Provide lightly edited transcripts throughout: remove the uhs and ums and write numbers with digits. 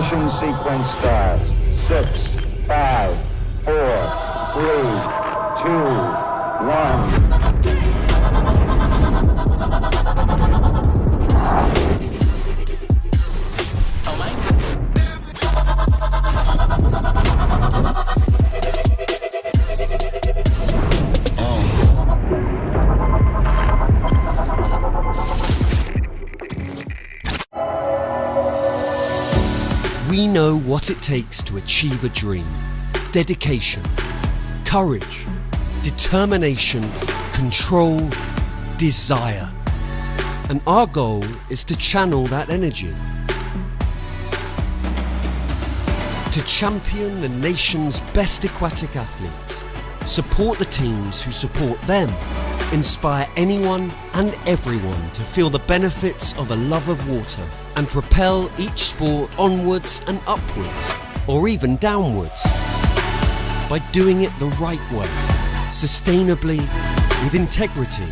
Ignition sequence starts. 6, 5, 4, 3, 2, 1. We know what it takes to achieve a dream. Dedication, courage, determination, control, desire. And our goal is to channel that energy. To champion the nation's best aquatic athletes, support the teams who support them, inspire anyone and everyone to feel the benefits of a love of water, and propel each sport onwards and upwards, or even downwards, by doing it the right way, sustainably, with integrity,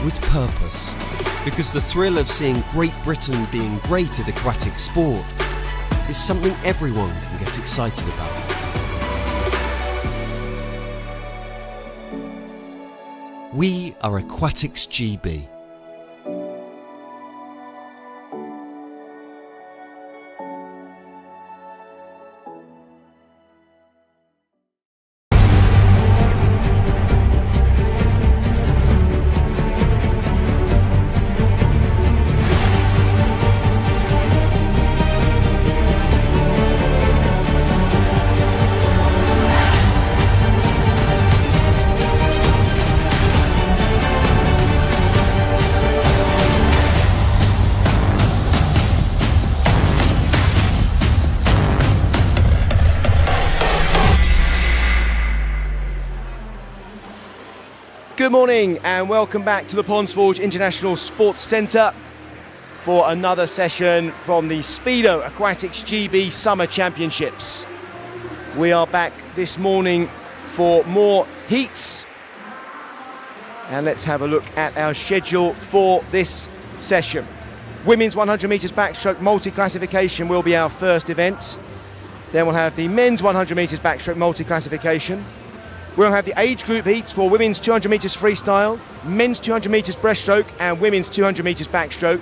with purpose. Because the thrill of seeing Great Britain being great at aquatic sport is something everyone can get excited about. We are Aquatics GB. Good morning and welcome back to the Ponds Forge International Sports Centre for another session from the Speedo Aquatics GB Summer Championships. We are back this morning for more heats, and let's have a look at our schedule for this session. Women's 100 metres backstroke multi-classification will be our first event. Then we'll have the men's 100 metres backstroke multi-classification. We'll have the age group heats for women's 200 metres freestyle, men's 200 metres breaststroke and women's 200 metres backstroke.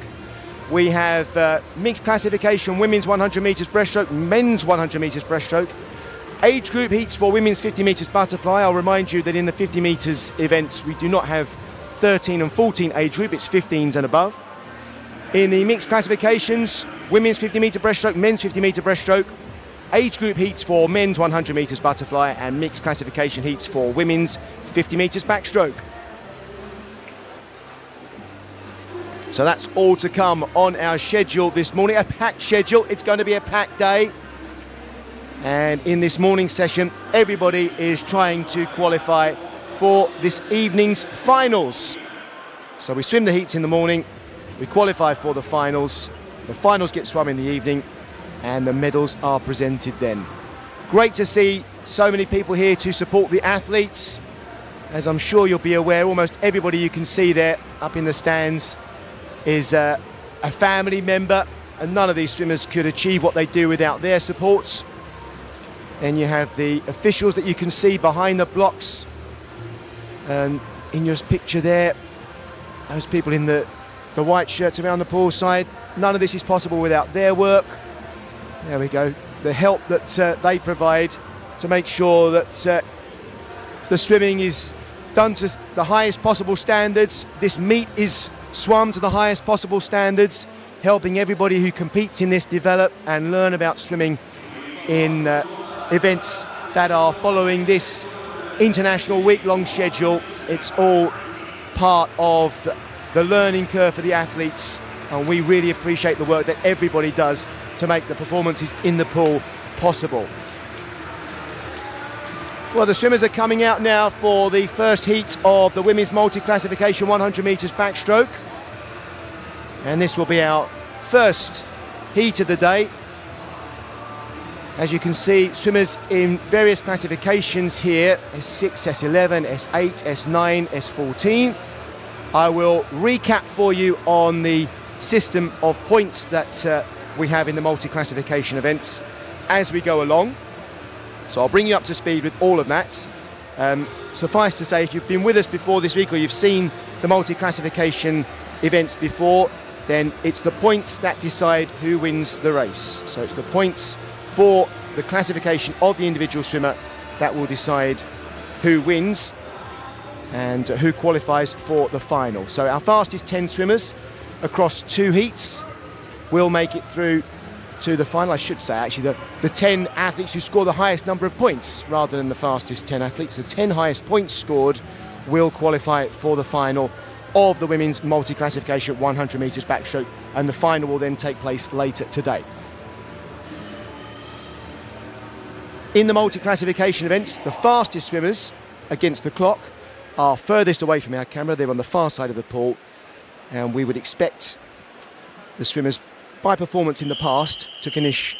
We have mixed classification, women's 100 metres breaststroke, men's 100 metres breaststroke. Age group heats for women's 50 metres butterfly. I'll remind you that in the 50 metres events we do not have 13 and 14 age group, it's 15s and above. In the mixed classifications, women's 50 metre breaststroke, men's 50 metre breaststroke. Age group heats for men's 100 metres butterfly and mixed classification heats for women's 50 metres backstroke. So that's all to come on our schedule this morning, a packed schedule. It's going to be a packed day. And in this morning's session, everybody is trying to qualify for this evening's finals. So we swim the heats in the morning, we qualify for the finals get swum in the evening, and the medals are presented then. Great to see so many people here to support the athletes. As I'm sure you'll be aware, almost everybody you can see there up in the stands is a family member, and none of these swimmers could achieve what they do without their supports. Then you have the officials that you can see behind the blocks, and in your picture there, those people in the white shirts around the pool side. None of this is possible without their work. There we go, the help that they provide to make sure that the swimming is done to the highest possible standards. This meet is swum to the highest possible standards, helping everybody who competes in this develop and learn about swimming in events that are following this international week-long schedule. It's all part of the learning curve for the athletes, and we really appreciate the work that everybody does to make the performances in the pool possible. Well, the swimmers are coming out now for the first heat of the women's multi-classification 100 metres backstroke. And this will be our first heat of the day. As you can see, swimmers in various classifications here, S6, S11, S8, S9, S14. I will recap for you on the system of points that we have in the multi-classification events as we go along. So I'll bring you up to speed with all of that. Suffice to say, if you've been with us before this week or you've seen the multi-classification events before, then it's the points that decide who wins the race. So it's the points for the classification of the individual swimmer that will decide who wins and who qualifies for the final. So our fastest 10 swimmers across 2 heats will make it through to the final. I should say actually the 10 athletes who score the highest number of points rather than the fastest 10 athletes. The 10 highest points scored will qualify for the final of the women's multi-classification 100 metres backstroke, and the final will then take place later today. In the multi-classification events, the fastest swimmers against the clock are furthest away from our camera. They're on the far side of the pool, and we would expect the swimmers by performance in the past to finish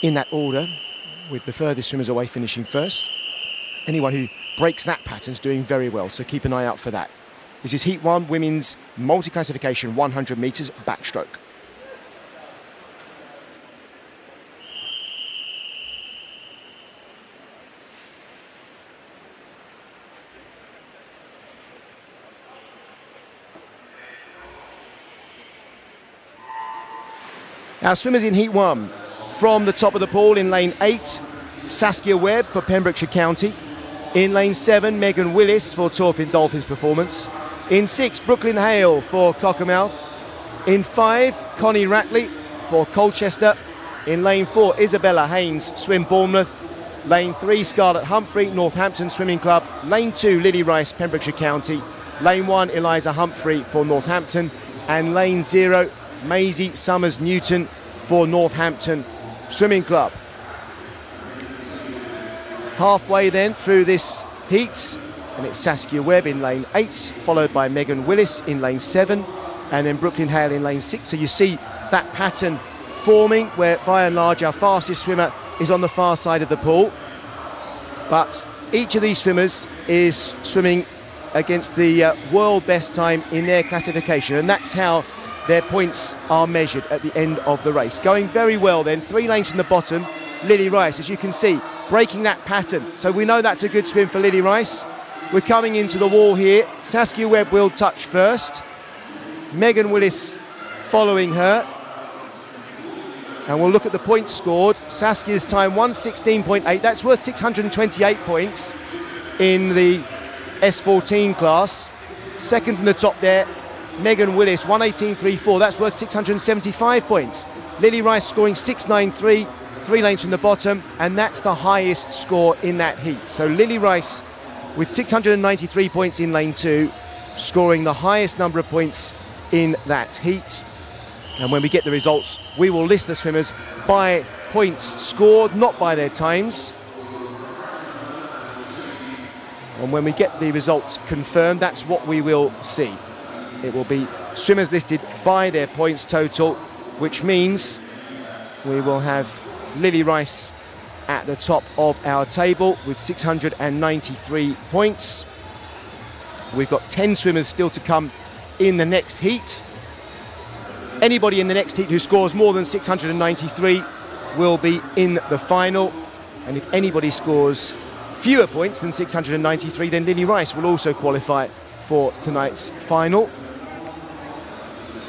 in that order, with the furthest swimmers away finishing first. Anyone who breaks that pattern is doing very well, so keep an eye out for that. This is Heat 1, women's multi-classification 100 metres backstroke. Our swimmers in Heat 1, from the top of the pool in lane 8, Saskia Webb for Pembrokeshire County. In lane 7, Megan Willis for Torfin Dolphins Performance. In 6, Brooklyn Hale for Cockermouth. In 5, Connie Ratley for Colchester. In lane 4, Isabella Haynes, Swim Bournemouth. Lane 3, Scarlett Humphrey, Northampton Swimming Club. Lane 2, Lily Rice, Pembrokeshire County. Lane 1, Eliza Humphrey for Northampton. And lane 0, Maisie Summers Newton for Northampton Swimming Club. Halfway then through this heat, and it's Saskia Webb in lane 8, followed by Megan Willis in lane 7, and then Brooklyn Hale in lane 6. So you see that pattern forming where by and large our fastest swimmer is on the far side of the pool. But each of these swimmers is swimming against the world best time in their classification, and that's how their points are measured at the end of the race. Going very well then, 3 lanes from the bottom, Lily Rice, as you can see, breaking that pattern. So we know that's a good swim for Lily Rice. We're coming into the wall here. Saskia Webb will touch first. Megan Willis following her. And we'll look at the points scored. Saskia's time 1:16.8. That's worth 628 points in the S14 class. Second from the top there, Megan Willis, 1:18.34. That's worth 675 points. Lily Rice scoring 6:93, 3 lanes from the bottom, and that's the highest score in that heat. So Lily Rice with 693 points in lane 2, scoring the highest number of points in that heat. And when we get the results, we will list the swimmers by points scored, not by their times. And when we get the results confirmed, that's what we will see. It will be swimmers listed by their points total, which means we will have Lily Rice at the top of our table with 693 points. We've got 10 swimmers still to come in the next heat. Anybody in the next heat who scores more than 693 will be in the final. And if anybody scores fewer points than 693, then Lily Rice will also qualify for tonight's final.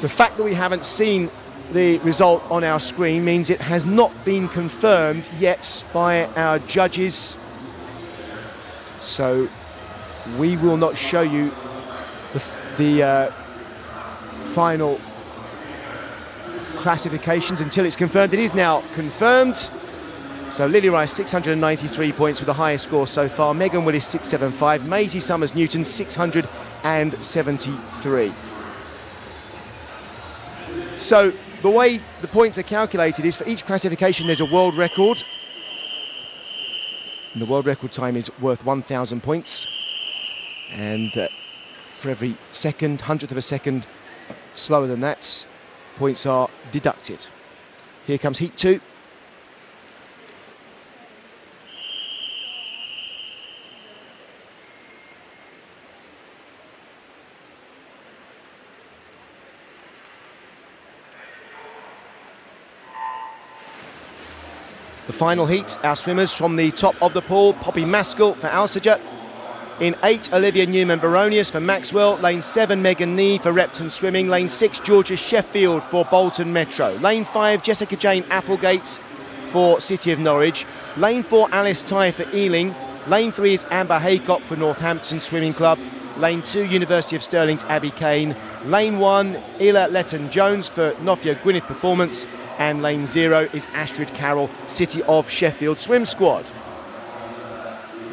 The fact that we haven't seen the result on our screen means it has not been confirmed yet by our judges. So we will not show you the final classifications until it's confirmed. It is now confirmed. So Lily Rice 693 points with the highest score so far. Megan Willis 675. Maisie Summers Newton 673. So the way the points are calculated is for each classification there's a world record. And the world record time is worth 1,000 points. And for every second, 100th of a second slower than that, points are deducted. Here comes Heat 2. The final heat, our swimmers from the top of the pool, Poppy Maskell for Alsager. In 8, Olivia Newman-Baronius for Maxwell. Lane 7, Megan Neave for Repton Swimming. Lane 6, Georgia Sheffield for Bolton Metro. Lane 5, Jessica Jane Applegates for City of Norwich. Lane 4, Alice Tye for Ealing. Lane 3 is Amber Haycock for Northampton Swimming Club. Lane 2, University of Stirling's Abby Kane. Lane 1, Ila Letton-Jones for Nofia Gwynedd Performance. And lane 0 is Astrid Carroll, City of Sheffield Swim Squad.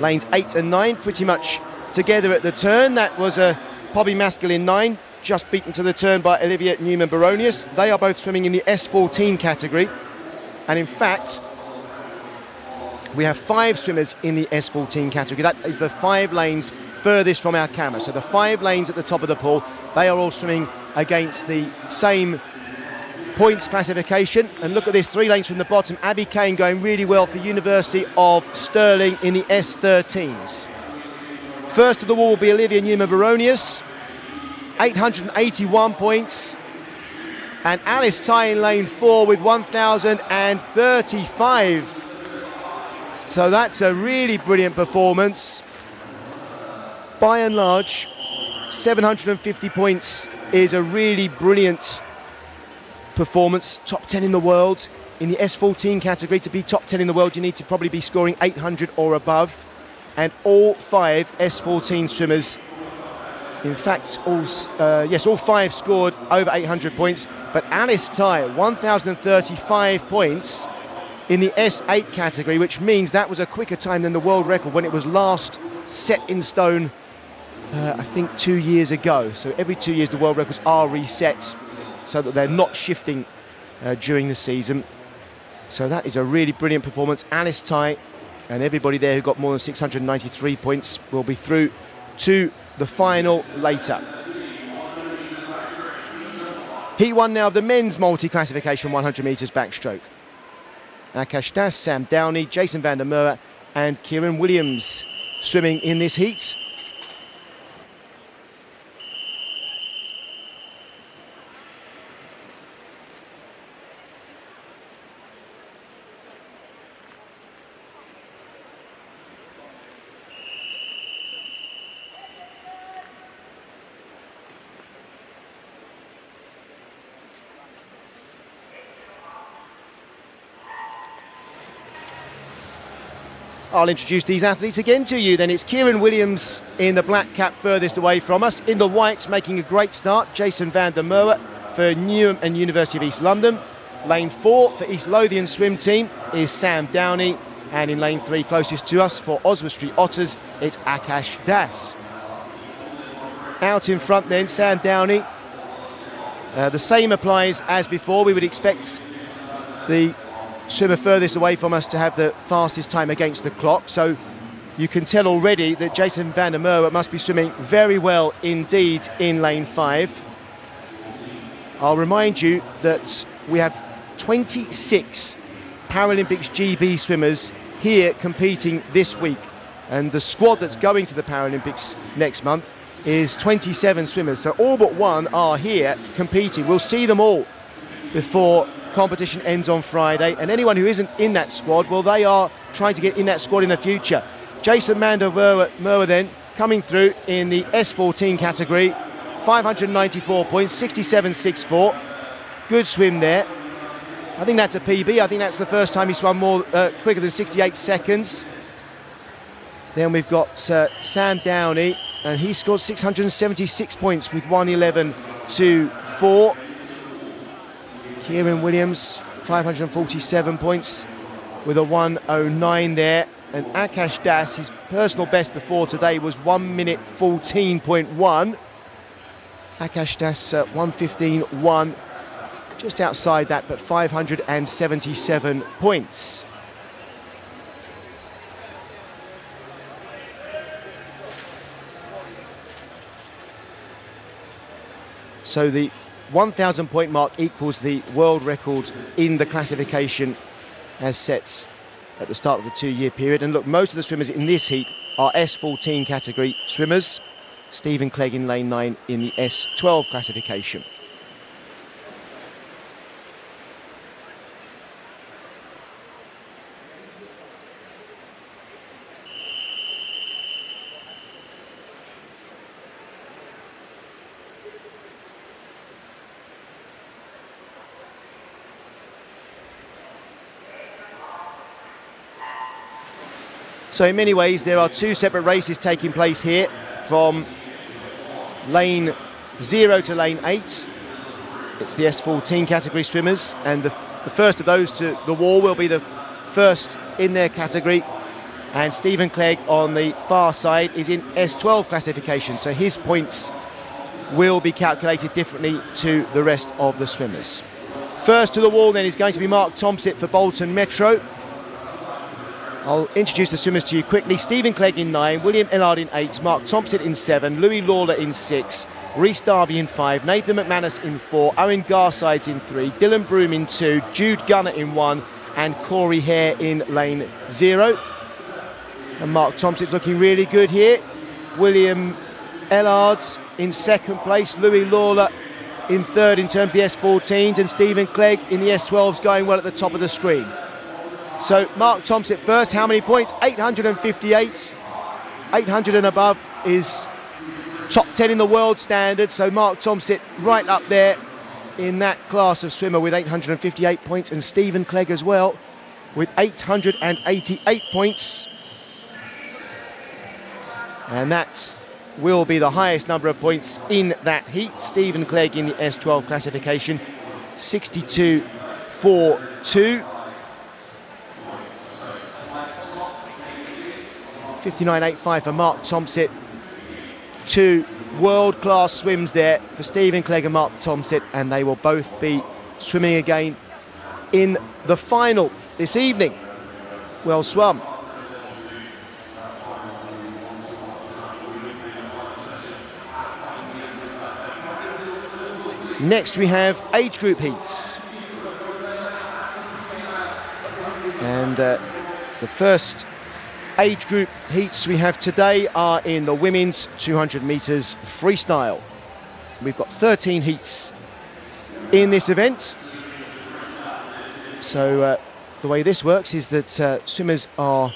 Lanes 8 and 9 pretty much together at the turn. That was Poppy Maskell in 9, just beaten to the turn by Olivia Newman-Baronius. They are both swimming in the S14 category. And in fact, we have 5 swimmers in the S14 category. That is the 5 lanes furthest from our camera. So the 5 lanes at the top of the pool, they are all swimming against the same points classification. And look at this, 3 lanes from the bottom. Abby Kane going really well for University of Stirling in the S13s. First of the wall will be Olivia Newman-Baronius, 881 points. And Alice Tye in lane 4 with 1,035. So that's a really brilliant performance. By and large, 750 points is a really brilliant performance. Top 10 in the world. In the S14 category, to be top 10 in the world, you need to probably be scoring 800 or above. And all 5 S14 swimmers, in fact, all 5 scored over 800 points. But Alice Tye, 1,035 points in the S8 category, which means that was a quicker time than the world record when it was last set in stone, I think 2 years ago. So every 2 years the world records are reset so that they're not shifting during the season. So that is a really brilliant performance. Alice Tye and everybody there who got more than 693 points will be through to the final later. Heat 1 now of the men's multi-classification 100 metres backstroke. Akash Das, Sam Downey, Jason van der Merwe and Kieran Williams swimming in this heat. I'll introduce these athletes again to you then. It's Kieran Williams in the black cap furthest away from us. In the white, making a great start, Jason van der Merwe for Newham and University of East London. Lane 4 for East Lothian swim team is Sam Downey. And in lane 3, closest to us for Oswestry Otters, it's Akash Das. Out in front then, Sam Downey. The same applies as before. We would expect the swimmer furthest away from us to have the fastest time against the clock, so you can tell already that Jason van der Merwe must be swimming very well indeed in lane 5. I'll remind you that we have 26 Paralympics GB swimmers here competing this week, and the squad that's going to the Paralympics next month is 27 swimmers, so all but one are here competing. We'll see them all before competition ends on Friday, and anyone who isn't in that squad, well, they are trying to get in that squad in the future. Jason van der Merwe then coming through in the S14 category, 594 points, 67.64. Good swim there. I think that's a PB. I think that's the first time he swam more quicker than 68 seconds. Then we've got Sam Downey, and he scored 676 points with 111.24. Kieran Williams, 547 points with a 109 there. And Akash Das, his personal best before today was 1 minute 14.1. Akash Das 1:15.1, just outside that, but 577 points. So the 1,000 point mark equals the world record in the classification as set at the start of the 2-year period. And look, most of the swimmers in this heat are S14 category swimmers. Stephen Clegg in lane 9 in the S12 classification. So in many ways, there are two separate races taking place here from lane 0 to lane 8. It's the S14 category swimmers, and the first of those to the wall will be the first in their category. And Stephen Clegg on the far side is in S12 classification, so his points will be calculated differently to the rest of the swimmers. First to the wall then is going to be Mark Thompson for Bolton Metro. I'll introduce the swimmers to you quickly. Stephen Clegg in 9, William Ellard in 8, Mark Thompson in 7, Louis Lawler in 6, Rhys Darby in 5, Nathan McManus in 4, Owen Garsides in 3, Dylan Broom in 2, Jude Gunner in 1, and Corey Hare in lane 0. And Mark Thompson's looking really good here. William Ellard's in 2nd place, Louis Lawler in 3rd in terms of the S14s, and Stephen Clegg in the S12s going well at the top of the screen. So Mark Thompson first, how many points? 858. 800 and above is top 10 in the world standard. So Mark Thompson right up there in that class of swimmer with 858 points, and Stephen Clegg as well with 888 points. And that will be the highest number of points in that heat. Stephen Clegg in the S12 classification, 62.42. 59.85 for Mark Thompson. Two world-class swims there for Stephen Clegg and Mark Thompson, and they will both be swimming again in the final this evening. Well swum. Next we have age group heats. And the first age group heats we have today are in the women's 200 metres freestyle. We've got 13 heats in this event. So the way this works is that swimmers are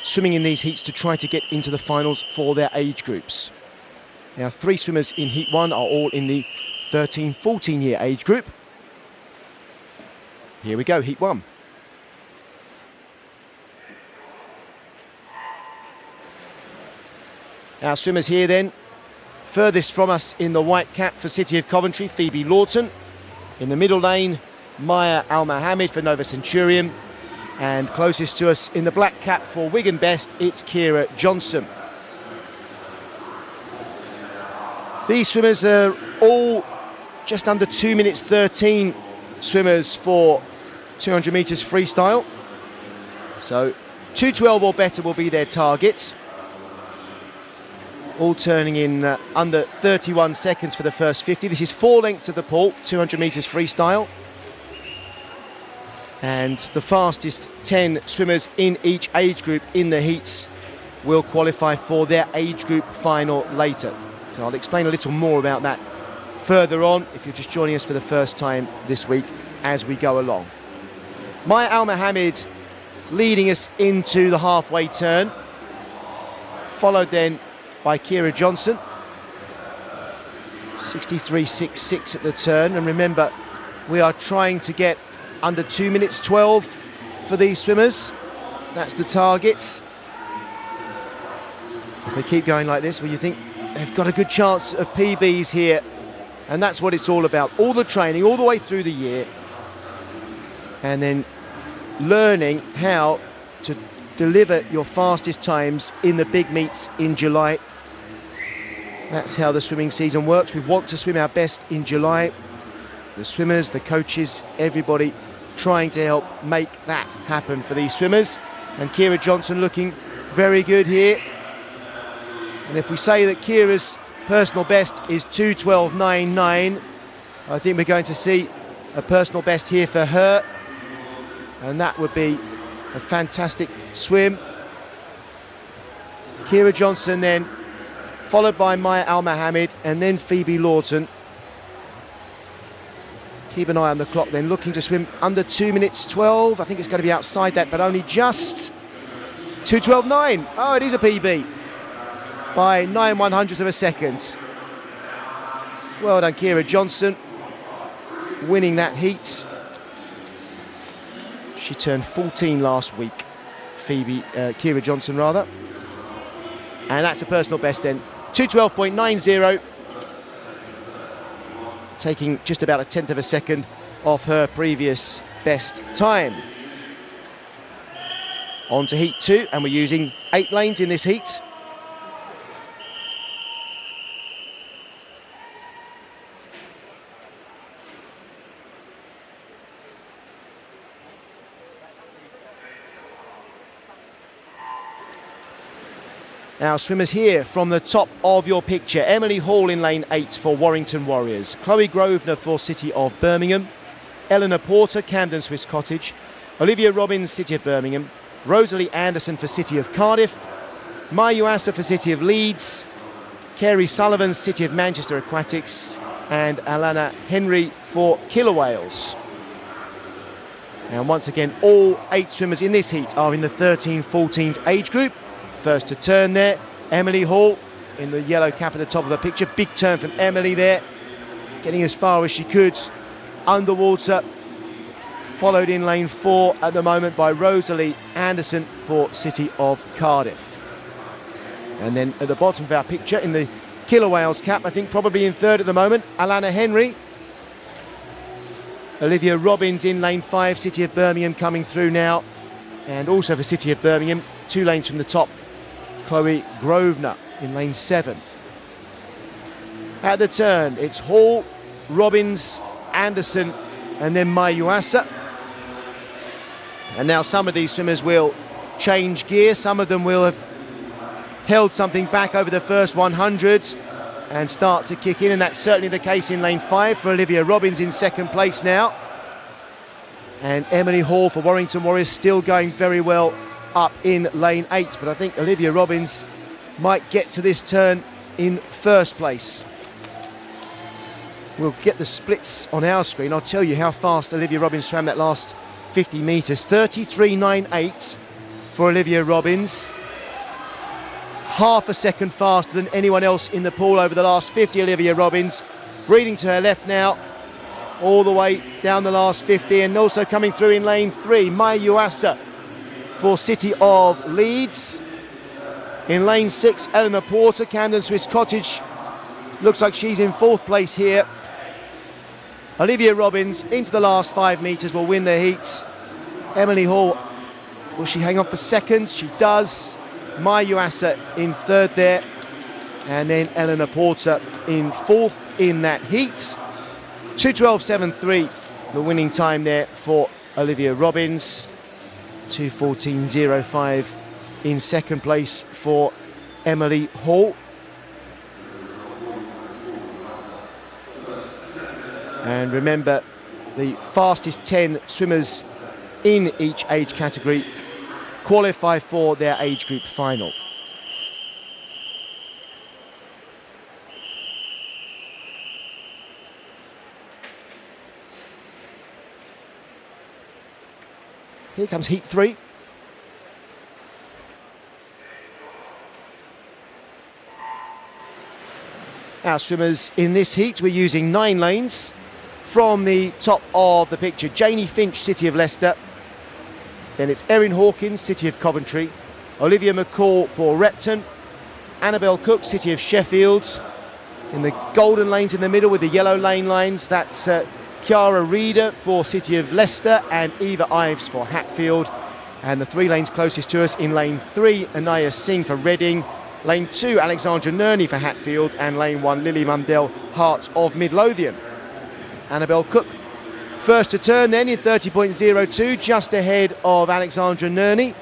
swimming in these heats to try to get into the finals for their age groups. Now 3 swimmers in heat 1 are all in the 13-14 year age group. Here we go, heat 1. Our swimmers here then, furthest from us in the white cap for City of Coventry, Phoebe Lawton. In the middle lane, Maya Al-Mohammed for Nova Centurion. And closest to us in the black cap for Wigan Best, it's Kira Johnson. These swimmers are all just under 2 minutes 13 swimmers for 200 metres freestyle. So 2:12 or better will be their target. All turning in under 31 seconds for the first 50. This is 4 lengths of the pool, 200 metres freestyle. And the fastest 10 swimmers in each age group in the heats will qualify for their age group final later. So I'll explain a little more about that further on if you're just joining us for the first time this week as we go along. Maya Al-Mohammed leading us into the halfway turn, followed then by Kira Johnson, 63.66 at the turn. And remember, we are trying to get under 2 minutes 12 for these swimmers. That's the target. If they keep going like this, well, you think they've got a good chance of PBs here. And that's what it's all about. All the training, all the way through the year. And then learning how to deliver your fastest times in the big meets in July. That's how the swimming season works. We want to swim our best in July. The swimmers, the coaches, everybody trying to help make that happen for these swimmers. And Kira Johnson looking very good here. And if we say that Kira's personal best is 2:12.99, I think we're going to see a personal best here for her. And that would be a fantastic swim. Kira Johnson then, followed by Maya Al-Mohammed, and then Phoebe Lawton. Keep an eye on the clock then, looking to swim under 2 minutes 12. I think it's going to be outside that, but only just 2:12.9. Oh, it is a PB by 9/100ths of a second. Well done, Kira Johnson, winning that heat. She turned 14 last week. Kira Johnson rather. And that's a personal best then. 2:12.90, taking just about a tenth of a second off her previous best time. On to heat 2, and we're using 8 lanes in this heat. Our swimmers here from the top of your picture. Emily Hall in lane 8 for Warrington Warriors. Chloe Grosvenor for City of Birmingham. Eleanor Porter, Camden Swiss Cottage. Olivia Robbins, City of Birmingham. Rosalie Anderson for City of Cardiff. Mai Yuasa for City of Leeds. Kerry Sullivan, City of Manchester Aquatics. And Alana Henry for Killer Whales. And once again, all 8 swimmers in this heat are in the 13-14s age group. First to turn there, Emily Hall in the yellow cap at the top of the picture. Big turn from Emily there, getting as far as she could underwater. Followed in lane 4 at the moment by Rosalie Anderson for City of Cardiff. And then at the bottom of our picture in the Killer Whales cap, I think probably in third at the moment, Alana Henry. Olivia Robbins in lane 5, City of Birmingham coming through now. And also for City of Birmingham, 2 lanes from the top, Chloe Grosvenor in lane 7. At the turn, it's Hall, Robbins, Anderson, and then Mai Yuasa. And now some of these swimmers will change gear. Some of them will have held something back over the first 100 and start to kick in, and that's certainly the case in lane 5 for Olivia Robbins in second place now. And Emily Hall for Warrington Warriors still going very well up in lane 8, but I think Olivia Robbins might get to this turn in first place. We'll get the splits on our screen. I'll tell you how fast Olivia Robbins swam that last 50 metres. 33.98 for Olivia Robbins. Half a second faster than anyone else in the pool over the last 50, Olivia Robbins. Breathing to her left now, all the way down the last 50, and also coming through in lane 3, Mai Yuasa for City of Leeds. In lane 6, Eleanor Porter, Camden Swiss Cottage. Looks like she's in 4th place here. Olivia Robbins into the last 5 metres will win the heats. Emily Hall, will she hang on for second? She does. Mai Yuasa in 3rd there. And then Eleanor Porter in 4th in that heat. 2:12.73, the winning time there for Olivia Robbins. 2:14.05 in second place for Emily Hall. And remember, the fastest 10 swimmers in each age category qualify for their age group final. Here comes heat 3. Our swimmers in this heat, we're using 9 lanes. From the top of the picture, Janie Finch, City of Leicester. Then it's Erin Hawkins, City of Coventry. Olivia McCall for Repton. Annabelle Cook, City of Sheffield. In the golden lanes in the middle with the yellow lane lines, that's Chiara Reeder for City of Leicester and Eva Ives for Hatfield. And the 3 lanes closest to us, in lane 3, Anaya Singh for Reading. Lane 2, Alexandra Nerney for Hatfield. And lane 1, Lily Mundell, Hearts of Midlothian. Annabelle Cook first to turn then in 30.02, just ahead of Alexandra Nerney.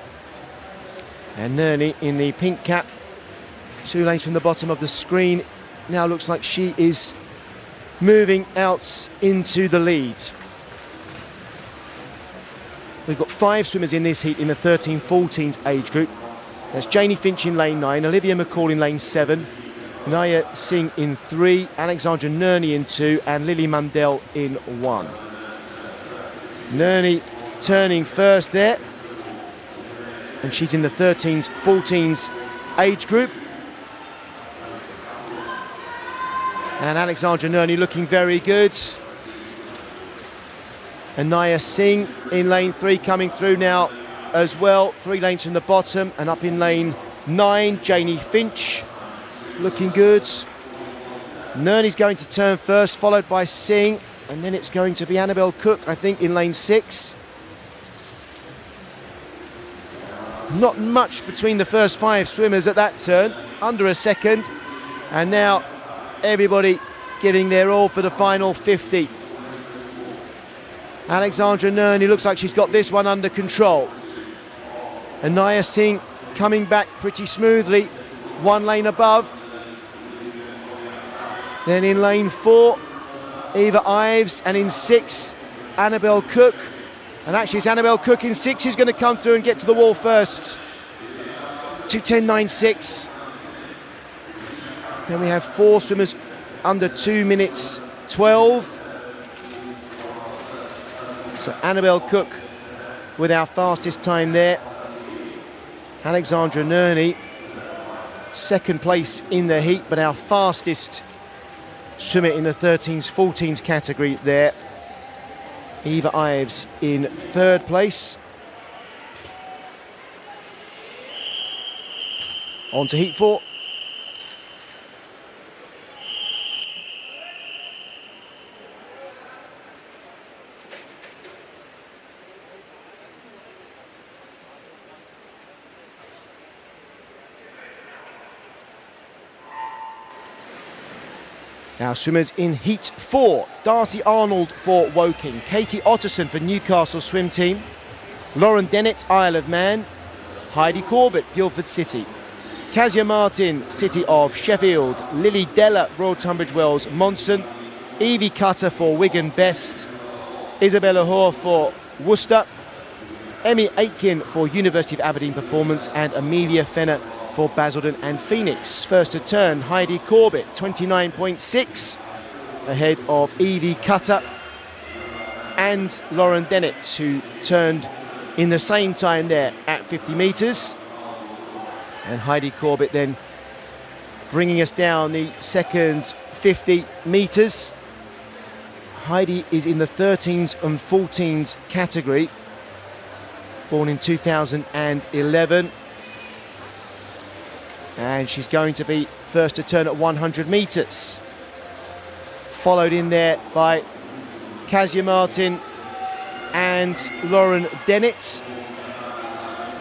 And Nerney in the pink cap, 2 lanes from the bottom of the screen. Now looks like she is moving out into the lead. We've got 5 swimmers in this heat in the 13-14s age group. There's Janie Finch in lane 9, Olivia McCall in lane 7, Naya Singh in 3, Alexandra Nerney in 2, and Lily Mundell in 1. Nerney turning first there, and she's in the 13s, 14s age group. And Alexandra Nerney looking very good. And Naya Singh in lane 3 coming through now as well, 3 lanes from the bottom, and up in lane 9, Janie Finch, looking good. Nerney's going to turn first, followed by Singh, and then it's going to be Annabelle Cook, I think, in lane 6. Not much between the first 5 swimmers at that turn, under a second, and now everybody giving their all for the final 50. Alexandra Nerney looks like she's got this one under control. Anaya Singh coming back pretty smoothly, 1 lane above. Then in lane 4, Eva Ives, and in 6, Annabelle Cook. And actually it's Annabelle Cook in 6 who's going to come through and get to the wall first. 2:10.96. Then we have 4 swimmers under 2 minutes 12. So Annabelle Cook with our fastest time there. Alexandra Nerney, 2nd place in the heat, but our fastest swimmer in the 13s, 14s category there. Eva Ives in 3rd place. On to heat 4. Our swimmers in heat 4. Darcy Arnold for Woking, Katie Otterson for Newcastle Swim Team, Lauren Dennett, Isle of Man, Heidi Corbett, Guildford City, Kazia Martin, City of Sheffield, Lily Della, Royal Tunbridge Wells, Monson, Evie Cutter for Wigan Best, Isabella Hoare for Worcester, Emmy Aitken for University of Aberdeen Performance, and Amelia Fenner for Basildon and Phoenix. First to turn, Heidi Corbett, 29.6, ahead of Evie Cutter and Lauren Dennett, who turned in the same time there at 50 metres. And Heidi Corbett then bringing us down the second 50 metres. Heidi is in the 13s and 14s category, born in 2011. And she's going to be first to turn at 100 metres. Followed in there by Kazia Martin and Lauren Dennett.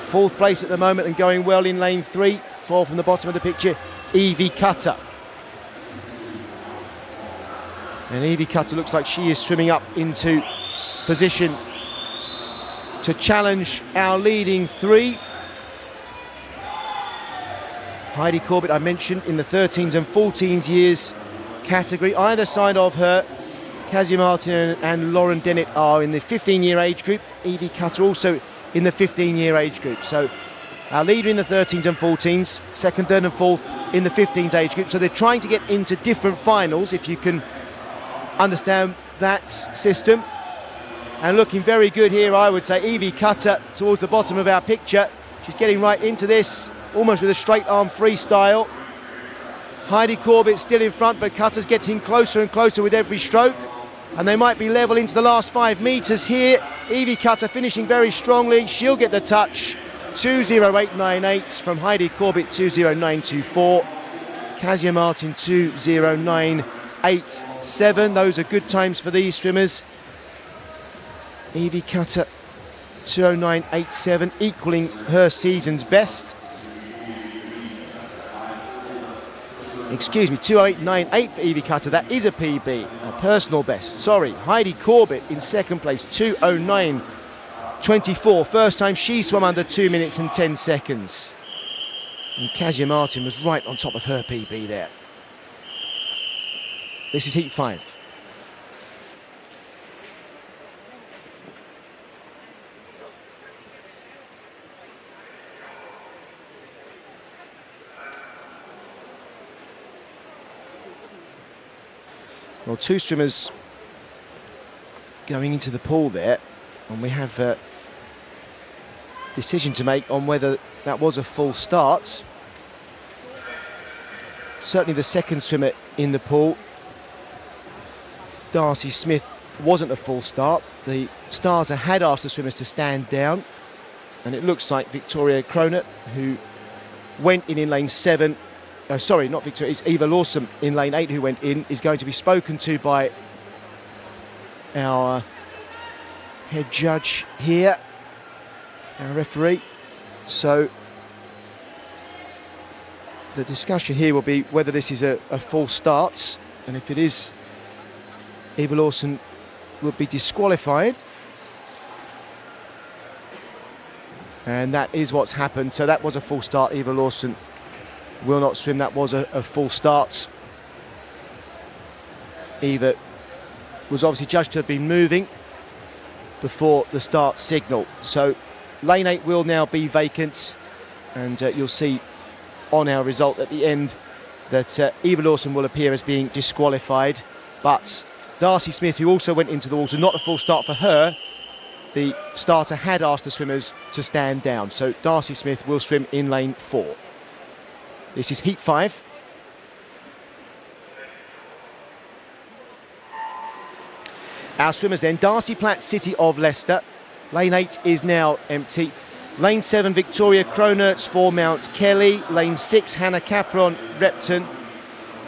4th place at the moment and going well in lane 3. 4 from the bottom of the picture, Evie Cutter. And Evie Cutter looks like she is swimming up into position to challenge our leading 3. Heidi Corbett, I mentioned, in the 13s and 14s years category. Either side of her, Kazia Martin and Lauren Dennett are in the 15-year age group. Evie Cutter also in the 15-year age group. So our leader in the 13s and 14s, 2nd, 3rd and 4th in the 15s age group. So they're trying to get into different finals, if you can understand that system. And looking very good here, I would say. Evie Cutter towards the bottom of our picture. She's getting right into this, almost with a straight arm freestyle. Heidi Corbett still in front, but Cutter's getting closer and closer with every stroke. And they might be level into the last 5 metres here. Evie Cutter finishing very strongly. She'll get the touch. 2:08.98 from Heidi Corbett, 2:09.24. Kazia Martin, 2:09.87. Those are good times for these swimmers. Evie Cutter, 2:09.87, equaling her season's best. Excuse me, 2:08.98 for Evie Cutter. That is a PB, a personal best. Sorry. Heidi Corbett in 2nd place, 2:09.24. First time she swam under 2 minutes and 10 seconds. And Kazia Martin was right on top of her PB there. This is heat 5. Well, 2 swimmers going into the pool there, and we have a decision to make on whether that was a full start. Certainly the 2nd swimmer in the pool, Darcy Smith, wasn't a full start. The starter had asked the swimmers to stand down. And it looks like Victoria Cronut, who went in lane 7, sorry, not Victoria, it's Eva Lawson in lane 8 who went in, is going to be spoken to by our head judge here, our referee. So the discussion here will be whether this is a false start, and if it is, Eva Lawson will be disqualified. And that is what's happened. So that was a false start. Eva Lawson will not swim. That was a full start. Eva was obviously judged to have been moving before the start signal. So lane 8 will now be vacant, and you'll see on our result at the end that Eva Lawson will appear as being disqualified, but Darcy Smith, who also went into the water, not a full start for her. The starter had asked the swimmers to stand down, so Darcy Smith will swim in lane 4. This is heat 5. Our swimmers then, Darcy Platt, City of Leicester. Lane 8 is now empty. Lane 7, Victoria Cronertz for Mount Kelly. Lane 6, Hannah Capron, Repton.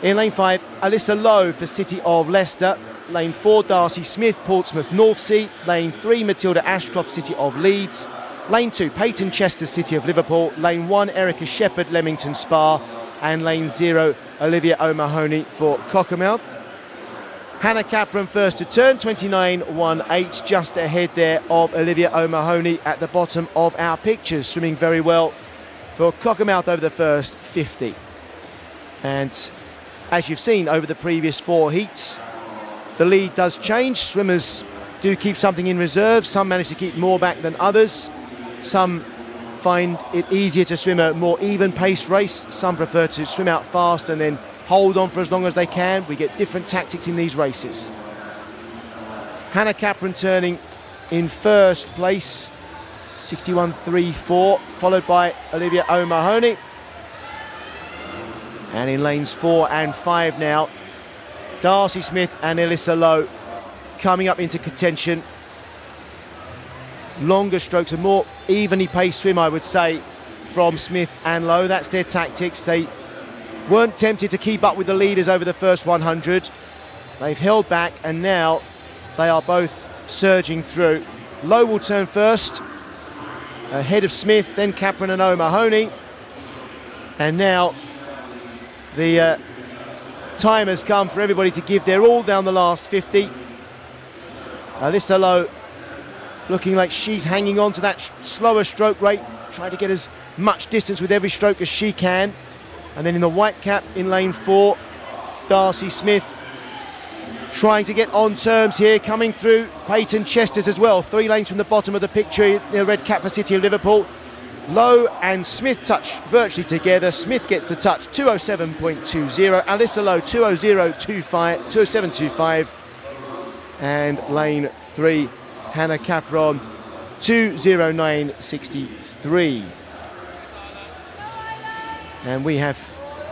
In lane 5, Alyssa Lowe for City of Leicester. Lane 4, Darcy Smith, Portsmouth Northsea. Lane 3, Matilda Ashcroft, City of Leeds. Lane 2, Peyton Chester, City of Liverpool. Lane 1, Erica Shepherd, Leamington Spa. And lane 0, Olivia O'Mahony for Cockermouth. Hannah Capron first to turn, 29.18, just ahead there of Olivia O'Mahony at the bottom of our pictures, swimming very well for Cockermouth over the first 50. And as you've seen over the previous 4 heats, the lead does change. Swimmers do keep something in reserve. Some manage to keep more back than others. Some find it easier to swim a more even-paced race. Some prefer to swim out fast and then hold on for as long as they can. We get different tactics in these races. Hannah Capron turning in first place, 61.34, followed by Olivia O'Mahony. And in lanes 4 and 5 now, Darcy Smith and Alyssa Lowe coming up into contention. Longer strokes, a more evenly paced swim, I would say, from Smith and Lowe. That's their tactics. They weren't tempted to keep up with the leaders over the first 100. They've held back, and now they are both surging through. Lowe will turn first, ahead of Smith, then Capron and O'Mahony. And now the time has come for everybody to give their all down the last 50. Alyssa Lowe looking like she's hanging on to that slower stroke rate, trying to get as much distance with every stroke as she can. And then in the white cap in lane 4, Darcy Smith trying to get on terms here, coming through Peyton Chesters as well. 3 lanes from the bottom of the picture, the red cap for City of Liverpool. Lowe and Smith touch virtually together. Smith gets the touch, 207.20. Alyssa Lowe, 207.25. And lane 3, Hannah Capron, 209.63. And we have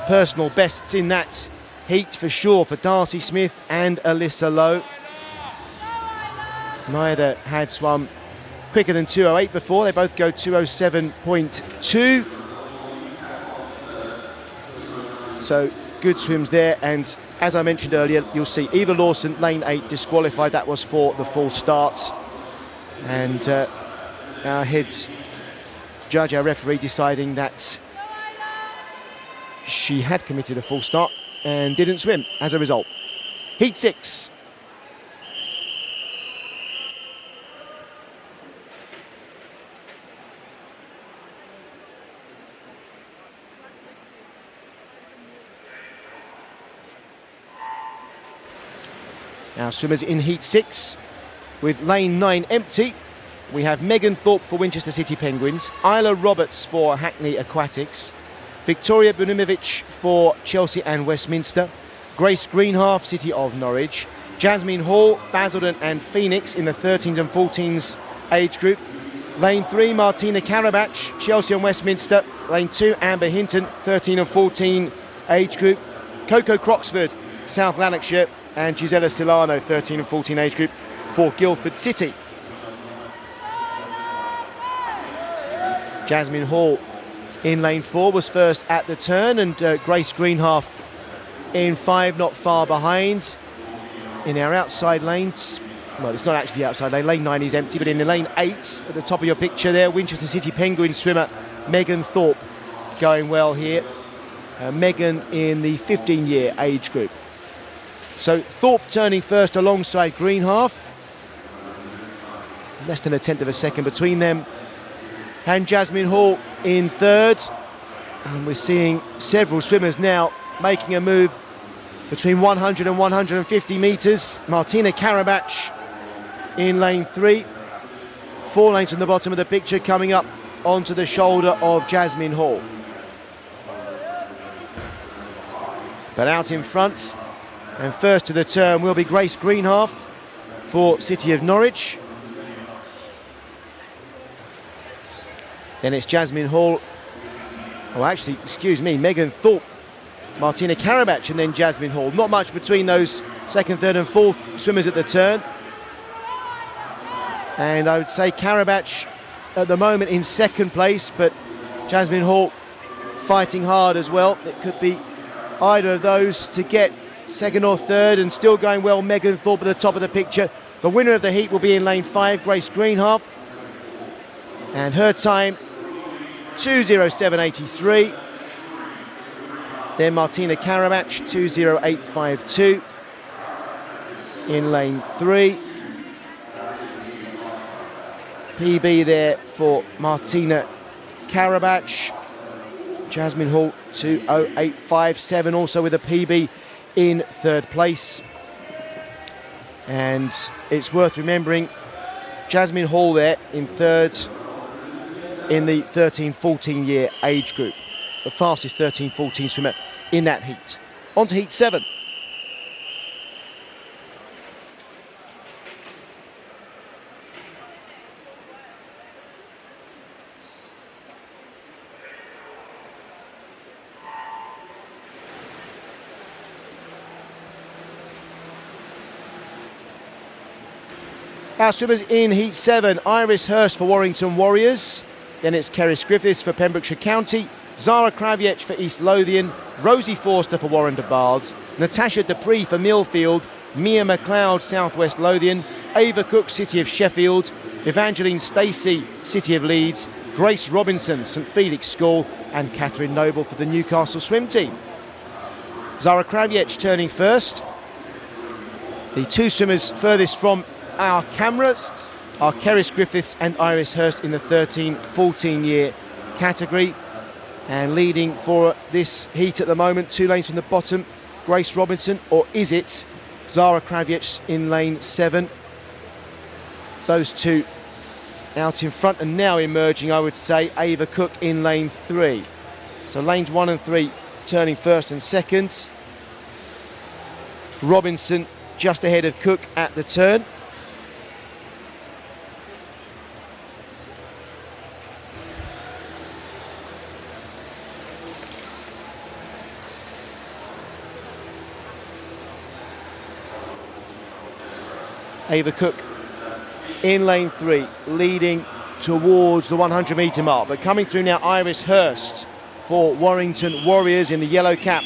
personal bests in that heat for sure for Darcy Smith and Alyssa Lowe. Neither had swum quicker than 2:08 before. They both go 2:07.2. So good swims there. And as I mentioned earlier, you'll see Eva Lawson, lane 8, disqualified. That was for the full start. And our head judge, our referee, deciding that she had committed a full start and didn't swim as a result. Heat 6. Our swimmers in Heat 6 with lane 9 empty. We have Megan Thorpe for Winchester City Penguins, Isla Roberts for Hackney Aquatics, Victoria Bunimovic for Chelsea and Westminster, Grace Greenhalgh, City of Norwich, Jasmine Hall, Basildon and Phoenix in the 13s and 14s age group. Lane 3, Martina Karabach, Chelsea and Westminster. Lane 2, Amber Hinton, 13 and 14 age group. Coco Croxford, South Lanarkshire, and Gisela Silano, 13 and 14 age group for Guildford City. Jasmine Hall in lane 4 was first at the turn, and Grace Greenhalgh in 5, not far behind. In our outside lanes, well, it's not actually the outside lane, lane 9 is empty, but in the lane 8, at the top of your picture there, Winchester City Penguin swimmer Megan Thorpe going well here. Megan in the 15-year age group. So Thorpe turning first alongside Greenhalgh. Less than a tenth of a second between them. And Jasmine Hall in third. And we're seeing several swimmers now making a move between 100 and 150 metres. Martina Karabach in lane 3. 4 lanes from the bottom of the picture, coming up onto the shoulder of Jasmine Hall. But out in front, and first to the turn, will be Grace Greenhalgh for City of Norwich. Then it's Jasmine Hall. Oh, actually, excuse me, Megan Thorpe, Martina Karabach, and then Jasmine Hall. Not much between those second, third and fourth swimmers at the turn. And I would say Karabach at the moment in second place, but Jasmine Hall fighting hard as well. It could be either of those to get second or third, and still going well, Megan Thorpe at the top of the picture. The winner of the heat will be in lane 5, Grace Greenhalgh. And her time, 2:07.83. Then Martina Karabach, 2:08.52 in lane 3. PB there for Martina Karabach. Jasmine Hall, 2:08.57, also with a PB in third place. And it's worth remembering Jasmine Hall there in third in the 13-14 year age group, the fastest 13-14 swimmer in that heat. On to heat 7. Our swimmers in heat 7, Iris Hurst for Warrington Warriors. Then it's Keris Griffiths for Pembrokeshire County, Zara Kraviec for East Lothian, Rosie Forster for Warrender Baths, Natasha Dupree for Millfield, Mia McLeod, South West Lothian, Ava Cook, City of Sheffield, Evangeline Stacey, City of Leeds, Grace Robinson, St Felix School, and Catherine Noble for the Newcastle swim team. Zara Kraviec turning first. The two swimmers furthest from our cameras are Keris Griffiths and Iris Hurst in the 13-14 year category. And leading for this heat at the moment, 2 lanes from the bottom, Grace Robinson, or is it Zara Kraviec in lane 7? Those two out in front, and now emerging, I would say, Ava Cook in lane 3. So lanes 1 and 3 turning first and second. Robinson just ahead of Cook at the turn. Ava Cook in lane 3, leading towards the 100 metre mark. But coming through now, Iris Hurst for Warrington Warriors in the yellow cap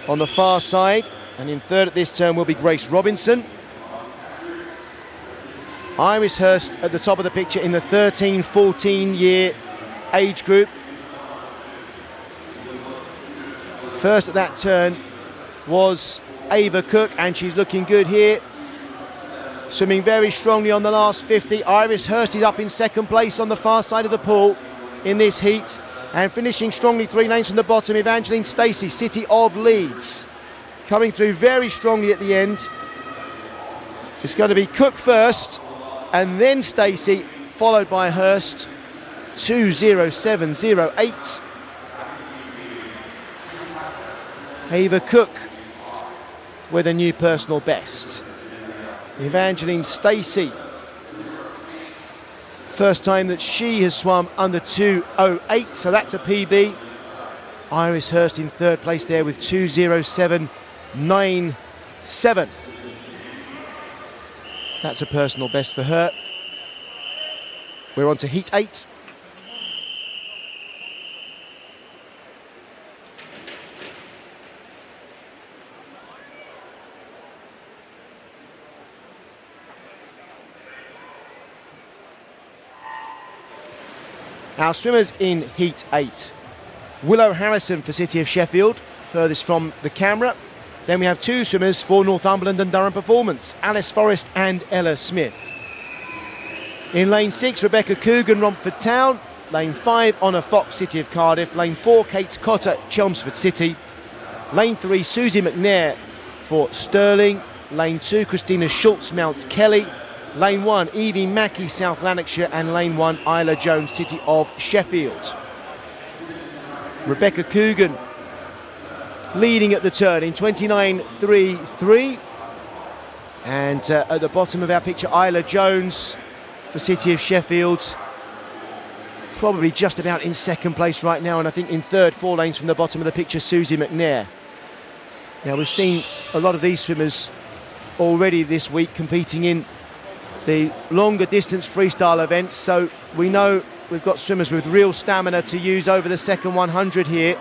on the far side. And in third at this turn will be Grace Robinson. Iris Hurst at the top of the picture in the 13-14 year age group. First at that turn was Ava Cook, and she's looking good here. Swimming very strongly on the last 50. Iris Hurst is up in second place on the far side of the pool in this heat. And finishing strongly 3 lanes from the bottom, Evangeline Stacey, City of Leeds. Coming through very strongly at the end. It's going to be Cook first, and then Stacey, followed by Hurst. 2:07.08. Ava Cook with a new personal best. Evangeline Stacey, first time that she has swum under 2:08, so that's a PB. Iris Hurst in third place there with 2:07.97. That's a personal best for her. We're on to heat 8. Our swimmers in Heat 8. Willow Harrison for City of Sheffield, furthest from the camera. Then we have 2 swimmers for Northumberland and Durham Performance, Alice Forrest and Ella Smith. In lane 6, Rebecca Coogan, Romford Town. Lane 5, Honor Fox, City of Cardiff. Lane 4, Kate Cotter, Chelmsford City. Lane 3, Susie McNair for Stirling. Lane 2, Christina Schultz, Mount Kelly. Lane 1, Evie Mackey, South Lanarkshire. And Lane 1, Isla Jones, City of Sheffield. Rebecca Coogan leading at the turn in 29.33. And at the bottom of our picture, Isla Jones for City of Sheffield. Probably just about in second place right now, and I think in third, 4 lanes from the bottom of the picture, Susie McNair. Now, we've seen a lot of these swimmers already this week competing in the longer distance freestyle events, so we know we've got swimmers with real stamina to use over the second 100 here.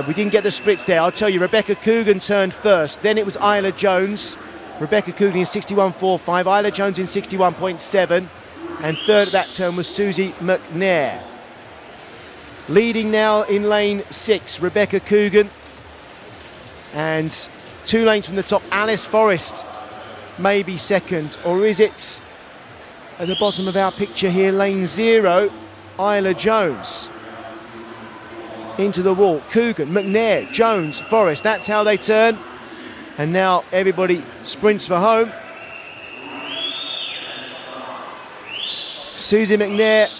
We didn't get the splits there. I'll tell you, Rebecca Coogan turned first, then it was Isla Jones. Rebecca Coogan in 61.45, Isla Jones in 61.7, and third at that turn was Susie McNair. Leading now in lane 6, Rebecca Coogan, and 2 lanes from the top, Alice Forrest may be second, or is it at the bottom of our picture here, lane 0, Isla Jones. Into the wall, Coogan, McNair, Jones, Forrest, that's how they turn. And now everybody sprints for home. Susie McNair,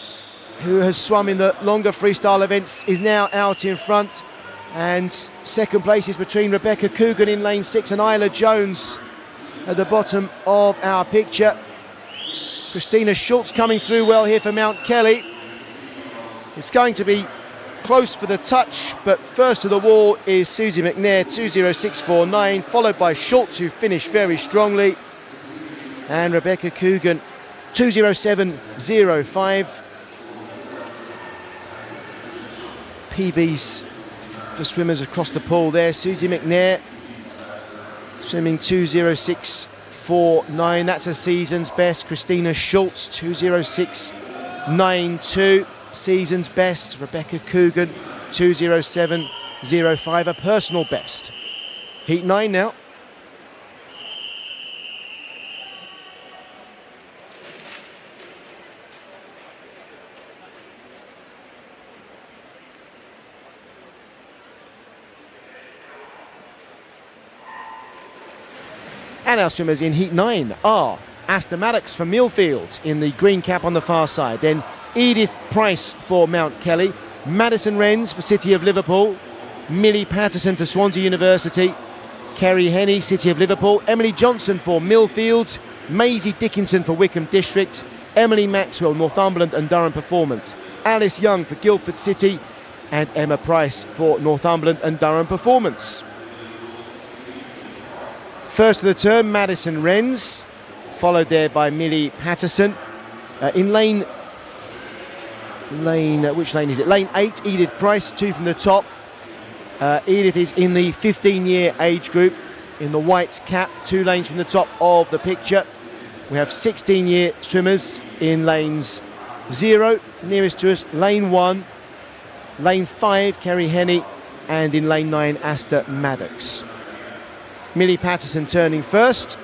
who has swum in the longer freestyle events, is now out in front. And second place is between Rebecca Coogan in lane 6 and Isla Jones at the bottom of our picture. Christina Schultz coming through well here for Mount Kelly. It's going to be close for the touch, but first to the wall is Susie McNair, 2:06.49, followed by Schultz, who finished very strongly, and Rebecca Coogan, 2:07.05. PBs for swimmers across the pool there. Susie McNair swimming 2:06.49. That's a season's best. Christina Schultz, 2:06.92. Season's best. Rebecca Coogan, 2:07.05, a personal best. Heat 9 now. And our swimmers in Heat 9 are Asta Maddox for Millfield in the green cap on the far side. Then Edith Price for Mount Kelly. Madison Wrens for City of Liverpool. Millie Patterson for Swansea University. Kerry Henney, City of Liverpool. Emily Johnson for Millfield. Maisie Dickinson for Wickham District. Emily Maxwell, Northumberland and Durham Performance. Alice Young for Guildford City. And Emma Price for Northumberland and Durham Performance. First of the turn, Madison Wrens, followed there by Millie Patterson. In which lane is it? Lane 8, Edith Price, 2 from the top. Edith is in the 15-year age group in the white cap, 2 lanes from the top of the picture. We have 16-year swimmers in lanes 0, nearest to us, lane 1, lane 5, Kerry Henney, and in lane 9, Asta Maddox. Millie Patterson turning first,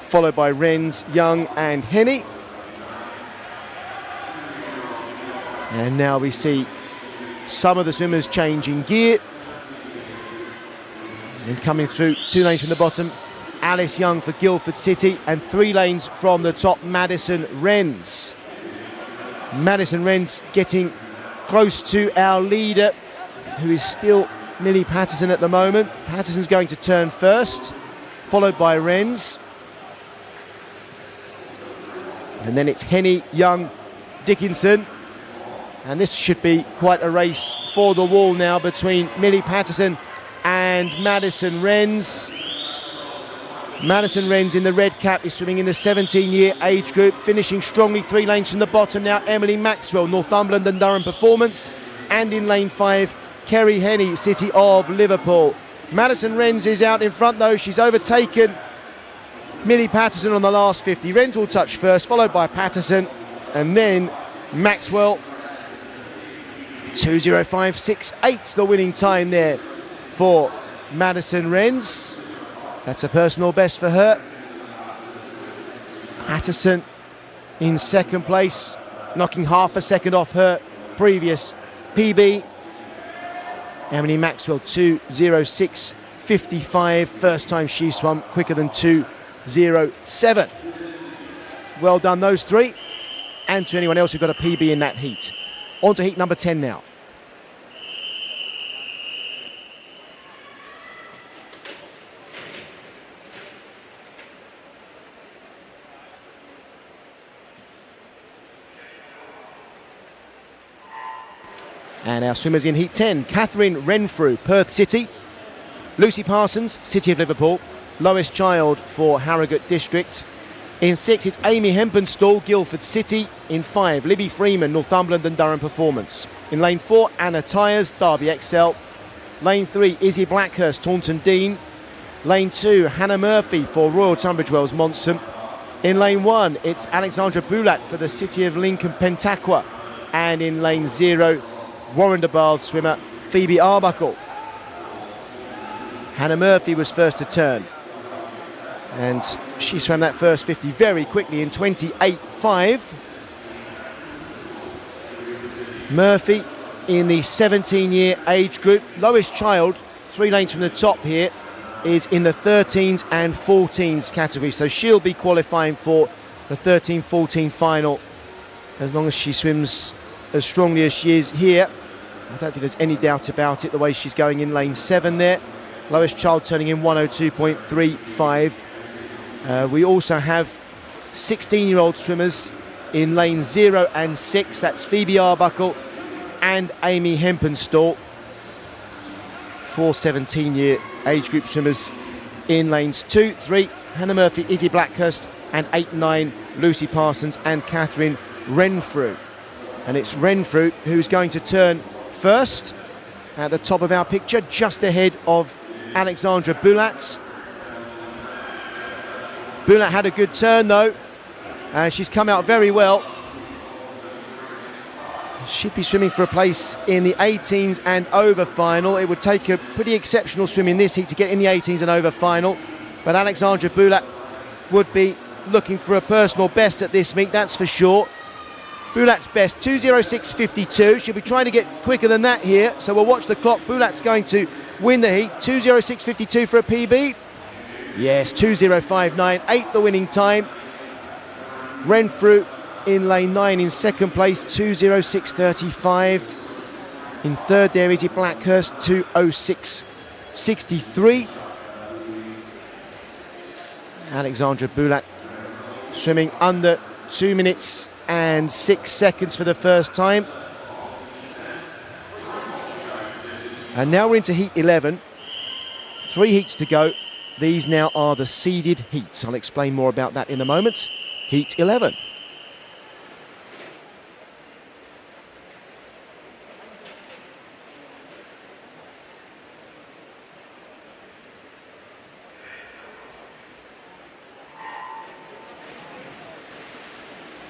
followed by Wrens, Young and Henney. And now we see some of the swimmers changing gear. And coming through 2 lanes from the bottom, Alice Young for Guildford City, and 3 lanes from the top, Madison Wrens. Madison Wrens getting close to our leader, who is still Millie Patterson at the moment. Patterson's going to turn first, followed by Wrens. And then it's Henney, Young, Dickinson. And this should be quite a race for the wall now between Millie Patterson and Madison Wrens. Madison Wrens in the red cap is swimming in the 17-year age group, finishing strongly 3 lanes from the bottom now. Emily Maxwell, Northumberland and Durham Performance. And in lane 5, Kerry Henney, City of Liverpool. Madison Wrens is out in front though. She's overtaken Millie Patterson on the last 50. Wrens will touch first, followed by Patterson, and then Maxwell. 2:05.68 the winning time there for Madison Renz. That's a personal best for her. Patterson in second place, knocking half a second off her previous PB. Emily Maxwell 2:06.55. First time she swum quicker than 2:07. Well done, those three, and to anyone else who got a PB in that heat. On to heat number 10 now. And our swimmers in heat 10, Catherine Renfrew, Perth City. Lucy Parsons, City of Liverpool. Lois Child for Harrogate District. In 6, it's Amy Hempenstall, Guildford City. In 5, Libby Freeman, Northumberland and Durham Performance. In lane 4, Anna Tyers, Derby Excel. Lane 3, Izzy Blackhurst, Taunton Dean. Lane 2, Hannah Murphy for Royal Tunbridge Wells, Monston. In lane 1, it's Alexandra Boulat for the City of Lincoln, Pentaqua. And in lane 0, Warrender swimmer Phoebe Arbuckle. Hannah Murphy was first to turn, and she swam that first 50 very quickly in 28.5. Murphy in the 17-year age group. Lois Child, 3 lanes from the top here, is in the 13s and 14s category, so she'll be qualifying for the 13-14 final as long as she swims as strongly as she is here. I don't think there's any doubt about it, the way she's going in lane 7 there. Lois Child turning in 1:02.35. We also have 16-year-old swimmers in lane 0 and 6. That's Phoebe Arbuckle and Amy Hempenstall. 4 17-year age group swimmers in lanes 2, 3. Hannah Murphy, Izzy Blackhurst, and 8, 9, Lucy Parsons and Catherine Renfrew. And it's Renfrew who's going to turn first at the top of our picture, just ahead of Alexandra Boulat. Boulat had a good turn though, and she's come out very well. Should be swimming for a place in the 18s and over final. It would take a pretty exceptional swim in this heat to get in the 18s and over final, but Alexandra Boulat would be looking for a personal best at this meet, that's for sure. Boulat's best, 2:06.52. She'll be trying to get quicker than that here, so we'll watch the clock. Boulat's going to win the heat. 2:06.52 for a PB. Yes, 2:05.98 the winning time. Renfrew in lane 9 in second place, 2:06.35. In third there, Izzy Blackhurst, 2:06.63. Alexandra Boulat swimming under 2 minutes and 6 seconds for the first time. And now we're into heat 11. 3 heats to go. These now are the seeded heats. I'll explain more about that in a moment. Heat 11.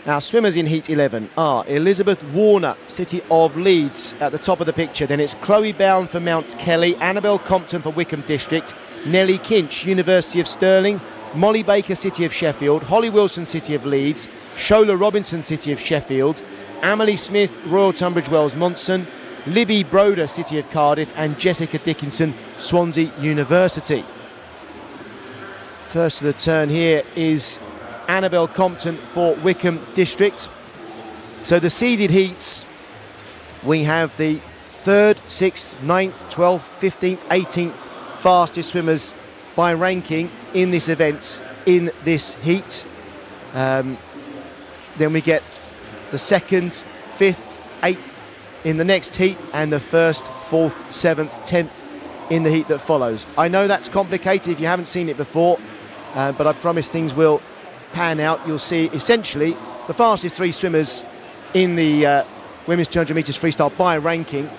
Our swimmers in heat 11 are Elizabeth Warner, City of Leeds, at the top of the picture. Then it's Chloe Bown for Mount Kelly, Annabelle Compton for Wickham District, Nellie Kinch, University of Stirling, Molly Baker, City of Sheffield, Holly Wilson, City of Leeds, Shola Robinson, City of Sheffield, Amelie Smith, Royal Tunbridge Wells, Monson, Libby Broder, City of Cardiff, and Jessica Dickinson, Swansea University. First to the turn here is Annabelle Compton for Wickham District. So the seeded heats, we have the 3rd, 6th, 9th, 12th, 15th, 18th fastest swimmers by ranking in this event, in this heat. Then we get the 2nd, 5th, 8th in the next heat, and the 1st, 4th, 7th, 10th in the heat that follows. I know that's complicated if you haven't seen it before, but I promise things will pan out. You'll see essentially the fastest 3 swimmers in the women's 200 metres freestyle by ranking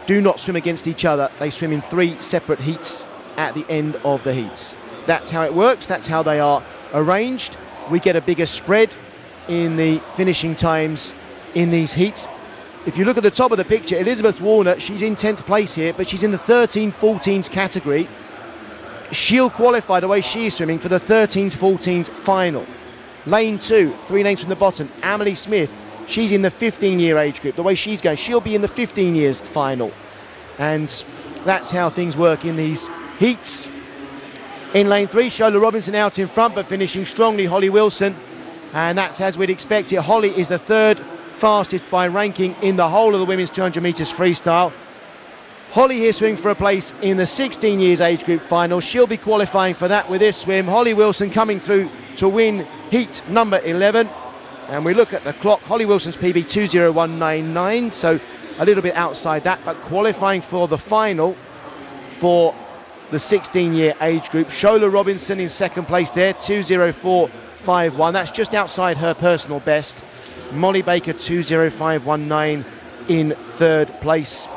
do not swim against each other. They swim in 3 separate heats at the end of the heats. That's how it works. That's how they are arranged. We get a bigger spread in the finishing times in these heats. If you look at the top of the picture, Elizabeth Warner, she's in 10th place here, but she's in the 13-14s category. She'll qualify the way she is swimming for the 13-14s final. Lane 2, 3 lanes from the bottom, Amelie Smith, she's in the 15-year age group. The way she's going, she'll be in the 15 years final. And that's how things work in these heats. In lane 3, Shola Robinson out in front, but finishing strongly, Holly Wilson. And that's as we'd expect it. Holly is the third fastest by ranking in the whole of the women's 200 metres freestyle. Holly here swimming for a place in the 16 years age group final. She'll be qualifying for that with this swim. Holly Wilson coming through to win heat number 11. And we look at the clock. Holly Wilson's PB 2:01.99, so a little bit outside that, but qualifying for the final for the 16-year age group. Shola Robinson in second place there, 2:04.51. That's just outside her personal best. Molly Baker 2:05.19 in third place.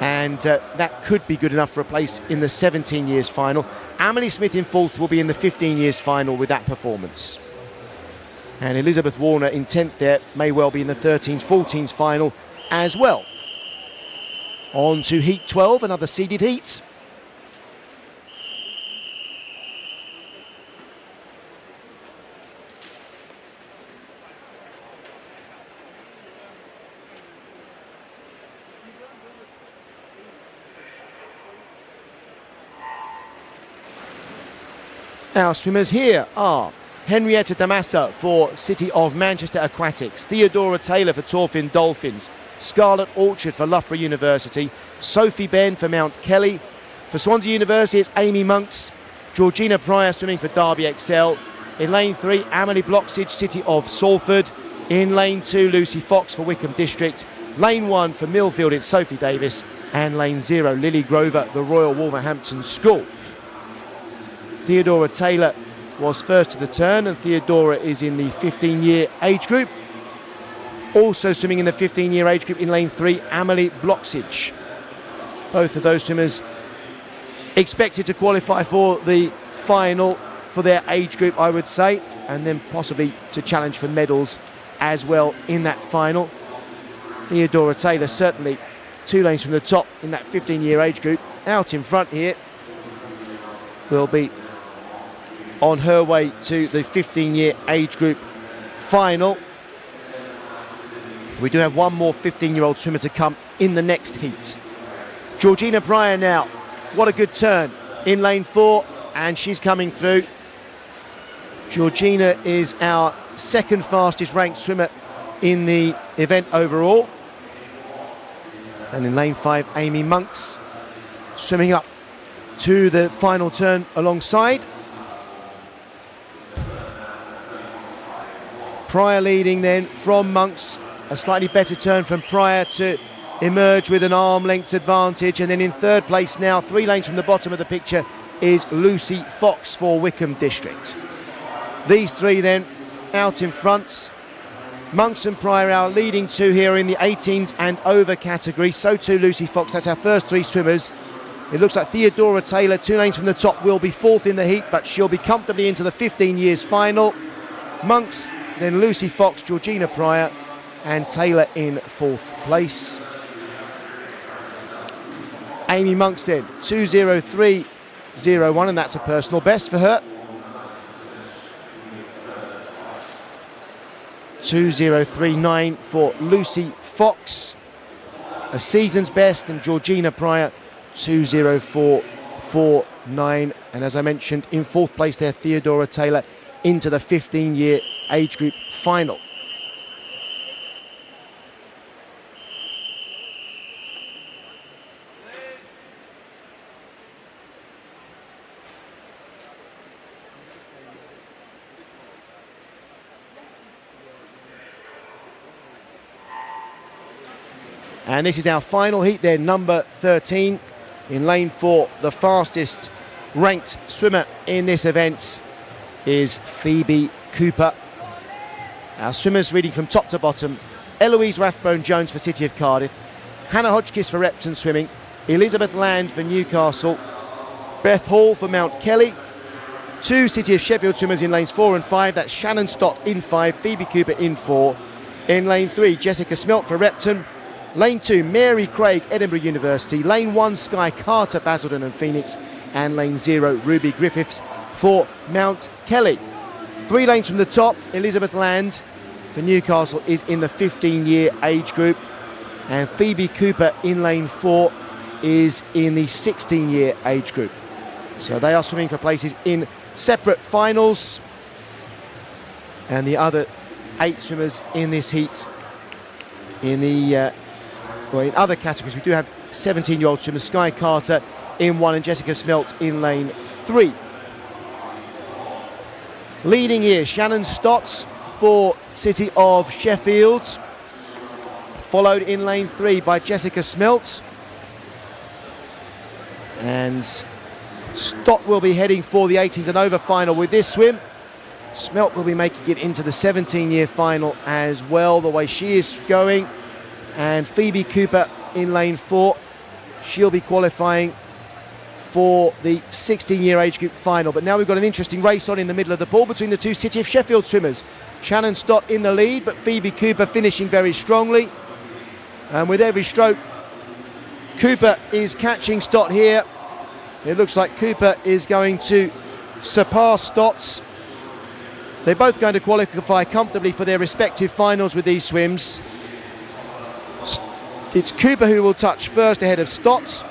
And that could be good enough for a place in the 17 years final. Amelie Smith in fourth will be in the 15 years final with that performance. And Elizabeth Warner in 10th there may well be in the 13s, 14s final as well. On to heat 12, another seeded heat. Our swimmers here are Henrietta Damassa for City of Manchester Aquatics, Theodora Taylor for Torfin Dolphins, Scarlett Orchard for Loughborough University, Sophie Ben for Mount Kelly, for Swansea University it's Amy Monks, Georgina Pryor swimming for Derby Excel, in lane 3 Amelie Bloxage, City of Salford, in lane 2 Lucy Fox for Wickham District, lane 1 for Millfield it's Sophie Davis, and lane 0 Lily Grover, the Royal Wolverhampton School. Theodora Taylor was first to the turn, and Theodora is in the 15-year age group. Also swimming in the 15-year age group in lane 3, Amelie Bloxage. Both of those swimmers expected to qualify for the final for their age group, I would say, and then possibly to challenge for medals as well in that final. Theodora Taylor certainly 2 lanes from the top in that 15-year age group. Out in front here will be on her way to the 15-year age group final. We do have one more 15-year-old swimmer to come in the next heat. Georgina Pryor now, what a good turn in lane 4, and she's coming through. Georgina is our second fastest ranked swimmer in the event overall. And in lane 5, Amy Monks swimming up to the final turn alongside. Pryor leading then from Monks, a slightly better turn from Pryor to emerge with an arm length advantage, and then in third place now, 3 lanes from the bottom of the picture, is Lucy Fox for Wickham District. These 3 then out in front. Monks and Pryor our leading 2 here in the 18s and over category, so too Lucy Fox. That's our first 3 swimmers. It looks like Theodora Taylor, 2 lanes from the top, will be fourth in the heat, but she'll be comfortably into the 15 years final. Monks, then Lucy Fox, Georgina Pryor, and Taylor in fourth place. Amy Monks then, 2:03.01, and that's a personal best for her. 2:03.9 for Lucy Fox, a season's best, and Georgina Pryor, 2:04.49. And as I mentioned, in fourth place there, Theodora Taylor into the 15-year age group final. And this is our final heat there, number 13. In lane 4, the fastest ranked swimmer in this event is Phoebe Cooper. Our swimmers reading from top to bottom: Eloise Rathbone-Jones for City of Cardiff, Hannah Hodgkiss for Repton Swimming, Elizabeth Land for Newcastle, Beth Hall for Mount Kelly, Two City of Sheffield swimmers in lanes 4 and 5. That's Shannon Stott in 5, Phoebe Cooper in 4. In lane 3, Jessica Smelt for Repton. Lane 2, Mary Craig, Edinburgh University. Lane 1, Sky Carter, Basildon and Phoenix. And lane 0, Ruby Griffiths for Mount Kelly. 3 lanes from the top, Elizabeth Land for Newcastle is in the 15-year age group. And Phoebe Cooper in lane 4 is in the 16-year age group. So they are swimming for places in separate finals. And the other 8 swimmers in this heat in the in other categories, we do have 17-year-old swimmers, Sky Carter in 1 and Jessica Smelt in lane 3. Leading here, Shannon Stotts for City of Sheffield, followed in lane 3 by Jessica Smelt. And Stott will be heading for the 18s and over final with this swim. Smelt will be making it into the 17-year final as well, the way she is going. And Phoebe Cooper in lane 4, she'll be qualifying for the 16-year age group final. But now we've got an interesting race on in the middle of the pool between the two City of Sheffield swimmers. Shannon Stott in the lead, but Phoebe Cooper finishing very strongly. And with every stroke, Cooper is catching Stott here. It looks like Cooper is going to surpass Stotts. They're both going to qualify comfortably for their respective finals with these swims. It's Cooper who will touch first ahead of Stotts.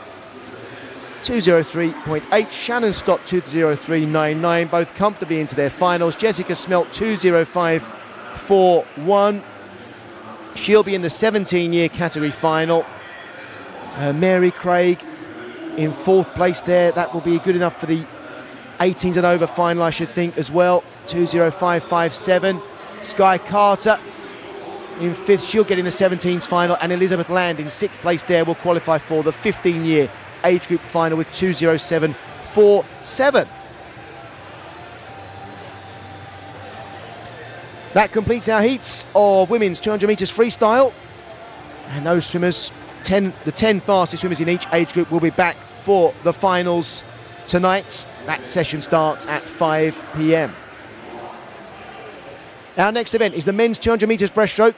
2:03.8, Shannon Stott 2:03.99, both comfortably into their finals. Jessica Smelt 2:05.41. She'll be in the 17-year category final. Mary Craig in 4th place there. That will be good enough for the 18s and over final, I should think, as well. 2:05.57. Sky Carter in 5th, she'll get in the 17s final, and Elizabeth Land in 6th place there will qualify for the 15-year age group final with 2:07.47. That completes our heats of women's 200 metres freestyle, and those swimmers, the 10 fastest swimmers in each age group, will be back for the finals tonight. That session starts at 5 p.m. Our next event is the men's 200 metres breaststroke.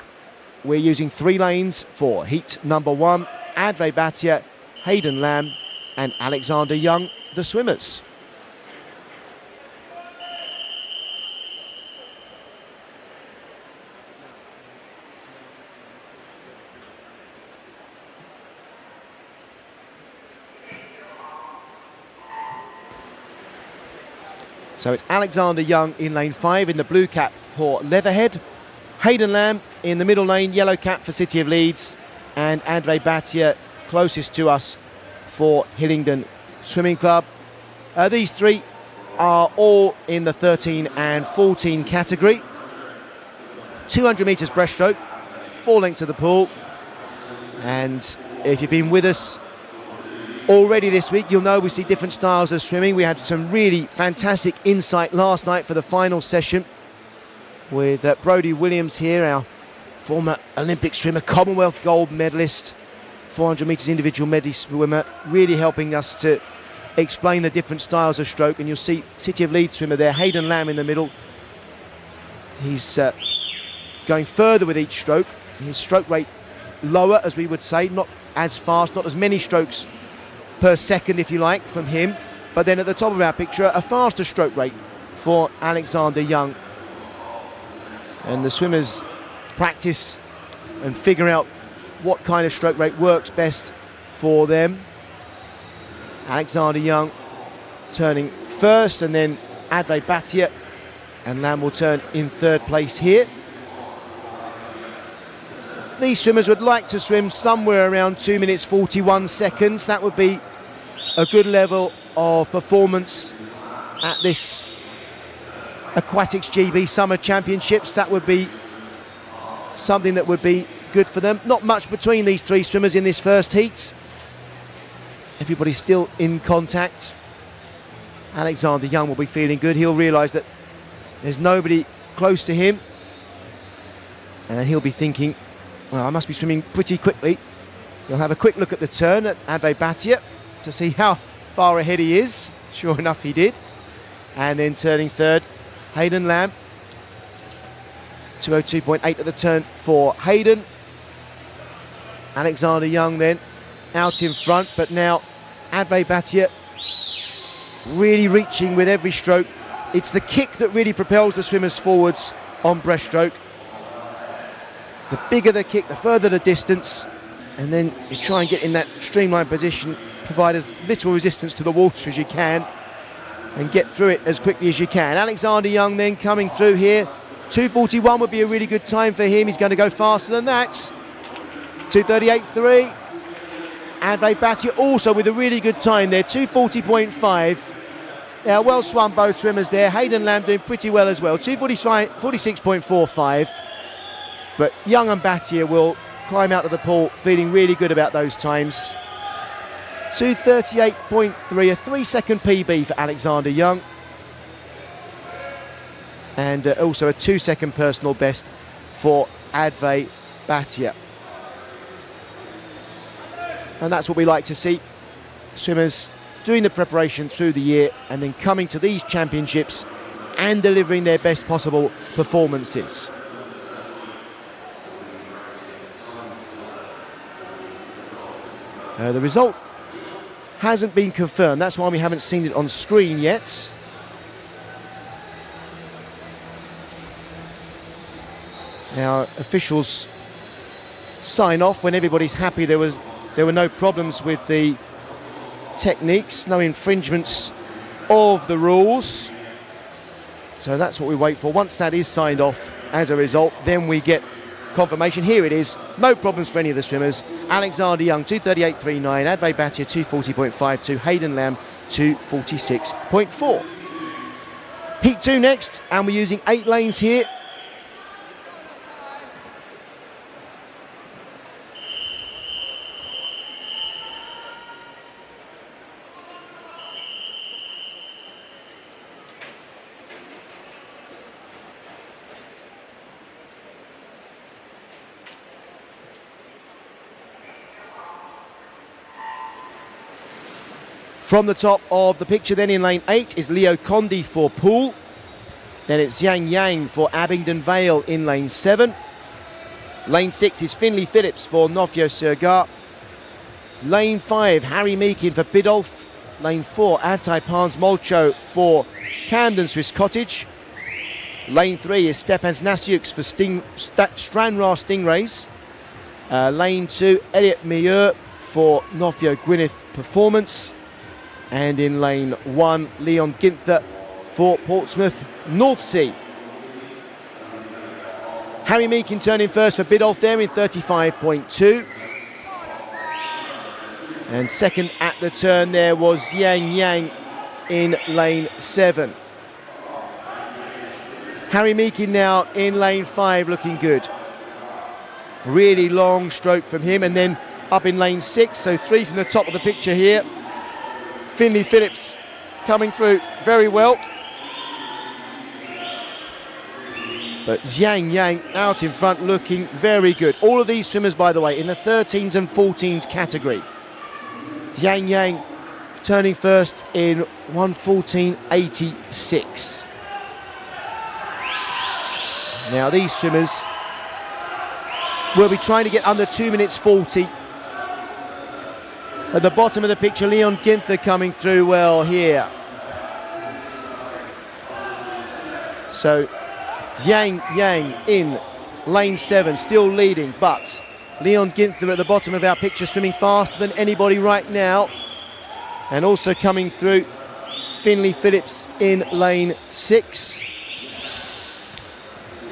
We're using 3 lanes for heat number 1. Adve Bhatia, Hayden Lamb and Alexander Young, the swimmers. So it's Alexander Young in lane 5 in the blue cap for Leatherhead. Hayden Lamb in the middle lane, yellow cap for City of Leeds. And Adve Bhatia closest to us for Hillingdon Swimming Club. These 3 are all in the 13 and 14 category. 200 metres breaststroke, 4 lengths of the pool. And if you've been with us already this week, you'll know we see different styles of swimming. We had some really fantastic insight last night for the final session with Brodie Williams here, our former Olympic swimmer, Commonwealth gold medalist, 400 metres individual medley swimmer, really helping us to explain the different styles of stroke. And you'll see City of Leeds swimmer there, Hayden Lamb in the middle. He's going further with each stroke. His stroke rate lower, as we would say, not as fast, not as many strokes per second, if you like, from him. But then at the top of our picture, a faster stroke rate for Alexander Young. And the swimmers practice and figure out what kind of stroke rate works best for them. Alexander Young turning first, and then Adve Bhatia and Lamb will turn in 3rd place here. These swimmers would like to swim somewhere around 2 minutes 41 seconds. That would be a good level of performance at this Aquatics GB Summer Championships. That would be something that would be good for them. Not much between these 3 swimmers in this first heat. Everybody's still in contact. Alexander Young will be feeling good. He'll realise that there's nobody close to him, and he'll be thinking, well, I must be swimming pretty quickly. He'll have a quick look at the turn at Adve Bhatia to see how far ahead he is. Sure enough, he did. And then turning third, Hayden Lamb. 202.8 at the turn for Hayden. Alexander Young then out in front, but now Advait Bhatia really reaching with every stroke. It's the kick that really propels the swimmers forwards on breaststroke. The bigger the kick, the further the distance, and then you try and get in that streamlined position, provide as little resistance to the water as you can, and get through it as quickly as you can. Alexander Young then coming through here. 2:41 would be a really good time for him. He's going to go faster than that. 2:38.3. Advait Bhatia also with a really good time there. 2:40.5. Now, well swum both swimmers there. Hayden Lamb doing pretty well as well. 2:46.45. But Young and Bhatia will climb out of the pool feeling really good about those times. 2:38.3, a 3-second PB for Alexander Young. And also a 2-second personal best for Advait Bhatia. And that's what we like to see. Swimmers doing the preparation through the year and then coming to these championships and delivering their best possible performances. The result hasn't been confirmed. That's why we haven't seen it on screen yet. Our officials sign off when everybody's happy. There were no problems with the techniques, no infringements of the rules. So that's what we wait for. Once that is signed off as a result, then we get confirmation. Here it is. No problems for any of the swimmers. Alexander Young, 2:38.39. Advait Bhatia, 2:40.52. Hayden Lamb, 2:46.4. Heat 2 next, and we're using 8 lanes here. From the top of the picture then in lane 8 is Leo Condi for Poole. Then it's Zhang Yang for Abingdon Vale in lane 7. Lane 6 is Finley Phillips for Nofio-Sergat. Lane 5, Harry Meakin for Biddulph. Lane 4, Antai Pans Molcho for Camden Swiss Cottage. Lane 3 is Stepan Nasiuks for Stranraer Stingrays. Lane 2, Elliot Mieux for Nofio Gwynedd Performance. And in lane 1, Leon Ginther for Portsmouth North Sea. Harry Meakin turning first for Biddulph there in 35.2. And second at the turn there was Zhang Yang in lane 7. Harry Meakin now in lane 5 looking good. Really long stroke from him, and then up in lane 6, so 3 from the top of the picture here. Finley Phillips coming through very well. But Zhang Yang out in front looking very good. All of these swimmers, by the way, in the 13s and 14s category. Zhang Yang turning first in 1:14.86. Now these swimmers will be trying to get under 2 minutes 40. At the bottom of the picture, Leon Ginther coming through well here. So Zhang Yang in lane 7, still leading, but Leon Ginther at the bottom of our picture swimming faster than anybody right now. And also coming through, Finley Phillips in lane 6.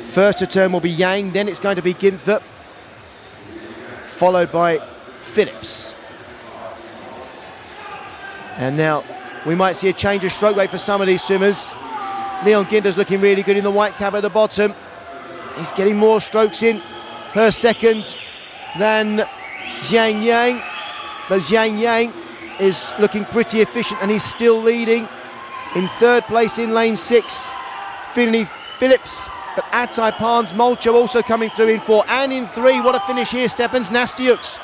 First to turn will be Yang, then it's going to be Ginther, followed by Phillips. And now we might see a change of stroke rate for some of these swimmers. Leon Ginther's looking really good in the white cap at the bottom. He's getting more strokes in per second than Zhang Yang. But Zhang Yang is looking pretty efficient, and he's still leading. In third place in lane 6, Finley Phillips. But Antai Pans Molcho also coming through in 4. And in 3, what a finish here, Stepan Nasiuks.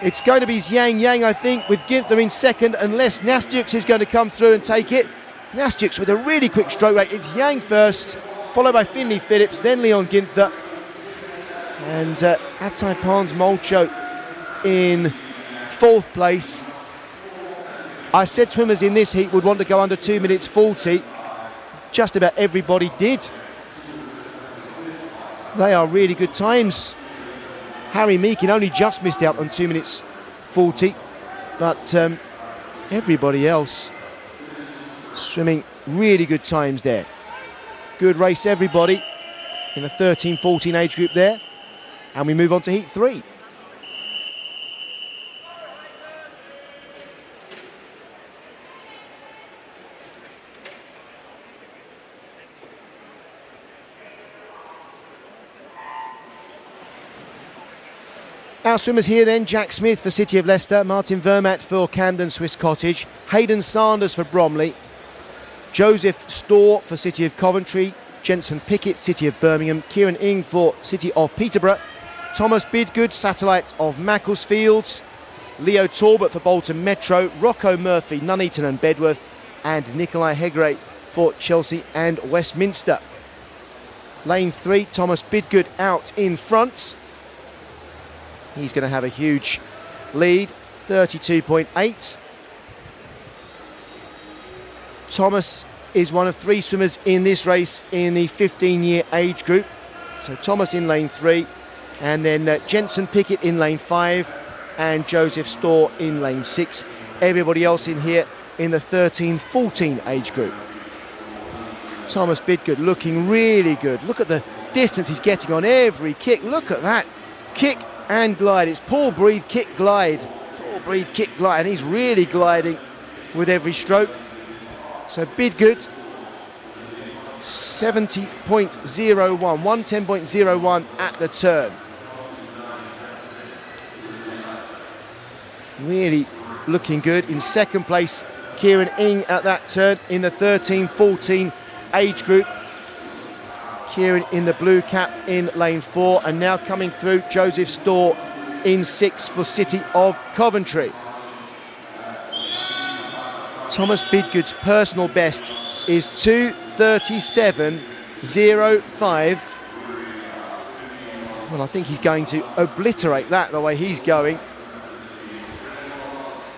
It's going to be Zhang Yang, I think, with Ginther in second, unless Nasiuks is going to come through and take it. Nastjuk with a really quick stroke rate. It's Yang first, followed by Finley Phillips, then Leon Ginther. And Atai Pans Molcho in 4th place. I said swimmers in this heat would want to go under 2 minutes 40. Just about everybody did. They are really good times. Harry Meakin only just missed out on 2 minutes 40, but everybody else swimming really good times there. Good race, everybody, in the 13-14 age group there. And we move on to heat 3. Our swimmers here then: Jack Smith for City of Leicester, Martin Vermaat for Camden Swiss Cottage, Hayden Sanders for Bromley, Joseph Storr for City of Coventry, Jensen Pickett, City of Birmingham, Kieran Ing for City of Peterborough, Thomas Bidgood, Satellite of Macclesfield, Leo Talbot for Bolton Metro, Rocco Murphy, Nuneaton and Bedworth, and Nikolai Hegre for Chelsea and Westminster. Lane 3, Thomas Bidgood out in front. He's going to have a huge lead, 32.8. Thomas is one of 3 swimmers in this race in the 15-year age group. So Thomas in lane 3, and then Jensen Pickett in lane 5, and Joseph Storr in lane 6. Everybody else in here in the 13-14 age group. Thomas Bidgood looking really good. Look at the distance he's getting on every kick. Look at that. Kick and glide. It's pull, breathe, kick, glide. Pull, breathe, kick, glide. And he's really gliding with every stroke. So Bidgood, 70.01, 110.01 at the turn. Really looking good. In 2nd place, Kieran Ing at that turn in the 13-14 age group. Kieran in the blue cap in lane 4, and now coming through, Joseph Storr in 6 for City of Coventry. Thomas Bidgood's personal best is 2:37.05. Well, I think he's going to obliterate that the way he's going.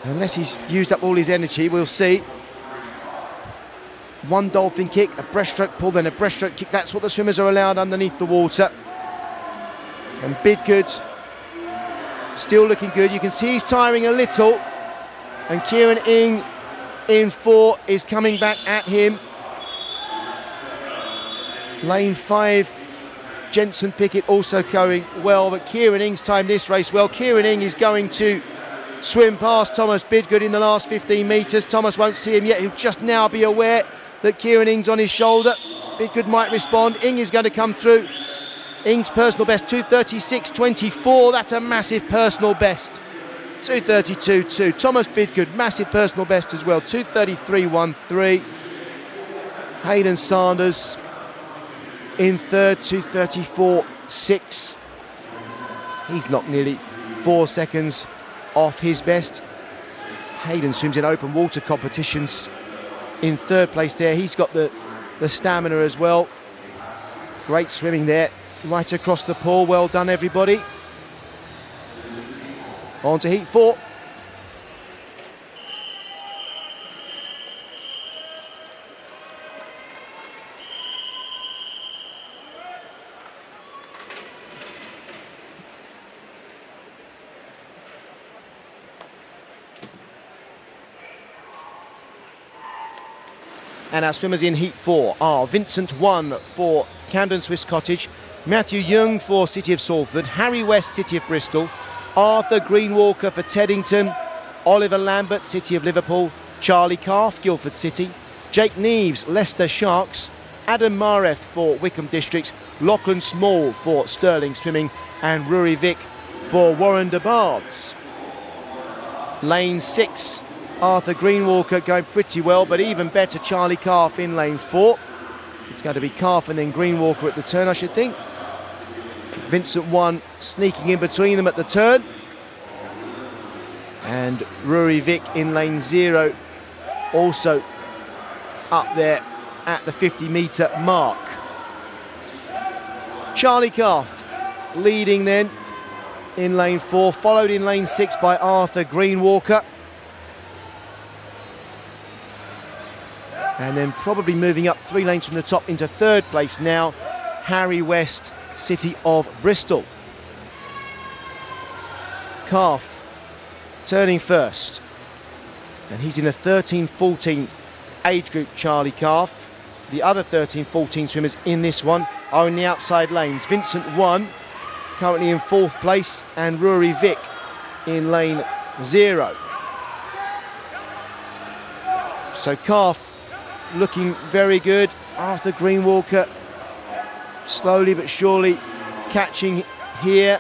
Unless he's used up all his energy, we'll see. 1 dolphin kick, a breaststroke pull, then a breaststroke kick. That's what the swimmers are allowed underneath the water. And Bidgood still looking good. You can see he's tiring a little. And Kieran Ing in 4 is coming back at him. Lane 5, Jensen Pickett also going well, but Kieran Ing's timed this race well. Kieran Ing is going to swim past Thomas Bidgood in the last 15 metres. Thomas won't see him yet. He'll just now be aware that Kieran Ing's on his shoulder. Bidgood might respond. Ing is going to come through. Ing's personal best, 2:36.24. That's a massive personal best. 2:32.2. Thomas Bidgood, massive personal best as well, 2:33.13. Hayden Sanders in 3rd, 2:34.6. He's knocked nearly 4 seconds off his best. Hayden swims in open water competitions in 3rd place there. He's got the stamina as well. Great swimming there, right across the pool. Well done, everybody. On to heat 4. And our swimmers in heat 4 are Vincent 1 for Camden Swiss Cottage, Matthew Young for City of Salford, Harry West, City of Bristol, Arthur Greenwalker for Teddington, Oliver Lambert, City of Liverpool, Charlie Calf, Guildford City, Jake Neves, Leicester Sharks, Adam Maref for Wickham Districts, Lachlan Small for Stirling Swimming, and Rory Vick for Warren Baths. Lane 6, Arthur Greenwalker going pretty well, but even better, Charlie Calf in lane 4. It's going to be Calf and then Greenwalker at the turn, I should think. Vincent 1 sneaking in between them at the turn. And Rory Vick in lane 0, also up there at the 50-metre mark. Charlie Calf leading then in lane 4, followed in lane 6 by Arthur Greenwalker. And then probably moving up 3 lanes from the top into 3rd place now, Harry West, City of Bristol. Calf turning first, and he's in a 13-14 age group, Charlie Calf. The other 13-14 swimmers in this one are in the outside lanes. Vincent 1 currently in 4th place, and Rory Vick in lane 0. So Calf looking very good. Arthur Greenwalker slowly but surely catching here,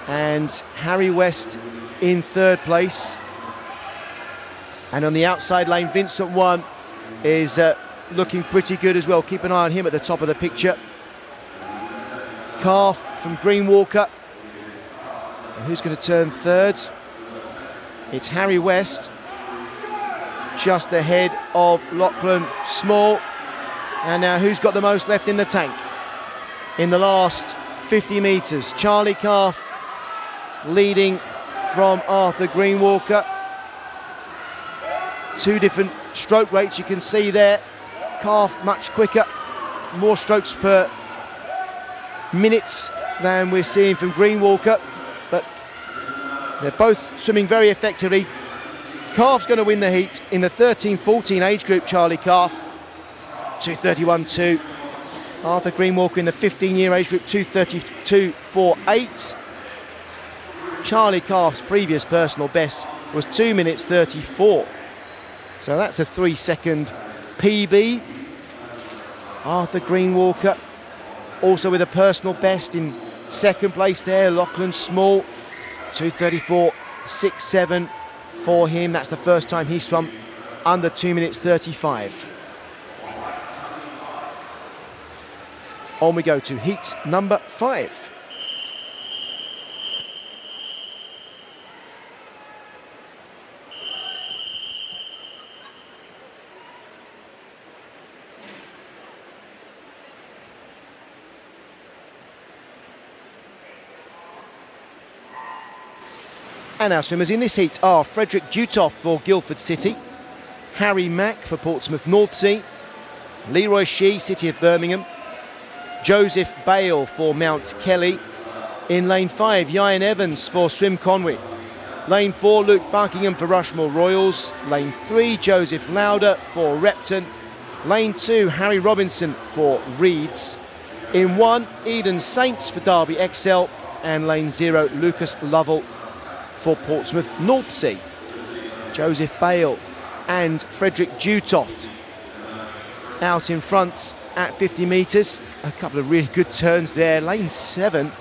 and Harry West in 3rd place. And on the outside lane, Vincent 1 is looking pretty good as well. Keep an eye on him at the top of the picture. Calf from Greenwalker. And who's going to turn 3rd? It's Harry West, just ahead of Lachlan Small. And now who's got the most left in the tank? In the last 50 metres, Charlie Calf leading from Arthur Greenwalker. 2 different stroke rates you can see there. Calf much quicker, more strokes per minute than we're seeing from Greenwalker, but they're both swimming very effectively. Calf's going to win the heat in the 13-14 age group, Charlie Calf, 2:31.2. Arthur Greenwalker in the 15-year age group, 2:32.48. Charlie Calf's previous personal best was 2 minutes 34. So that's a 3-second PB. Arthur Greenwalker also with a personal best in 2nd place there. Lachlan Small, 2:34.67 for him. That's the first time he's swum under 2 minutes 35. On we go to heat number 5. And our swimmers in this heat are Frederick Dutoff for Guildford City, Harry Mack for Portsmouth North Sea, Leroy Shee, City of Birmingham, Joseph Bale for Mount Kelly. In lane 5, Ian Evans for Swim Conwy. Lane 4, Luke Buckingham for Rushmore Royals. Lane 3, Joseph Lauder for Repton. Lane 2, Harry Robinson for Reeds. In 1, Eden Saints for Derby XL. And lane 0, Lucas Lovell for Portsmouth North Sea. Joseph Bale and Frederick Dutoft out in front at 50 metres. A couple of really good turns there. Lane 7,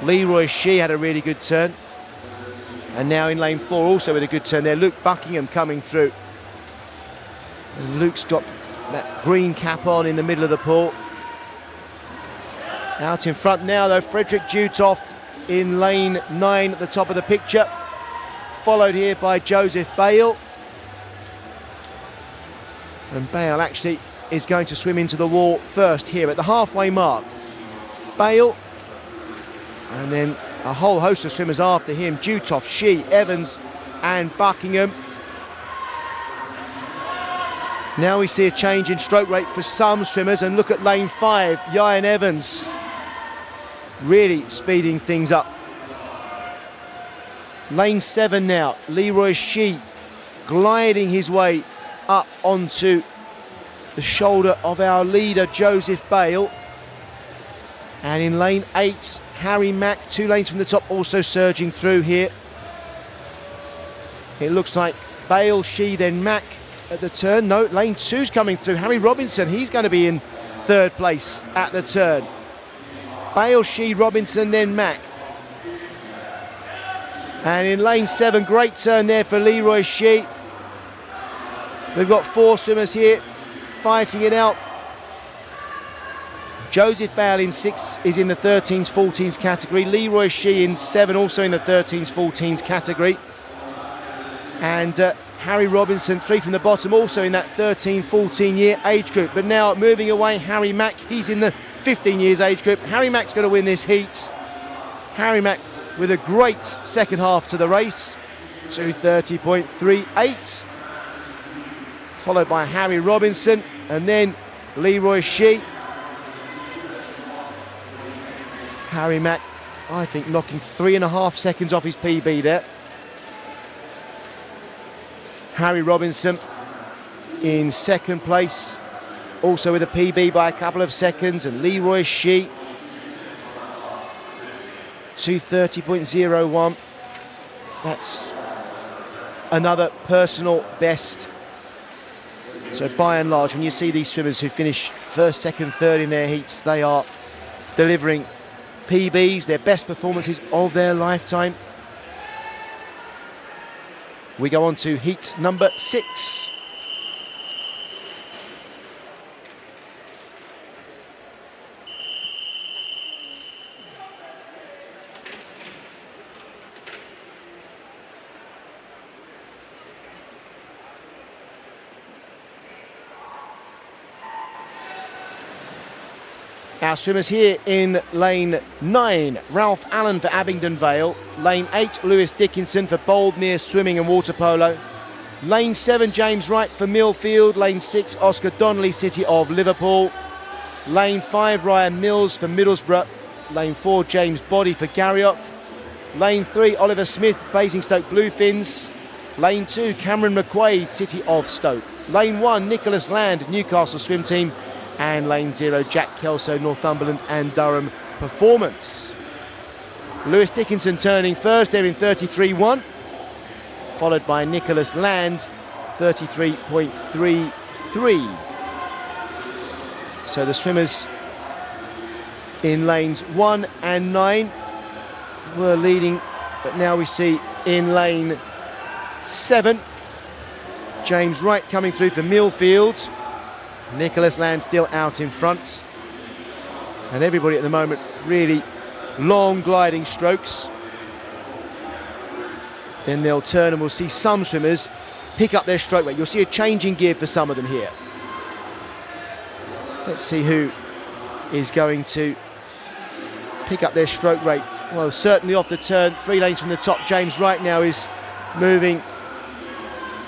Leroy Shee had a really good turn. And now in lane 4 also with a good turn there, Luke Buckingham coming through. And Luke's got that green cap on in the middle of the pool. Out in front now though, Frederick Dutoft in lane 9 at the top of the picture, followed here by Joseph Bale. And Bale actually is going to swim into the wall first here at the halfway mark. Bale, and then a whole host of swimmers after him, Dutoft, Shee, Evans and Buckingham. Now we see a change in stroke rate for some swimmers, and look at lane 5, Ian Evans really speeding things up. Lane 7 now, Leroy Shee gliding his way up onto the shoulder of our leader Joseph Bale. And in lane 8, Harry Mack, 2 lanes from the top, also surging through here. It looks like Bale, Shee, then Mack at the turn. No, lane 2's coming through. Harry Robinson, he's going to be in 3rd place at the turn. Bale, Shee, Robinson, then Mack. And in lane 7, great turn there for Leroy Shee. We've got 4 swimmers here fighting it out. Joseph Bale in 6 is in the 13s, 14s category. Leroy Shee in 7 also in the 13s, 14s category. And Harry Robinson, 3 from the bottom, also in that 13-14 year age group. But now moving away, Harry Mack, he's in the 15 years age group. Harry Mack's going to win this heat. Harry Mack with a great second half to the race, 2:30.38. Followed by Harry Robinson and then Leroy Shee. Harry Mack, I think, knocking 3.5 seconds off his PB there. Harry Robinson in second place, also with a PB by a couple of seconds, and Leroy Shee, 2:30.01. That's another personal best. So by and large, when you see these swimmers who finish first, second, third in their heats, they are delivering PBs, their best performances of their lifetime. We go on to heat number 6. Our swimmers here in lane 9, Ralph Allen for Abingdon Vale. Lane 8, Lewis Dickinson for Boldmere Swimming and Water Polo. Lane 7, James Wright for Millfield. Lane 6, Oscar Donnelly, City of Liverpool. Lane 5, Ryan Mills for Middlesbrough. Lane 4, James Body for Garriock. Lane 3, Oliver Smith, Basingstoke Bluefins. Lane 2, Cameron McQuaid, City of Stoke. Lane 1, Nicholas Land, Newcastle Swim Team. And lane 0, Jack Kelso, Northumberland and Durham Performance. Lewis Dickinson turning first there in 33.1, followed by Nicholas Land, 33.33. So the swimmers in lanes 1 and 9 were leading, but now we see in lane 7, James Wright coming through for Millfield. Nicholas Land still out in front, and everybody at the moment really long gliding strokes. Then they'll turn and we'll see some swimmers pick up their stroke rate. You'll see a change in gear for some of them here. Let's see who is going to pick up their stroke rate. Well, certainly off the turn, 3 lanes from the top, James Wright now is moving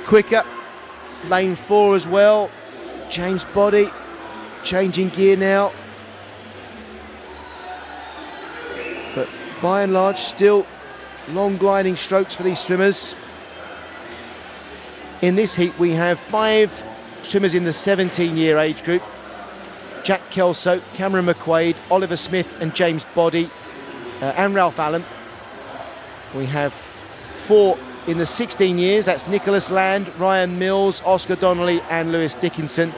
quicker. Lane 4 as well. James Body changing gear now, but by and large still long gliding strokes for these swimmers. In this heat we have 5 swimmers in the 17-year age group: Jack Kelso, Cameron McQuaid, Oliver Smith and James Body, and Ralph Allen. We have 4 in the 16 years, that's Nicholas Land, Ryan Mills, Oscar Donnelly and Lewis Dickinson.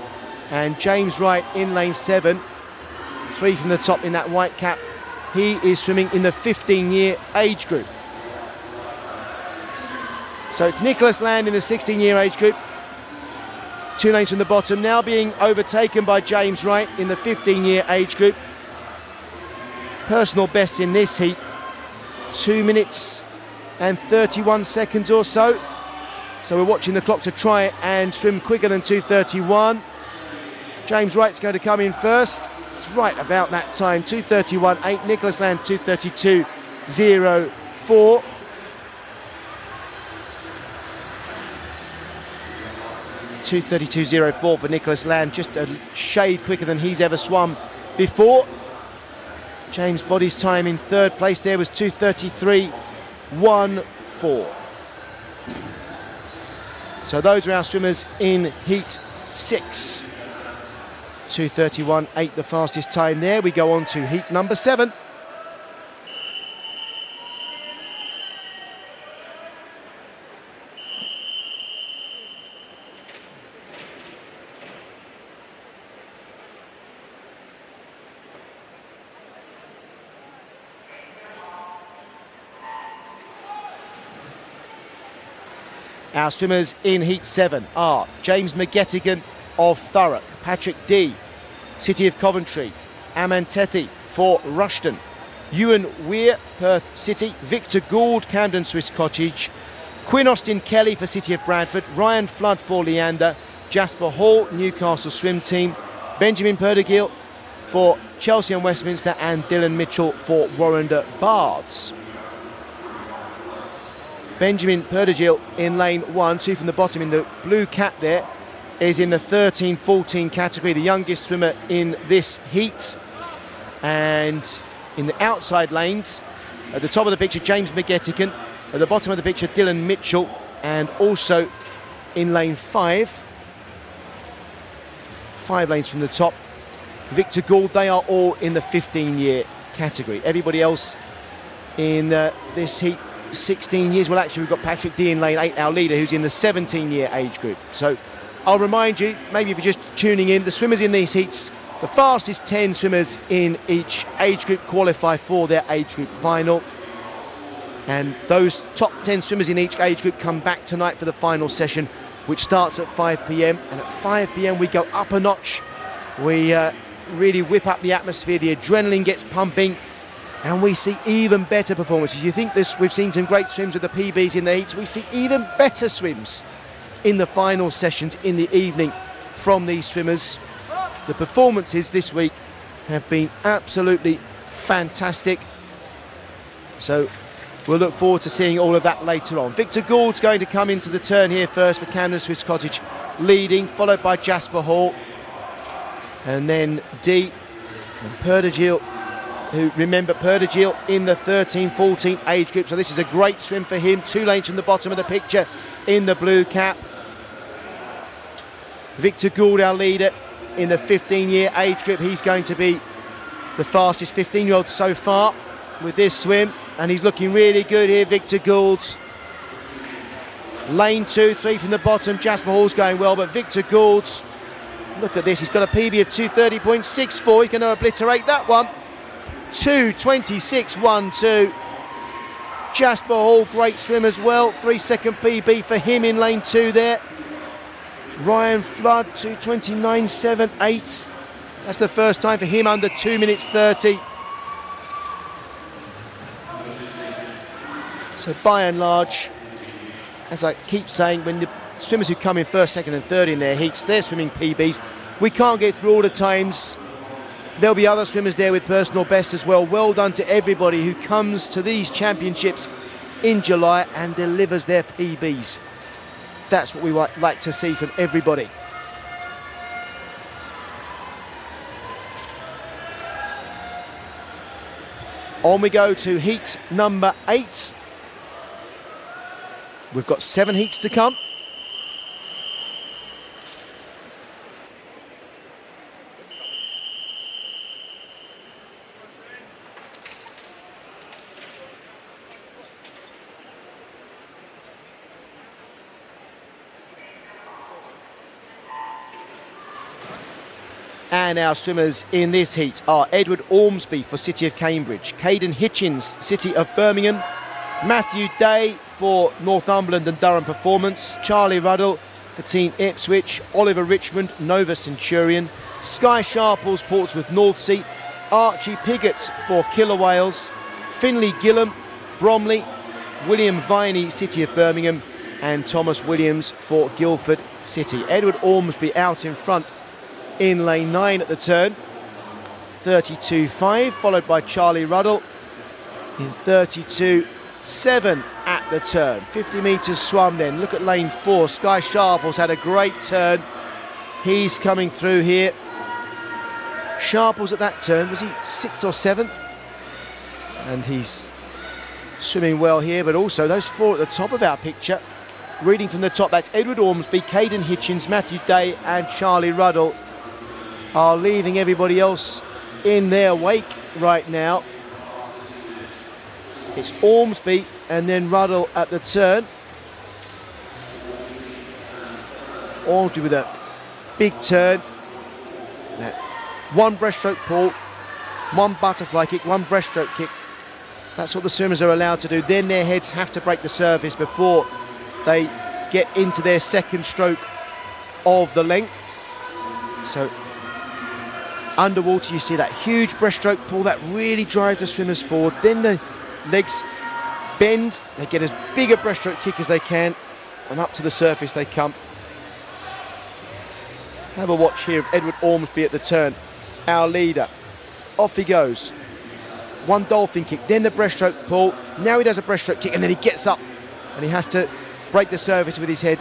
And James Wright in lane 7, 3 from the top in that white cap. He is swimming in the 15-year age group. So it's Nicholas Land in the 16-year age group, 2 lanes from the bottom, now being overtaken by James Wright in the 15-year age group. Personal best in this heat, 2 minutes and 31 seconds or so. So we're watching the clock to try and swim quicker than 2:31. James Wright's going to come in first. It's right about that time, 2:31.8. Nicholas Land, 2:32.04. $2:32.04 for Nicholas Land, just a shade quicker than he's ever swum before. James Body's time in third place there was 2:33.14. So those are our swimmers in heat 6. 2:31.8, the fastest time there. We go on to heat number 7. Our swimmers in heat 7 are James McGettigan of Thurrock, Patrick D, City of Coventry, Aman Tethi for Rushton, Ewan Weir, Perth City, Victor Gould, Camden Swiss Cottage, Quinn Austin Kelly for City of Bradford, Ryan Flood for Leander, Jasper Hall, Newcastle Swim Team, Benjamin Perdigill for Chelsea and Westminster, and Dylan Mitchell for Warrender Baths. Benjamin Perdigill in lane 1, 2 from the bottom in the blue cap there, is in the 13-14 category, the youngest swimmer in this heat. And in the outside lanes, at the top of the picture, James McGettigan, at the bottom of the picture, Dylan Mitchell, and also in lane 5 lanes from the top, Victor Gould. They are all in the 15-year category. Everybody else in this heat, 16 years. Well, actually, we've got Patrick D in lane 8, our leader, who's in the 17-year age group. So I'll remind you, maybe if you're just tuning in, the swimmers in these heats, the fastest 10 swimmers in each age group qualify for their age group final. And those top 10 swimmers in each age group come back tonight for the final session, which starts at 5 p.m. And at 5 p.m. we go up a notch. We really whip up the atmosphere, the adrenaline gets pumping, and we see even better performances. You think this? We've seen some great swims with the PBs in the heats. We see even better swims in the final sessions in the evening from these swimmers. The performances this week have been absolutely fantastic. So we'll look forward to seeing all of that later on. Victor Gould's going to come into the turn here first for Camden Swiss Cottage, leading, followed by Jasper Hall. And then D and Perdigill, who, remember, Perdigill in the 13-14 age group. So this is a great swim for him. 2 lanes from the bottom of the picture in the blue cap. Victor Gould, our leader, in the 15-year age group. He's going to be the fastest 15-year-old so far with this swim. And he's looking really good here, Victor Gould. Lane 2, 3 from the bottom. Jasper Hall's going well, but Victor Gould, look at this. He's got a PB of 2:30.64. He's going to obliterate that one. 2:26.12. Jasper Hall, great swim as well. 3-second PB for him in lane 2 there. Ryan Flood, 2:29.78. That's the first time for him under 2 minutes 30. So by and large, as I keep saying, when the swimmers who come in first, second and third in their heats, they're swimming PBs. We can't get through all the times. There'll be other swimmers there with personal bests as well. Well done to everybody who comes to these championships in July and delivers their PBs. That's what we like to see from everybody. On we go to heat number 8. We've got 7 heats to come. And our swimmers in this heat are Edward Ormsby for City of Cambridge, Caden Hitchens, City of Birmingham, Matthew Day for Northumberland and Durham Performance, Charlie Ruddle for Team Ipswich, Oliver Richmond, Nova Centurion, Sky Sharples, Portsmouth North Sea, Archie Piggott for Killer Whales, Finley Gillam, Bromley, William Viney, City of Birmingham, and Thomas Williams for Guildford City. Edward Ormsby out in front in lane 9 at the turn, 32.5, followed by Charlie Ruddle in 32.7 at the turn. 50 metres swum then. Look at lane 4. Sky Sharples had a great turn. He's coming through here. Sharples at that turn, was he 6th or 7th? And he's swimming well here, but also those 4 at the top of our picture. Reading from the top, that's Edward Ormsby, Caden Hitchens, Matthew Day and Charlie Ruddle are leaving everybody else in their wake right now. It's Ormsby and then Ruddle at the turn. Ormsby with a big turn. That 1 breaststroke pull, 1 butterfly kick, 1 breaststroke kick. That's what the swimmers are allowed to do. Then their heads have to break the surface before they get into their second stroke of the length. So underwater you see that huge breaststroke pull that really drives the swimmers forward. Then the legs bend, they get as big a breaststroke kick as they can, and up to the surface they come. Have a watch here of Edward Ormsby at the turn, our leader. Off he goes. One dolphin kick, then the breaststroke pull. Now he does a breaststroke kick, and then he gets up, and he has to break the surface with his head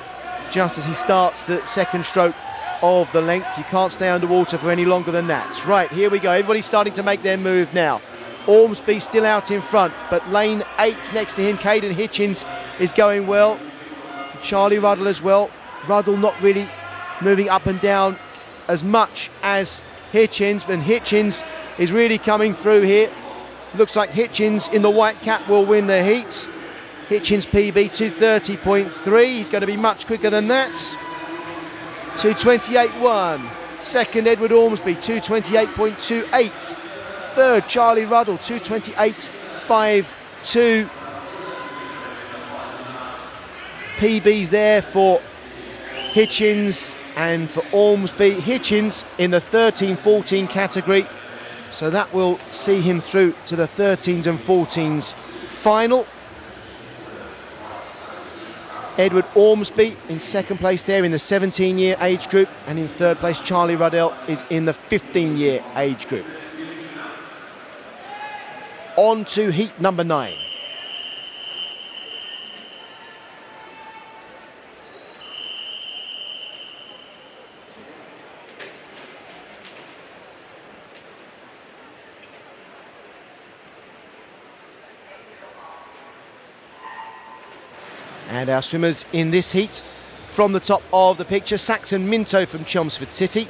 just as he starts the second stroke of the length. You can't stay underwater for any longer than that. Right, here we go. Everybody's starting to make their move now. Ormsby still out in front, but lane 8 next to him, Caden Hitchens, is going well. Charlie Ruddle as well. Ruddle not really moving up and down as much as Hitchens, but Hitchens is really coming through here. Looks like Hitchens in the white cap will win the heat. Hitchens PB 230.3. He's going to be much quicker than that. 228.1. Second, Edward Ormsby 228.28. Third, Charlie Ruddle 228.52. PBs there for Hitchens and for Ormsby. Hitchens in the 13-14 category, so that will see him through to the 13s and 14s final. Edward Ormsby in second place there in the 17-year age group, and in third place Charlie Ruddell is in the 15-year age group. On to heat number 9. And our swimmers in this heat, from the top of the picture, Saxon Minto from Chelmsford City.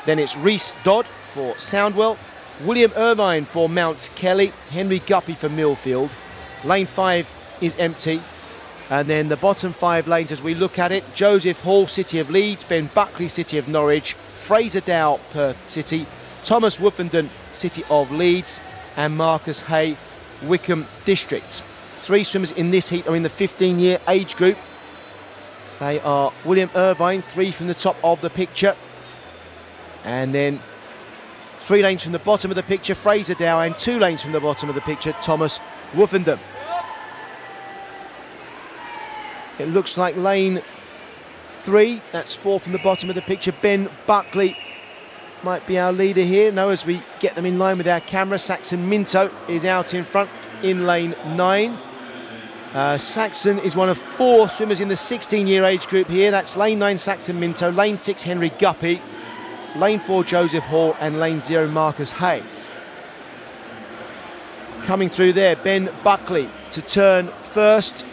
Then it's Reese Dodd for Soundwell, William Irvine for Mount Kelly, Henry Guppy for Millfield. Lane 5 is empty. And then the bottom 5 lanes as we look at it, Joseph Hall, City of Leeds, Ben Buckley, City of Norwich, Fraser Dow, Perth City, Thomas Woofenden, City of Leeds, and Marcus Hay, Wickham District. 3 swimmers in this heat are in the 15-year age group. They are William Irvine, 3 from the top of the picture. And then 3 lanes from the bottom of the picture, Fraser Dow, and 2 lanes from the bottom of the picture, Thomas Woofenden. It looks like lane 3, that's 4 from the bottom of the picture, Ben Buckley might be our leader here. No, as we get them in line with our camera, Saxon Minto is out in front in lane 9. Saxon is one of 4 swimmers in the 16-year age group here. That's lane 9, Saxon Minto, lane 6, Henry Guppy, lane 4, Joseph Hall, and lane 0, Marcus Hay. Coming through there, Ben Buckley to turn first,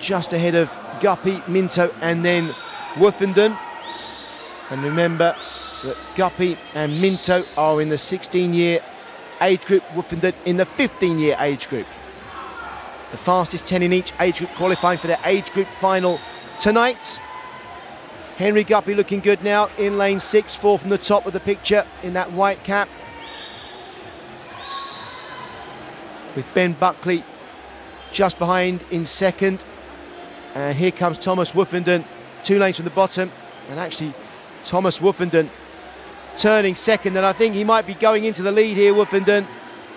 just ahead of Guppy, Minto, and then Woofenden. And remember that Guppy and Minto are in the 16-year age group, Woofenden in the 15-year age group. The fastest 10 in each age group qualifying for their age group final tonight. Henry Guppy looking good now in lane 6, 4 from the top of the picture in that white cap. With Ben Buckley just behind in second. And here comes Thomas Woofenden, 2 lanes from the bottom. And actually Thomas Woofenden turning second, and I think he might be going into the lead here, Woofenden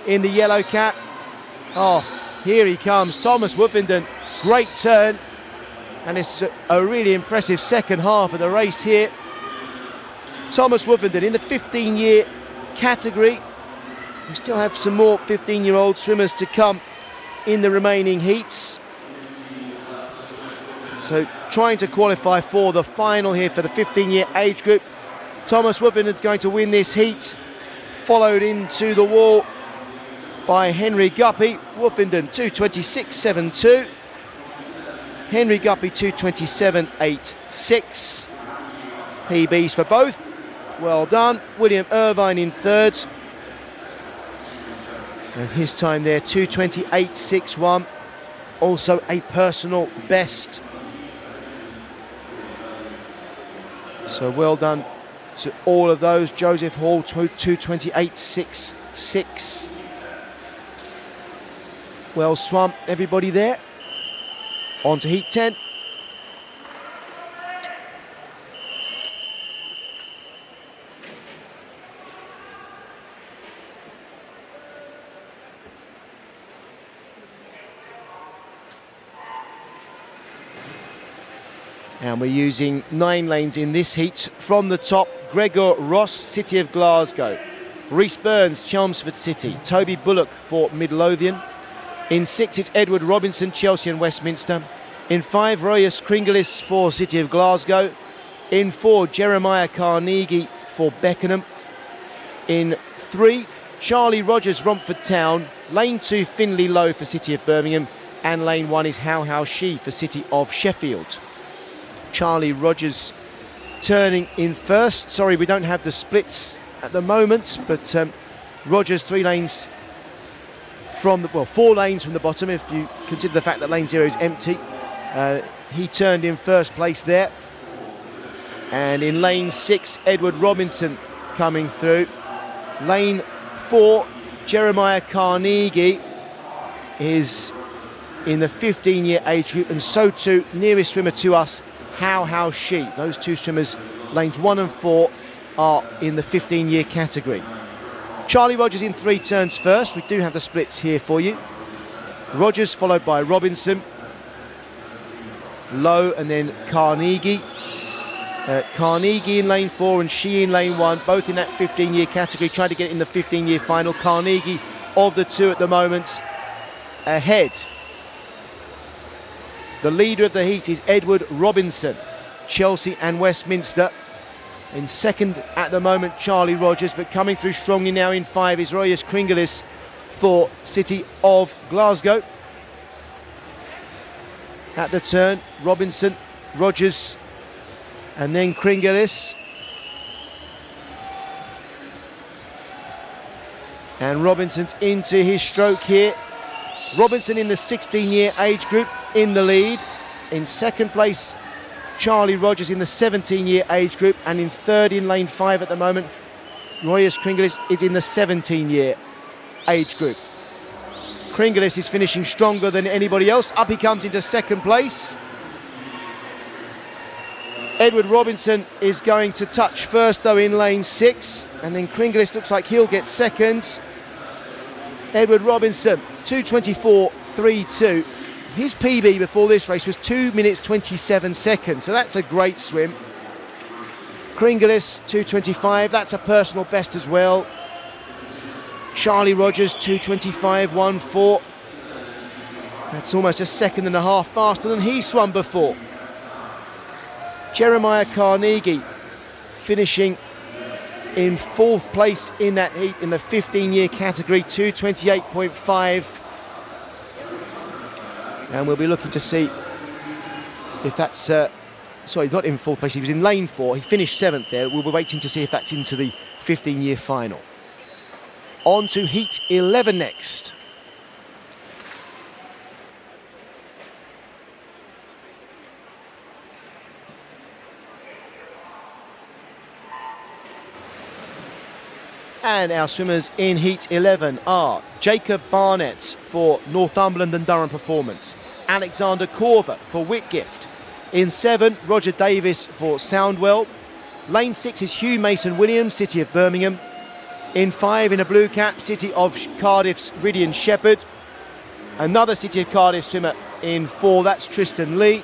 in the yellow cap. Oh, here he comes, Thomas Woofenden, great turn, and it's a really impressive second half of the race here. Thomas Woofenden in the 15-year category. We still have some more 15-year-old swimmers to come in the remaining heats. So trying to qualify for the final here for the 15-year age group. Thomas Woofenden's going to win this heat, followed into the wall by Henry Guppy. Woofenden 226.72. Henry Guppy 227.86. PBs for both. Well done. William Irvine in third. And his time there 228.61. Also a personal best. So well done to all of those. Joseph Hall 228.66. Well swum, everybody there. On to heat 10. And we're using 9 lanes in this heat. From the top, Gregor Ross, City of Glasgow. Rhys Burns, Chelmsford City. Toby Bullock for Midlothian. In 6, it's Edward Robinson, Chelsea and Westminster. In 5, Royas Kringelis for City of Glasgow. In 4, Jeremiah Carnegie for Beckenham. In 3, Charlie Rogers, Romford Town. Lane 2, Finley Low for City of Birmingham. And lane 1 is How She for City of Sheffield. Charlie Rogers turning in first. Sorry, we don't have the splits at the moment, but Rogers 3 lanes from the, well, 4 lanes from the bottom if you consider the fact that lane 0 is empty. He turned in first place there. And in lane 6, Edward Robinson coming through. Lane 4, Jeremiah Carnegie is in the 15-year age group, and so too, nearest swimmer to us, How She. Those 2 swimmers, lanes 1 and 4, are in the 15-year category. Charlie Rogers in 3 turns first. We do have the splits here for you. Rogers followed by Robinson, Low, and then Carnegie. Carnegie in lane 4 and She in lane 1, both in that 15-year category, trying to get in the 15-year final. Carnegie, of the 2 at the moment, ahead. The leader of the heat is Edward Robinson, Chelsea and Westminster. In 2nd at the moment, Charlie Rogers, but coming through strongly now in 5 is Royas Kringelis for City of Glasgow. At the turn, Robinson, Rogers, and then Kringelis. And Robinson's into his stroke here. Robinson in the 16-year age group in the lead. In 2nd place, Charlie Rogers in the 17-year age group. And in 3rd in lane 5 at the moment, Royas Kringelis is in the 17-year age group. Kringelis is finishing stronger than anybody else. Up he comes into 2nd place. Edward Robinson is going to touch first though in lane 6, and then Kringelis looks like he'll get 2nd. Edward Robinson, 2:24.32. His PB before this race was 2 minutes 27 seconds, so that's a great swim. Kringelis, 2:25, that's a personal best as well. Charlie Rogers, 2:25.14. That's almost a 1.5 seconds faster than he swum before. Jeremiah Carnegie finishing in 4th place in that heat in the 15-year category, 2:28.5. And we'll be looking to see if that's, sorry, not in 4th place, he was in lane 4. He finished 7th there. We'll be waiting to see if that's into the 15-year final. On to heat 11 next. And our swimmers in heat 11 are Jacob Barnett for Northumberland and Durham Performance, Alexander Corver for Whitgift. In 7, Roger Davis for Soundwell. Lane 6 is Hugh Mason-Williams, City of Birmingham. In 5, in a blue cap, City of Cardiff's Ridian Shepherd. Another City of Cardiff swimmer in 4, that's Tristan Lee.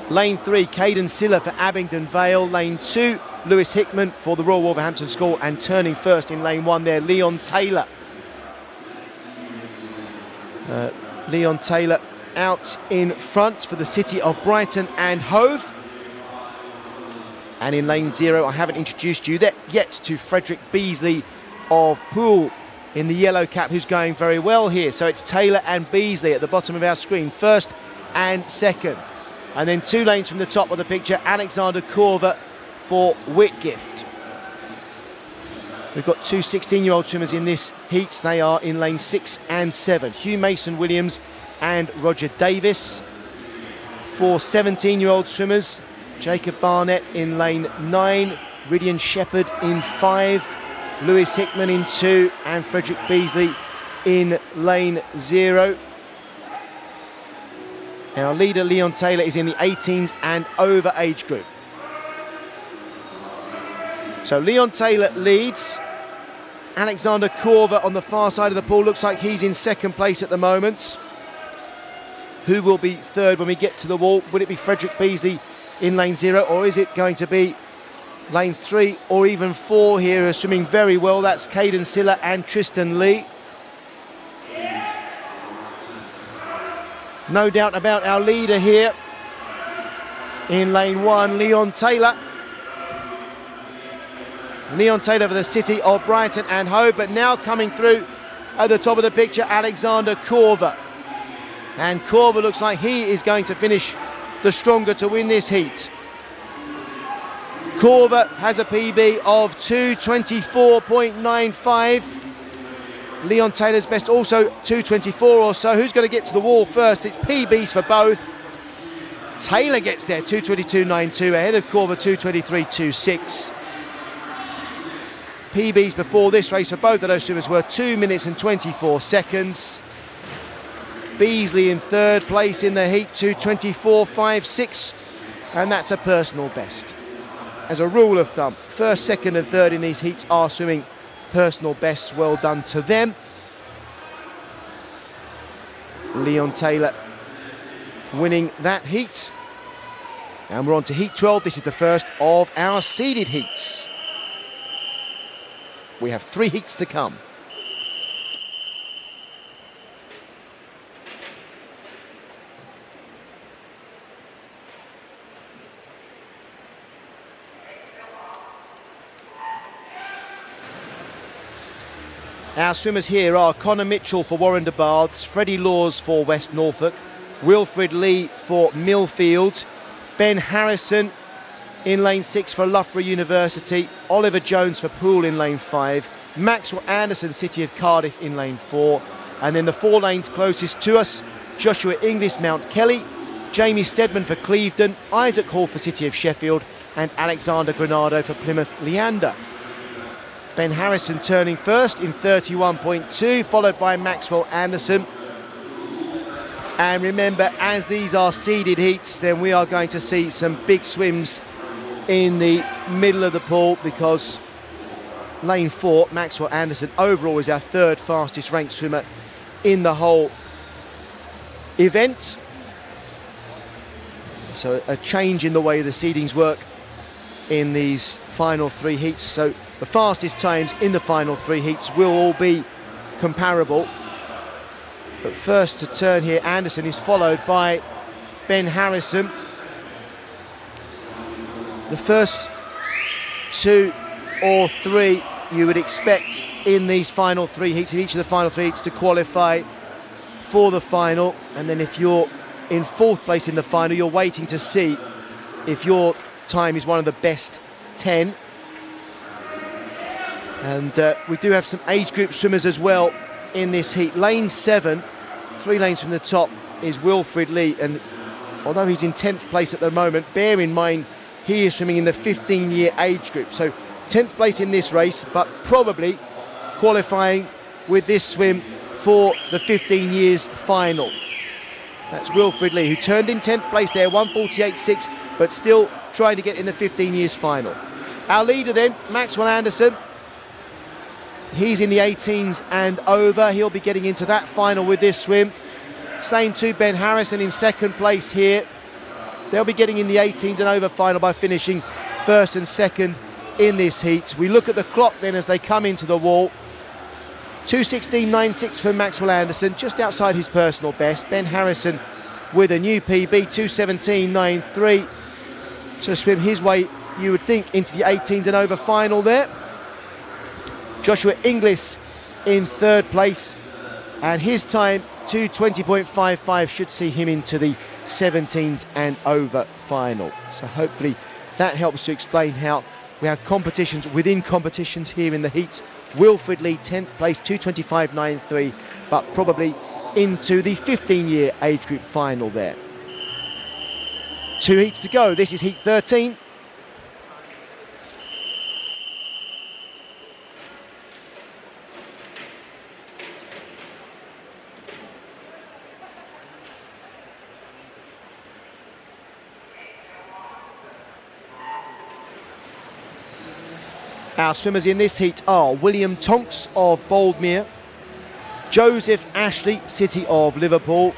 Lane 3, Caden Siller for Abingdon Vale. Lane 2, Lewis Hickman for the Royal Wolverhampton School, and turning first in lane 1 there, Leon Taylor. Leon Taylor out in front for the City of Brighton and Hove. And in lane 0, I haven't introduced you yet to Frederick Beasley of Poole in the yellow cap, who's going very well here. So it's Taylor and Beasley at the bottom of our screen, 1st and 2nd. And then 2 lanes from the top of the picture, Alexander Corver for Whitgift. We've got 2 16-year-old swimmers in this heat. They are in lane 6 and 7. Hugh Mason-Williams and Roger Davis. 4 17-year-old swimmers, Jacob Barnett in lane 9, Ridian Shepherd in 5, Lewis Hickman in 2, and Frederick Beasley in lane 0. Our leader, Leon Taylor, is in the 18s and over age group. So Leon Taylor leads. Alexander Corver on the far side of the pool looks like he's in 2nd place at the moment. who will be third when we get to the wall. Will it be Frederick Beasley in lane 0, or is it going to be lane 3 or even 4 here, are swimming very well? That's Caden Siller and Tristan Lee. No doubt about our leader here in lane 1, Leon Taylor. Leon Taylor for the City of Brighton and Hove, but now coming through at the top of the picture, Alexander Korver. And Korver looks like he is going to finish the stronger to win this heat. Korver has a PB of 2:24.95. Leon Taylor's best also 2:24 or so. Who's going to get to the wall first? It's PBs for both. Taylor gets there, 2:22.92, ahead of Korver, 2:23.26. PBs before this race for both of those swimmers were 2 minutes and 24 seconds. Beasley in third place in the heat, 2:24.56, and that's a personal best. As a rule of thumb, first, second and third in these heats are swimming personal bests. Well done to them. Leon Taylor winning that heat. And we're on to heat 12. This is the first of our seeded heats. We have 3 heats to come. Our swimmers here are Connor Mitchell for Warrender Baths, Freddie Laws for West Norfolk, Wilfred Lee for Millfield, Ben Harrison in lane 6 for Loughborough University, Oliver Jones for Poole in lane 5, Maxwell Anderson, City of Cardiff in lane 4, and then the 4 lanes closest to us, Joshua Inglis, Mount Kelly, Jamie Steadman for Clevedon, Isaac Hall for City of Sheffield, and Alexander Granado for Plymouth Leander. Ben Harrison turning first in 31.2, followed by Maxwell Anderson. And remember, as these are seeded heats, then we are going to see some big swims in the middle of the pool, because lane 4, Maxwell Anderson, overall is our 3rd fastest ranked swimmer in the whole event. So a change in the way the seedings work in these final 3 heats. So the fastest times in the final 3 heats will all be comparable. But first to turn here, Anderson is followed by Ben Harrison. The first 2 or 3 you would expect in these final 3 heats, in each of the final 3 heats, to qualify for the final. And then if you're in 4th place in the final, you're waiting to see if your time is one of the best 10. And we do have some age group swimmers as well in this heat. Lane 7, 3 lanes from the top, is Wilfred Lee, and although he's in 10th place at the moment, bear in mind he is swimming in the 15-year age group. So 10th place in this race, but probably qualifying with this swim for the 15 years final. That's Wilfred Lee, who turned in 10th place there, 1:48.6, but still trying to get in the 15 years final. Our leader then, Maxwell Anderson. He's in the 18s and over. He'll be getting into that final with this swim. Same to Ben Harrison in 2nd place here. They'll be getting in the 18s and over final by finishing 1st and 2nd in this heat. We look at the clock then as they come into the wall. 2:16.96 for Maxwell Anderson, just outside his personal best. Ben Harrison with a new PB, 2:17.93, to swim his way, you would think, into the 18s and over final there. Joshua Inglis in 3rd place, and his time, 2:20.55, should see him into the 17s and over final. So hopefully that helps to explain how we have competitions within competitions here in the heats. Wilfred Lee, 10th place, 2:25.93, but probably into the 15-year age group final there. 2 heats to go. This is heat 13. Our swimmers in this heat are William Tonks of Boldmere, Joseph Ashley, City of Liverpool,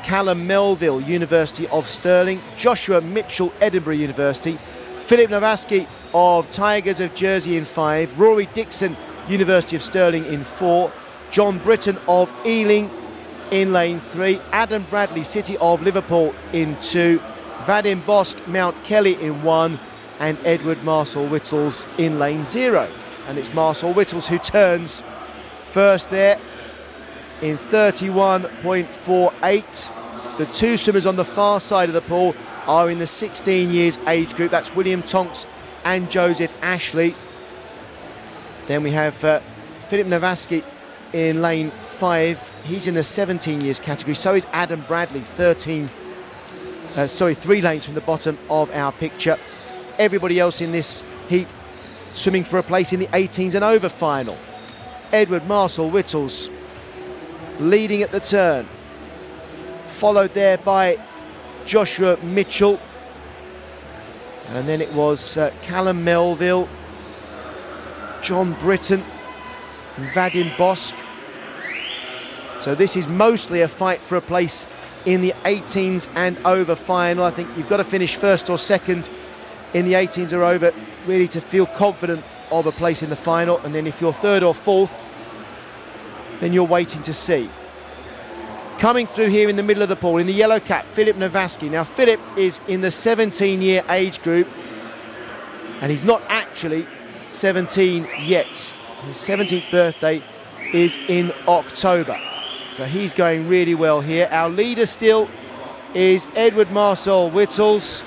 Callum Melville, University of Stirling. Joshua Mitchell, Edinburgh University. Philip Nowaski of Tigers of Jersey in 5. Rory Dixon, University of Stirling in 4. John Britton of Ealing in lane 3. Adam Bradley, City of Liverpool in 2. Vadim Bosk, Mount Kelly in 1. And Edward Marcel Whittles in lane 0. And it's Marcel Whittles who turns first there in 31.48. The two swimmers on the far side of the pool are in the 16 years age group. That's William Tonks and Joseph Ashley. Then we have Philip Nowaski in lane 5. He's in the 17 years category. So is Adam Bradley, 3 lanes from the bottom of our picture. Everybody else in this heat swimming for a place in the 18s and over final. Edward Marcel Whittles leading at the turn, followed there by Joshua Mitchell, and then it was Callum Melville, John Britton, and Vadim Bosk. So this is mostly a fight for a place in the 18s and over final. I think you've got to finish first or second in the 18s or over really to feel confident of a place in the final, and then if you're third or fourth, then you're waiting to see. Coming through here in the middle of the pool, in the yellow cap, Philip Nowaski. Now, Philip is in the 17-year age group, and he's not actually 17 yet. His 17th birthday is in October. So he's going really well here. Our leader still is Edward Marcel Whittles.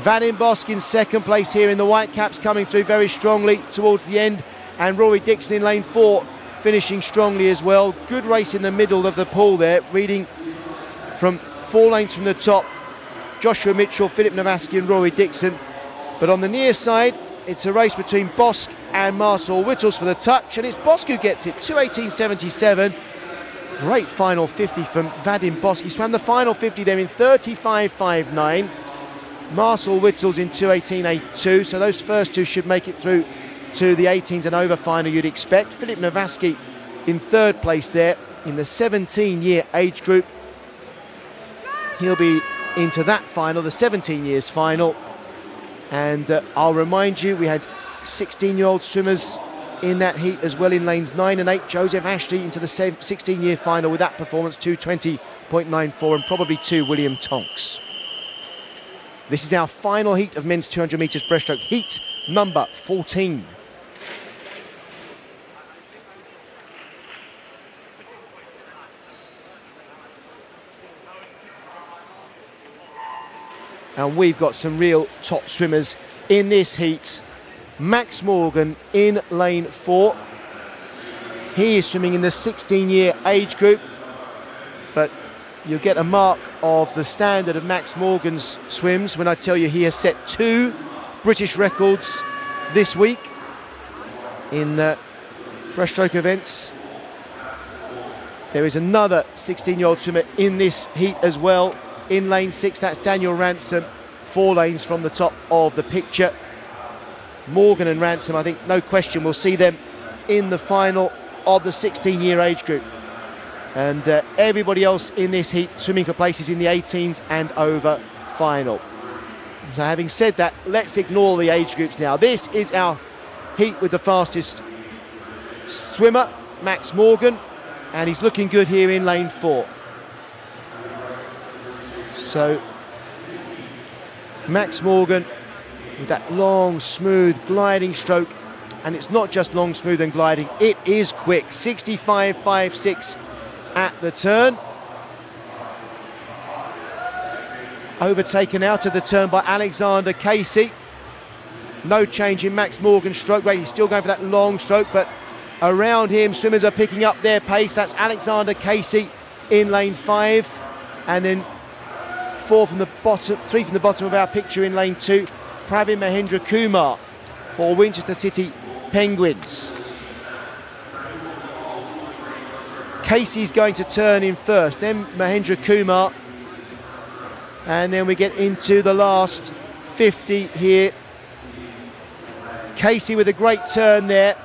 Vadim Bosk in second place here in the white caps, coming through very strongly towards the end. And Rory Dixon in lane 4, finishing strongly as well. Good race in the middle of the pool there, reading from 4 lanes from the top. Joshua Mitchell, Philip Nowaski and Rory Dixon. But on the near side, it's a race between Bosk and Marcel Whittles for the touch, and it's Bosk who gets it, 2:18.77. Great final 50 from Vadim Bosk. He swam the final 50 there in 35.59. Marcel Whittles in 2:18.82, so those first two should make it through to the 18s and over final, you'd expect. Philip Nowaski in third place there in the 17-year age group. He'll be into that final, the 17 years final. And I'll remind you, we had 16-year-old swimmers in that heat as well in lanes 9 and 8. Joseph Ashley into the 16-year final with that performance, 2:20.94, and probably 2 William Tonks. This is our final heat of men's 200 metres breaststroke, heat number 14. And we've got some real top swimmers in this heat. Max Morgan in lane 4. He is swimming in the 16-year age group, but you'll get a mark of the standard of Max Morgan's swims when I tell you he has set 2 British records this week in breaststroke events. There is another 16-year-old swimmer in this heat as well. In lane 6, that's Daniel Ransom, 4 lanes from the top of the picture. Morgan and Ransom, I think, no question, we'll see them in the final of the 16-year age group. And everybody else in this heat swimming for places in the 18s and over final. So having said that, let's ignore the age groups now. This is our heat with the fastest swimmer, Max Morgan, and he's looking good here in lane 4. So Max Morgan with that long, smooth, gliding stroke, and it's not just long, smooth and gliding, it is quick, 65.56 at the turn. Overtaken out of the turn by Alexander Casey. No change in Max Morgan's stroke rate, he's still going for that long stroke, but around him swimmers are picking up their pace. That's Alexander Casey in lane 5, and then 3 from the bottom of our picture in lane 2, Pravin Mahendra Kumar for Winchester City Penguins. Casey's going to turn in first, then Mahendra Kumar, and then we get into the last 50 here. Casey with a great turn there,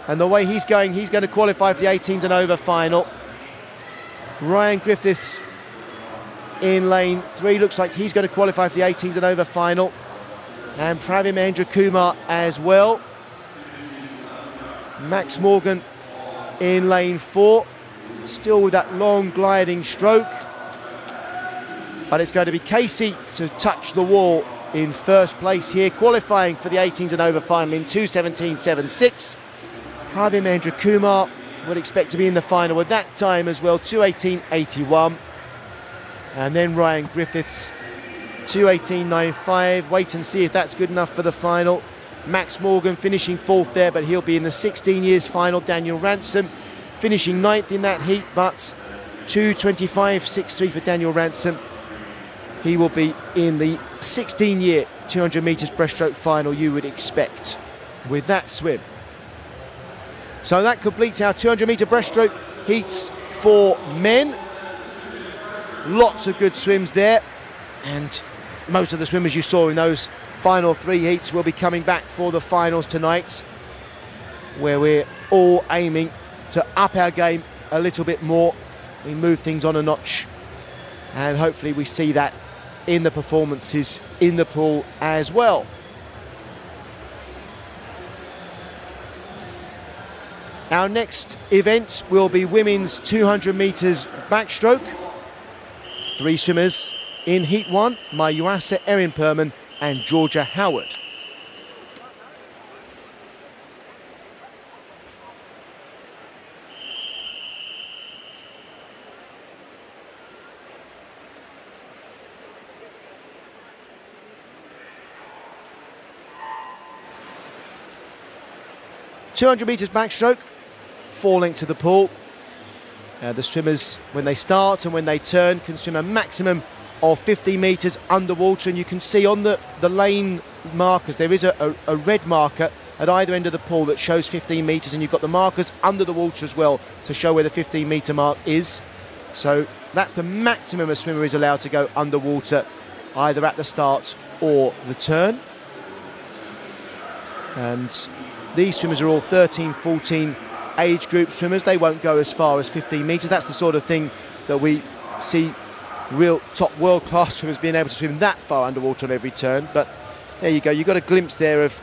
and the way he's going to qualify for the 18s and over final. Ryan Griffiths in lane 3. Looks like he's going to qualify for the 18s and over final. And Pravimendra Kumar as well. Max Morgan in lane 4. Still with that long gliding stroke. But it's going to be Casey to touch the wall in first place here, qualifying for the 18s and over final in 2:17.76. Pravimendra Kumar would expect to be in the final with that time as well, 2:18.81. And then Ryan Griffiths, 2:18.95. Wait and see if that's good enough for the final. Max Morgan finishing 4th there, but he'll be in the 16 years final. Daniel Ransom finishing 9th in that heat, but 2:25.63 for Daniel Ransom. He will be in the 16-year 200 metres breaststroke final, you would expect, with that swim. So that completes our 200 metre breaststroke heats for men. Lots of good swims there, and most of the swimmers you saw in those final 3 heats will be coming back for the finals tonight, where we're all aiming to up our game a little bit more. We move things on a notch, and hopefully we see that in the performances in the pool as well. Our next event will be women's 200 metres backstroke. 3 swimmers in Heat 1, Mayuasa, Erin Perman and Georgia Howard. .200 metres backstroke, 4 lengths of the pool. The swimmers, when they start and when they turn, can swim a maximum of 50 metres underwater, and you can see on the lane markers there is a red marker at either end of the pool that shows 15 metres, and you've got the markers under the water as well to show where the 15 metre mark is. So that's the maximum a swimmer is allowed to go underwater, either at the start or the turn. And these swimmers are all 13, 14 age group swimmers. They won't go as far as 15 metres. That's the sort of thing that we see real top world-class swimmers being able to swim that far underwater on every turn. But there you go. You've got a glimpse there of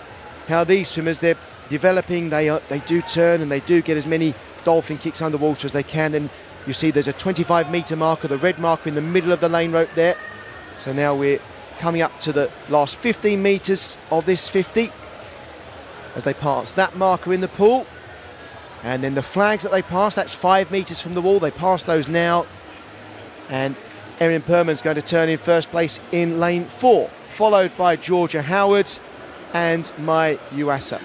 how these swimmers, they're developing. They do turn and they do get as many dolphin kicks underwater as they can. And you see there's a 25 metre marker, the red marker in the middle of the lane rope there. So now we're coming up to the last 15 metres of this 50 as they pass that marker in the pool. And then the flags that they pass, that's 5 metres from the wall. They pass those now. And Erin Perman's going to turn in first place in lane 4, followed by Georgia Howard and Mai Uasa.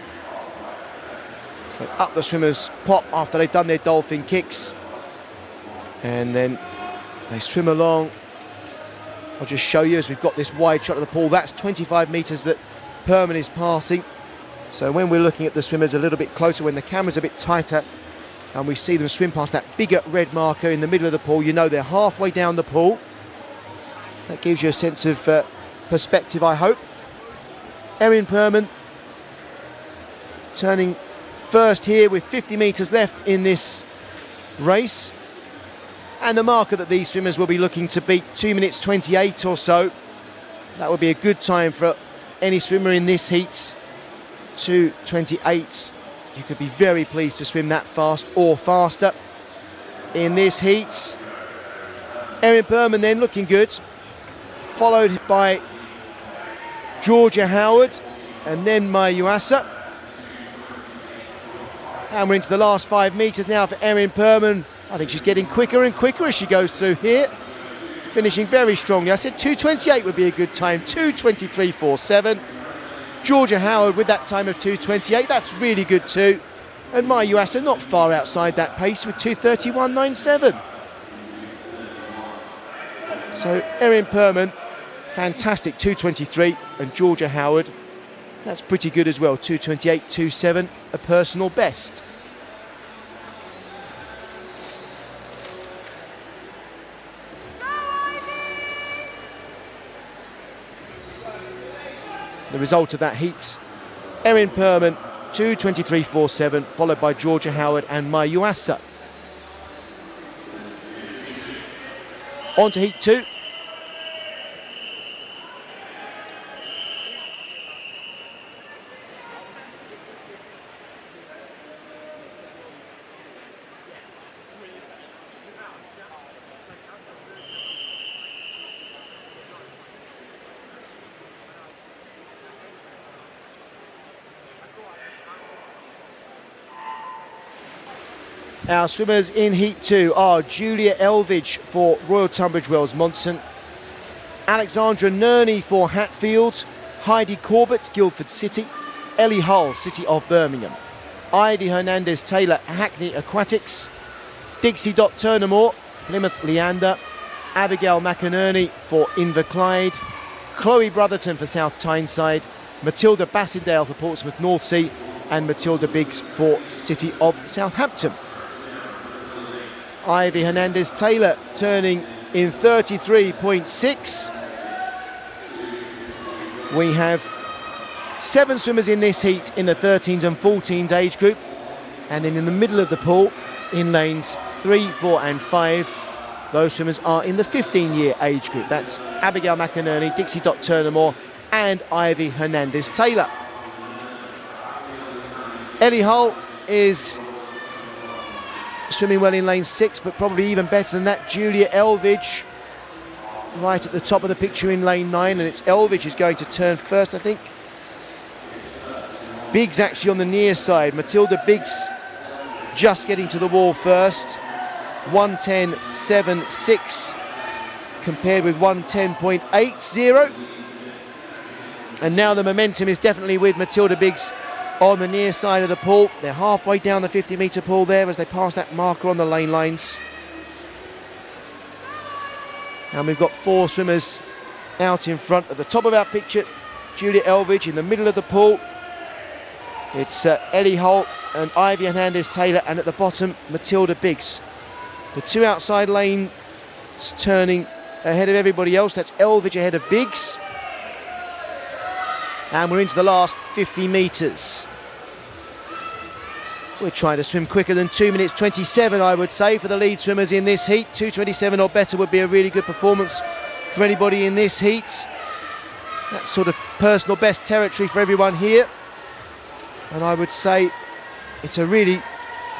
So up the swimmers pop after they've done their dolphin kicks. And then they swim along. I'll just show you as we've got this wide shot of the pool. That's 25 metres that Perman is passing. So when we're looking at the swimmers a little bit closer, when the camera's a bit tighter, and we see them swim past that bigger red marker in the middle of the pool, you know they're halfway down the pool. That gives you a sense of perspective, I hope. Erin Perman turning first here with 50 metres left in this race. And the marker that these swimmers will be looking to beat, 2 minutes 28 or so. That would be a good time for any swimmer in this heat. 2:28. You could be very pleased to swim that fast or faster in this heat. Erin Perman then looking good, followed by Georgia Howard and then Mai Uasa. And we're into the last 5 metres now for Erin Perman. I think she's getting quicker and quicker as she goes through here, finishing very strongly. I said 2:28 would be a good time, 2:23.47. Georgia Howard with that time of 2:28, that's really good too. And Mai Uasa not far outside that pace with 2:31.97. So Erin Perman, fantastic 2:23, and Georgia Howard, that's pretty good as well, 2:28.27, a personal best. The result of that heat, Erin Perman, 2:23.47, followed by Georgia Howard and Mai Uasa. On to heat 2. Our swimmers in Heat 2 are Julia Elvidge for Royal Tunbridge Wells Monson, Alexandra Nerney for Hatfield, Heidi Corbett, Guildford City, Ellie Hull, City of Birmingham, Ivy Hernandez-Taylor, Hackney Aquatics, Dixie Dot Turnamore, Plymouth Leander, Abigail McInerney for Inverclyde, Chloe Brotherton for South Tyneside, Matilda Bassendale for Portsmouth North Sea, and Matilda Biggs for City of Southampton. Ivy Hernandez-Taylor turning in 33.6. We have 7 swimmers in this heat in the 13s and 14s age group, and then in the middle of the pool in lanes 3, 4 and 5, those swimmers are in the 15-year age group. That's Abigail McInerney, Dixie Dot Turnamore and Ivy Hernandez-Taylor. Ellie Hull is swimming well in lane 6, but probably even better than that. Julia Elvidge right at the top of the picture in lane 9, and it's Elvidge who's going to turn first, I think. Biggs actually on the near side. Matilda Biggs just getting to the wall first. 1:10.76 compared with 1:10.80. And now the momentum is definitely with Matilda Biggs on the near side of the pool. They're halfway down the 50-metre pool there as they pass that marker on the lane lines. And we've got 4 swimmers out in front. At the top of our picture, Julia Elvidge. In the middle of the pool, it's Ellie Holt and Ivy Hernandez-Taylor, and at the bottom, Matilda Biggs. The 2 outside lanes turning ahead of everybody else. That's Elvidge ahead of Biggs. And we're into the last 50 metres. We're trying to swim quicker than 2 minutes 27, I would say, for the lead swimmers in this heat. 2:27 or better would be a really good performance for anybody in this heat. That's sort of personal best territory for everyone here. And I would say it's a really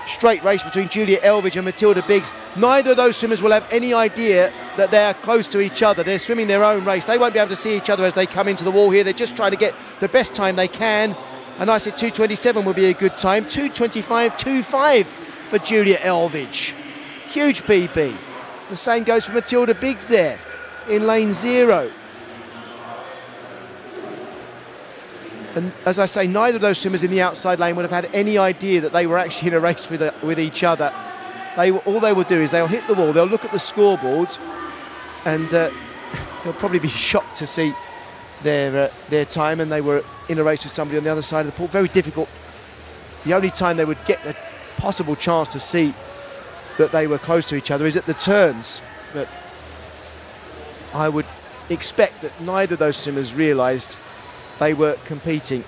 straight race between Julia Elvidge and Matilda Biggs. Neither of those swimmers will have any idea that they're close to each other. They're swimming their own race. They won't be able to see each other as they come into the wall here. They're just trying to get the best time they can. And I said 2:27 will be a good time. 2:25.25 for Julia Elvidge. Huge PB. The same goes for Matilda Biggs there in lane 0. And as I say, neither of those swimmers in the outside lane would have had any idea that they were actually in a race with each other. All they will do is they'll hit the wall, they'll look at the scoreboards, and they'll probably be shocked to see their time, and they were in a race with somebody on the other side of the pool. Very difficult. The only time they would get a possible chance to see that they were close to each other is at the turns. But I would expect that neither of those swimmers realised they were competing.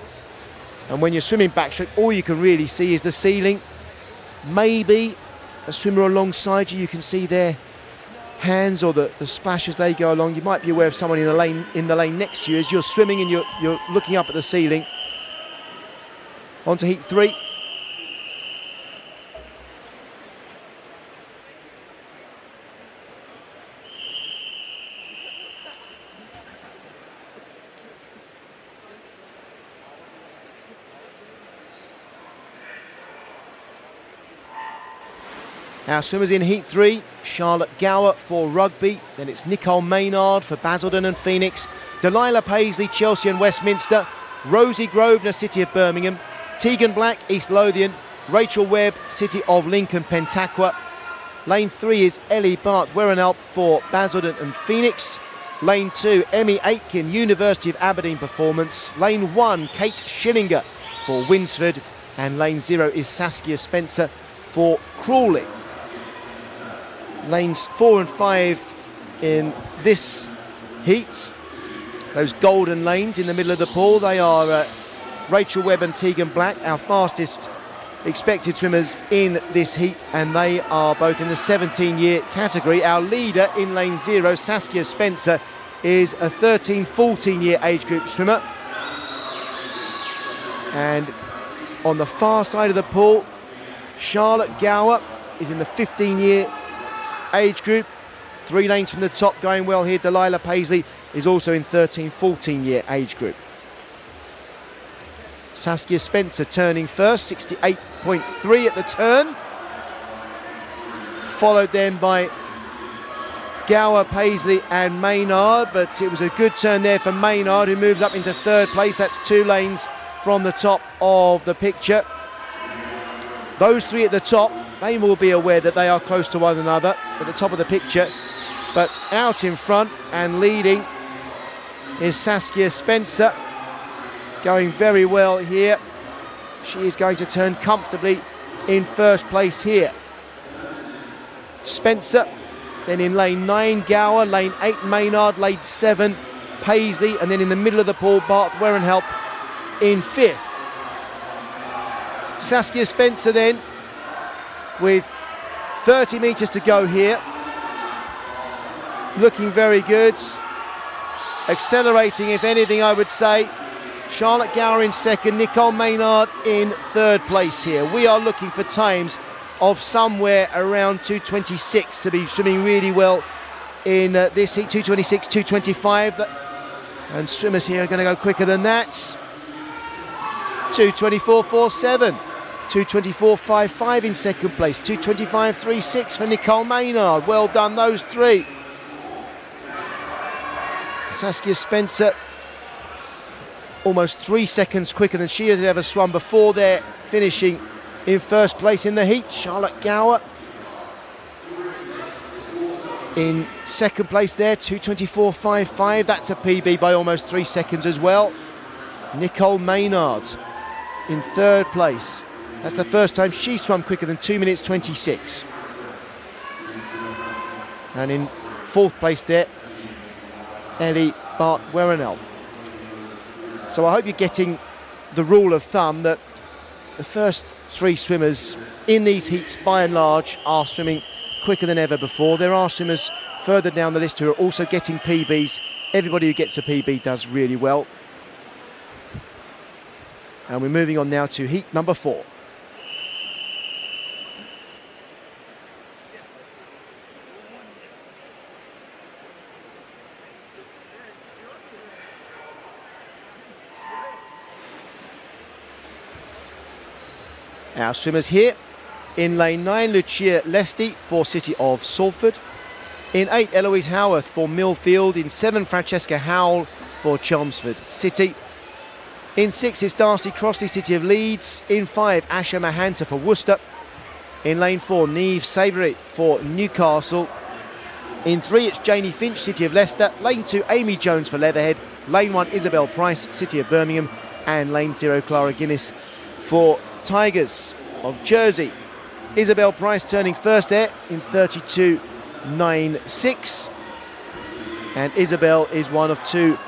And when you're swimming backstroke, all you can really see is the ceiling. Maybe a swimmer alongside you can see their hands or the splash as they go along. You might be aware of someone in the lane next to you as you're swimming and you're looking up at the ceiling. On to heat 3. Our swimmers in heat 3, Charlotte Gower for Rugby, then it's Nicole Maynard for Basildon and Phoenix, Delilah Paisley, Chelsea and Westminster, Rosie Grosvenor, City of Birmingham, Tegan Black, East Lothian, Rachel Webb, City of Lincoln, Pentaqua. Lane 3 is Ellie Bart Werenalp for Basildon and Phoenix. Lane 2, Emmy Aitken, University of Aberdeen Performance. Lane 1, Kate Schillinger for Winsford. And lane 0 is Saskia Spencer for Crawley. Lanes 4 and 5 in this heat, those golden lanes in the middle of the pool, they are Rachel Webb and Tegan Black. Our fastest expected swimmers in this heat, and they are both in the 17-year category. Our leader in lane 0, Saskia Spencer, is a 13-14-year age group swimmer. And on the far side of the pool, Charlotte Gower is in the 15-year age group. 3 lanes from the top going well here. Delilah Paisley is also in 13-14-year age group. Saskia Spencer turning first, 68.3 at the turn. Followed then by Gower, Paisley and Maynard, but it was a good turn there for Maynard, who moves up into 3rd place. That's 2 lanes from the top of the picture. Those 3 at the top, they will be aware that they are close to one another at the top of the picture. But out in front and leading is Saskia Spencer, going very well here. She is going to turn comfortably in 1st place here. Spencer, then in lane 9, Gower, lane 8, Maynard, lane 7, Paisley, and then in the middle of the pool, Bart Werenhelp in 5th. Saskia Spencer then, with 30 metres to go here, looking very good, accelerating if anything, I would say. Charlotte Gower in 2nd, Nicole Maynard in 3rd place here. We are looking for times of somewhere around 2:26 to be swimming really well in this heat. 2:26, 2:25, and swimmers here are going to go quicker than that. 2:24.47, 2:24.55 in 2nd place, 2:25.36 for Nicole Maynard. Well done, those 3. Saskia Spencer, almost 3 seconds quicker than she has ever swum before, they're finishing in 1st place in the heat. Charlotte Gower in 2nd place there, 2:24.55. That's a PB by almost 3 seconds as well. Nicole Maynard in 3rd place. That's the first time she's swum quicker than 2 minutes 26. And in 4th place there, Ellie Bart Werenhelp. So I hope you're getting the rule of thumb that the first 3 swimmers in these heats, by and large, are swimming quicker than ever before. There are swimmers further down the list who are also getting PBs. Everybody who gets a PB does really well. And we're moving on now to heat number 4. Our swimmers here: in lane 9, Lucia Lesti for City of Salford. In 8, Eloise Howarth for Millfield. In 7, Francesca Howell for Chelmsford City. In 6 is Darcy Crossley, City of Leeds. In 5, Asha Mahanta for Worcester. In lane 4, Niamh Savoury for Newcastle. In 3, it's Janie Finch, City of Leicester. Lane 2, Amy Jones for Leatherhead. Lane 1, Isabel Price, City of Birmingham. And lane 0, Clara Guinness for Tigers of Jersey. Isabel Price turning first there in 32.96. And Isabel is one of 2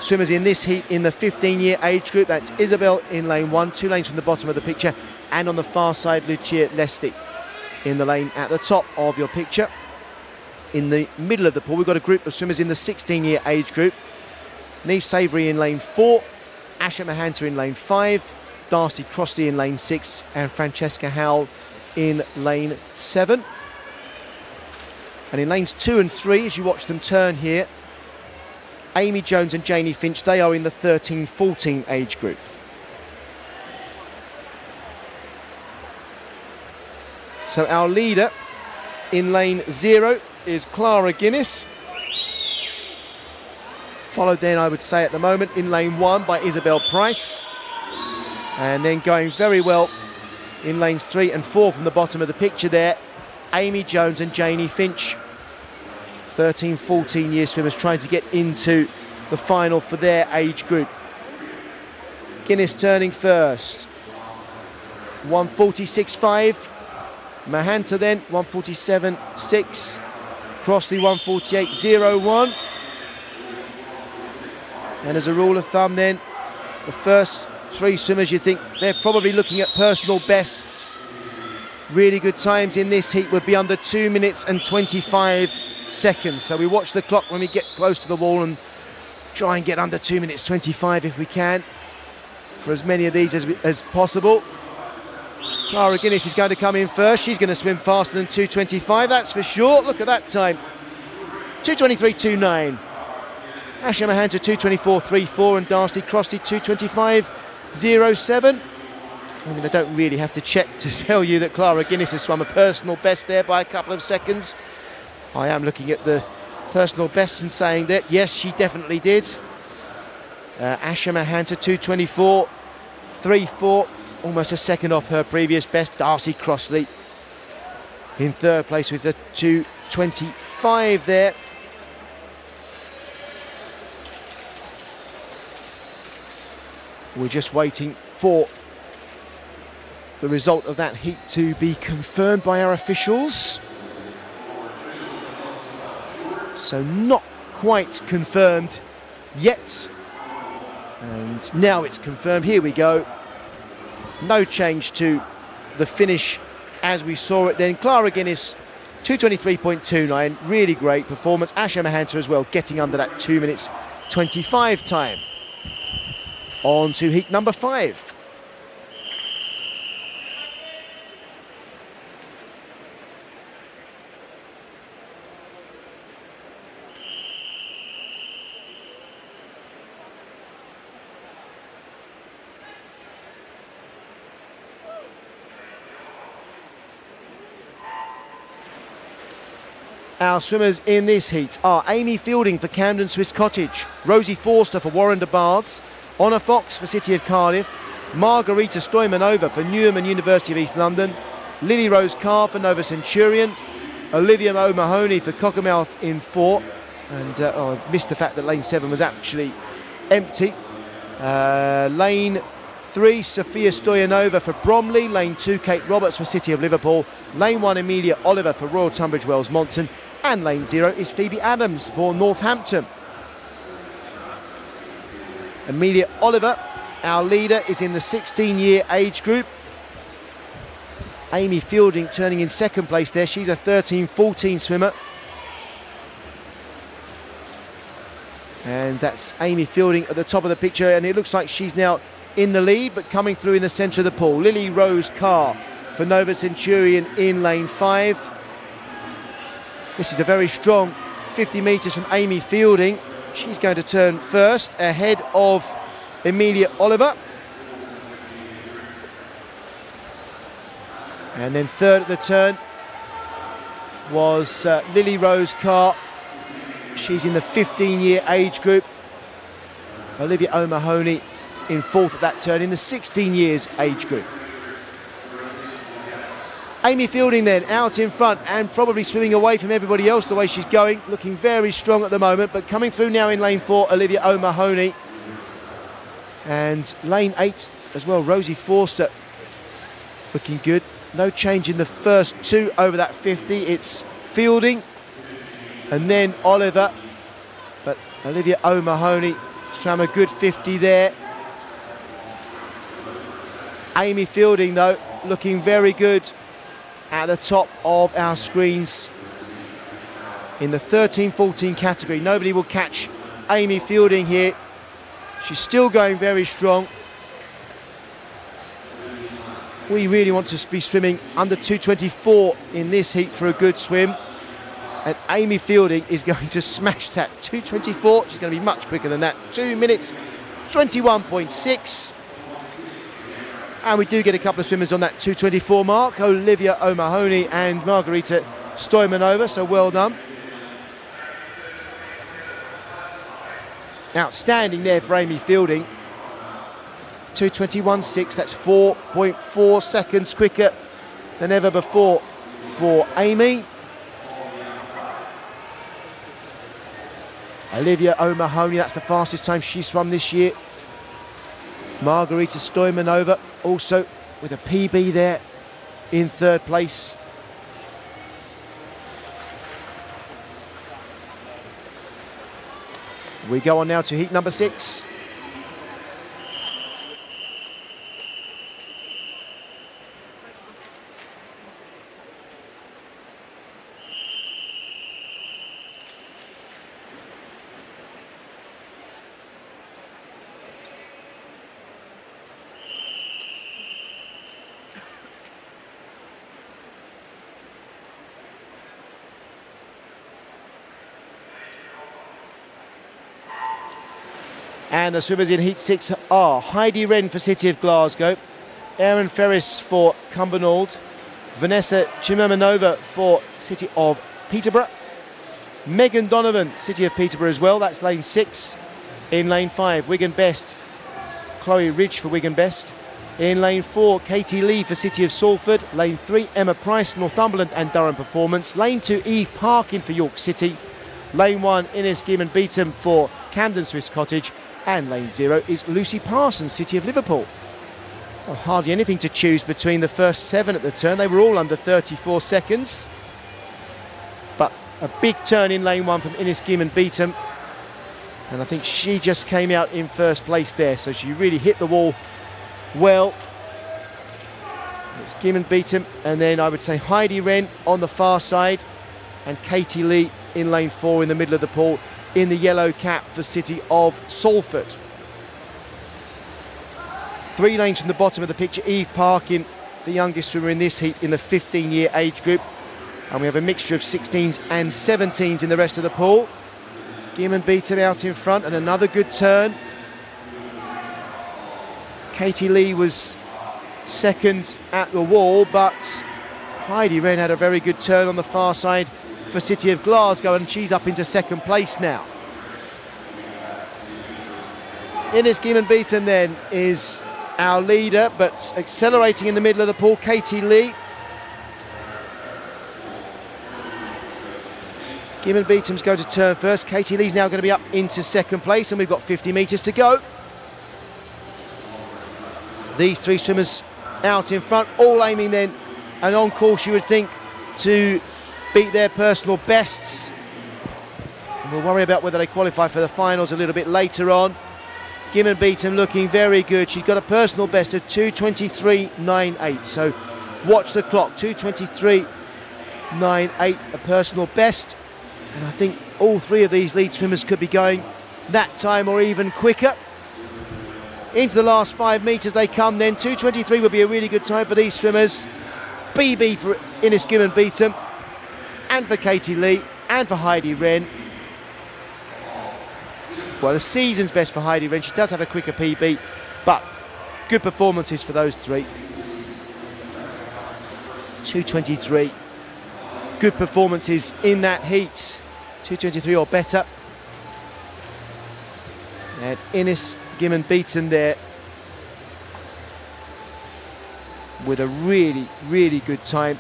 swimmers in this heat in the 15-year age group. That's Isabel in lane 1, 2 lanes from the bottom of the picture, and on the far side, Lucia Lesti in the lane at the top of your picture. In the middle of the pool, we've got a group of swimmers in the 16-year age group. Niamh Savoury in lane 4, Asha Mahanta in lane 5, Darcy Crossley in lane 6, and Francesca Howell in lane 7. And in lanes 2 and 3, as you watch them turn here, Amy Jones and Janie Finch, they are in the 13-14 age group. So our leader in lane 0 is Clara Guinness. Followed then, I would say at the moment, in lane 1 by Isabel Price. And then going very well in lanes 3 and 4 from the bottom of the picture there, Amy Jones and Janie Finch. 13-14 year swimmers trying to get into the final for their age group. Guinness turning first. 1:46.5. Mahanta then 1:47.6. Crossley 1:48.01. And as a rule of thumb then, the first three swimmers you think they're probably looking at personal bests. Really good times in this heat would be under 2 minutes and 25 seconds. So we watch the clock when we get close to the wall and try and get under 2 minutes 25 if we can for as many of these as possible. Clara Guinness is going to come in first. She's going to swim faster than 2:25, that's for sure. Look at that time. 2:23.29. Asha Mahanta 2:24.34 and Darcy Crosty 2:25.07. I mean, I don't really have to check to tell you that Clara Guinness has swum a personal best there by a couple of seconds. I am looking at the personal bests and saying that, yes, she definitely did. Asha Mahanta 2:24.34, almost a second off her previous best. Darcy Crossley in third place with a 2:25 there. We're just waiting for the result of that heat to be confirmed by our officials. So not quite confirmed yet. And now it's confirmed. Here we go. No change to the finish as we saw it then. Clara Guinness 2:23.29, really great performance. Asha Mahanta as well, getting under that 2 minutes 25 time. On to heat number 5. Our swimmers in this heat are Amy Fielding for Camden Swiss Cottage, Rosie Forster for Warrender Baths, Honor Fox for City of Cardiff, Margarita Stoimanova for Newham and University of East London, Lily Rose Carr for Nova Centurion, Olivia O'Mahony for Cockermouth in 4, and I missed the fact that lane 7 was actually empty. Lane 3, Sophia Stoyanova for Bromley, lane 2, Kate Roberts for City of Liverpool, lane 1, Amelia Oliver for Royal Tunbridge Wells Monson, and lane 0 is Phoebe Adams for Northampton. Amelia Oliver, our leader, is in the 16-year age group. Amy Fielding turning in second place there. She's a 13-14 swimmer. And that's Amy Fielding at the top of the picture, and it looks like she's now in the lead, but coming through in the centre of the pool. Lily Rose Carr for Nova Centurion in lane 5. This is a very strong 50 metres from Amy Fielding. She's going to turn first ahead of Amelia Oliver. And then third at the turn was Lily Rose Carr. She's in the 15-year age group. Olivia O'Mahony in fourth at that turn in the 16 years age group. Amy Fielding then out in front and probably swimming away from everybody else the way she's going, looking very strong at the moment, but coming through now in lane 4, Olivia O'Mahony. And lane 8 as well, Rosie Forster looking good. No change in the first 2 over that 50. It's Fielding and then Oliver, but Olivia O'Mahony swam a good 50 there. Amy Fielding though looking very good at the top of our screens in the 13-14 category. Nobody will catch Amy Fielding here. She's still going very strong. We really want to be swimming under 2:24 in this heat for a good swim. And Amy Fielding is going to smash that 2:24. She's going to be much quicker than that. 2 minutes 21.6. And we do get a couple of swimmers on that 2:24 mark. Olivia O'Mahony and Margarita Stoimanova, so well done. Outstanding there for Amy Fielding. 2:21.6, that's 4.4 seconds quicker than ever before for Amy. Olivia O'Mahony, that's the fastest time she swum this year. Margarita Stoimanova also with a PB there in third place. We go on now to heat number 6. And the swimmers in Heat 6 are Heidi Wren for City of Glasgow, Erin Ferris for Cumbernauld, Vanessa Chimermanova for City of Peterborough, Megan Donovan, City of Peterborough as well, that's lane 6. In lane 5, Wigan Best, Chloe Ridge for Wigan Best. In lane 4, Katie Lee for City of Salford. Lane 3, Emma Price, Northumberland and Durham Performance. Lane 2, Eve Parkin for York City. Lane 1, Ines Geeman Beaton for Camden Swiss Cottage. And lane 0 is Lucy Parsons, City of Liverpool. Well, hardly anything to choose between the first 7 at the turn. They were all under 34 seconds. But a big turn in lane 1 from Ines Geeman Beaton. And I think she just came out in first place there, so she really hit the wall well. It's Geeman Beaton, and then I would say Heidi Wren on the far side, and Katie Lee in lane 4 in the middle of the pool in the yellow cap for City of Salford. 3 lanes from the bottom of the picture, Eve Parkin, the youngest swimmer in this heat in the 15-year age group, and we have a mixture of 16s and 17s in the rest of the pool. Geeman Beaton out in front, and another good turn. Katie Lee was second at the wall, but Heidi Wren had a very good turn on the far side for City of Glasgow, and she's up into second place now. Ines Geeman Beaton then is our leader, but accelerating in the middle of the pool, Katie Lee. Geeman Beaton's going to turn first. Katie Lee's now going to be up into second place, and we've got 50 metres to go. These 3 swimmers out in front, all aiming then, and on course you would think, to beat their personal bests. And we'll worry about whether they qualify for the finals a little bit later on. Geeman Beaton looking very good. She's got a personal best of 2:23.98, so watch the clock. 2:23.98, a personal best. And I think all 3 of these lead swimmers could be going that time or even quicker. Into the last 5 metres they come then. 2:23 would be a really good time for these swimmers. BB for Ines Geeman Beaton, and for Katie Lee, and for Heidi Wren. Well, the season's best for Heidi Wren. She does have a quicker PB, but good performances for those 3. 2:23. Good performances in that heat. 2:23 or better. And Ines Geeman Beaton there with a really, really good time.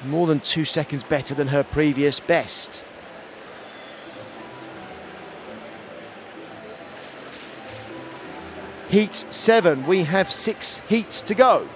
More than 2 seconds better than her previous best. Heat 7, we have 6 heats to go.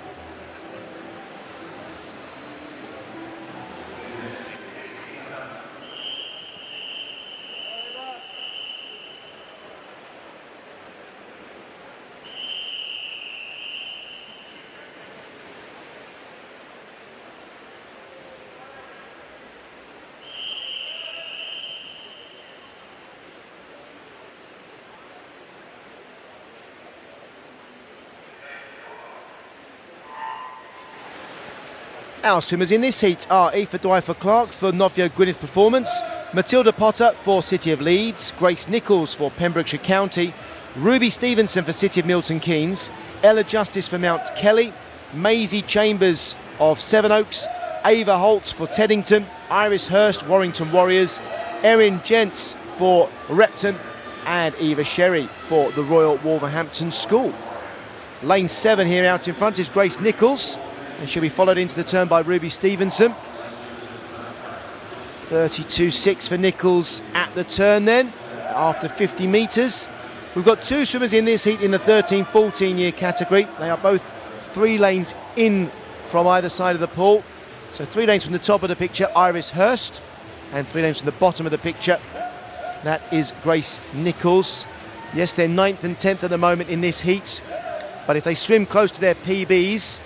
Our swimmers in this heat are Aoife Dwight-Clark for Novio Gwynedd Performance, Matilda Potter for City of Leeds, Grace Nichols for Pembrokeshire County, Ruby Stevenson for City of Milton Keynes, Ella Justice for Mount Kelly, Maisie Chambers of Sevenoaks, Ava Holt for Teddington, Iris Hurst, Warrington Warriors, Erin Gents for Repton, and Eva Sherry for the Royal Wolverhampton School. Lane 7 here out in front is Grace Nichols, and she'll be followed into the turn by Ruby Stevenson. 32.6 for Nichols at the turn then, after 50 metres. We've got 2 swimmers in this heat in the 13-14 year category. They are both 3 lanes in from either side of the pool. So 3 lanes from the top of the picture, Iris Hurst, and 3 lanes from the bottom of the picture, that is Grace Nichols. Yes, they're 9th and 10th at the moment in this heat, but if they swim close to their PBs,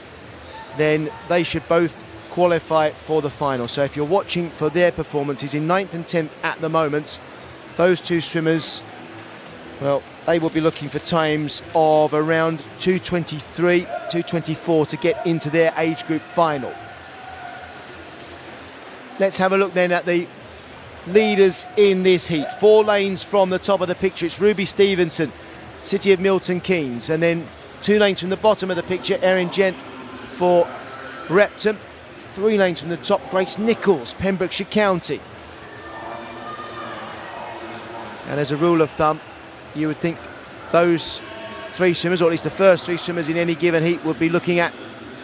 then they should both qualify for the final. So if you're watching for their performances in 9th and 10th at the moment, those 2 swimmers, well, they will be looking for times of around 2:23, 2:24 to get into their age group final. Let's have a look then at the leaders in this heat. 4 lanes from the top of the picture, it's Ruby Stevenson, City of Milton Keynes, and then 2 lanes from the bottom of the picture, Erin Gent for Repton. 3 lanes from the top, Grace Nichols, Pembrokeshire County. And as a rule of thumb, you would think those 3 swimmers, or at least the first 3 swimmers in any given heat, would be looking at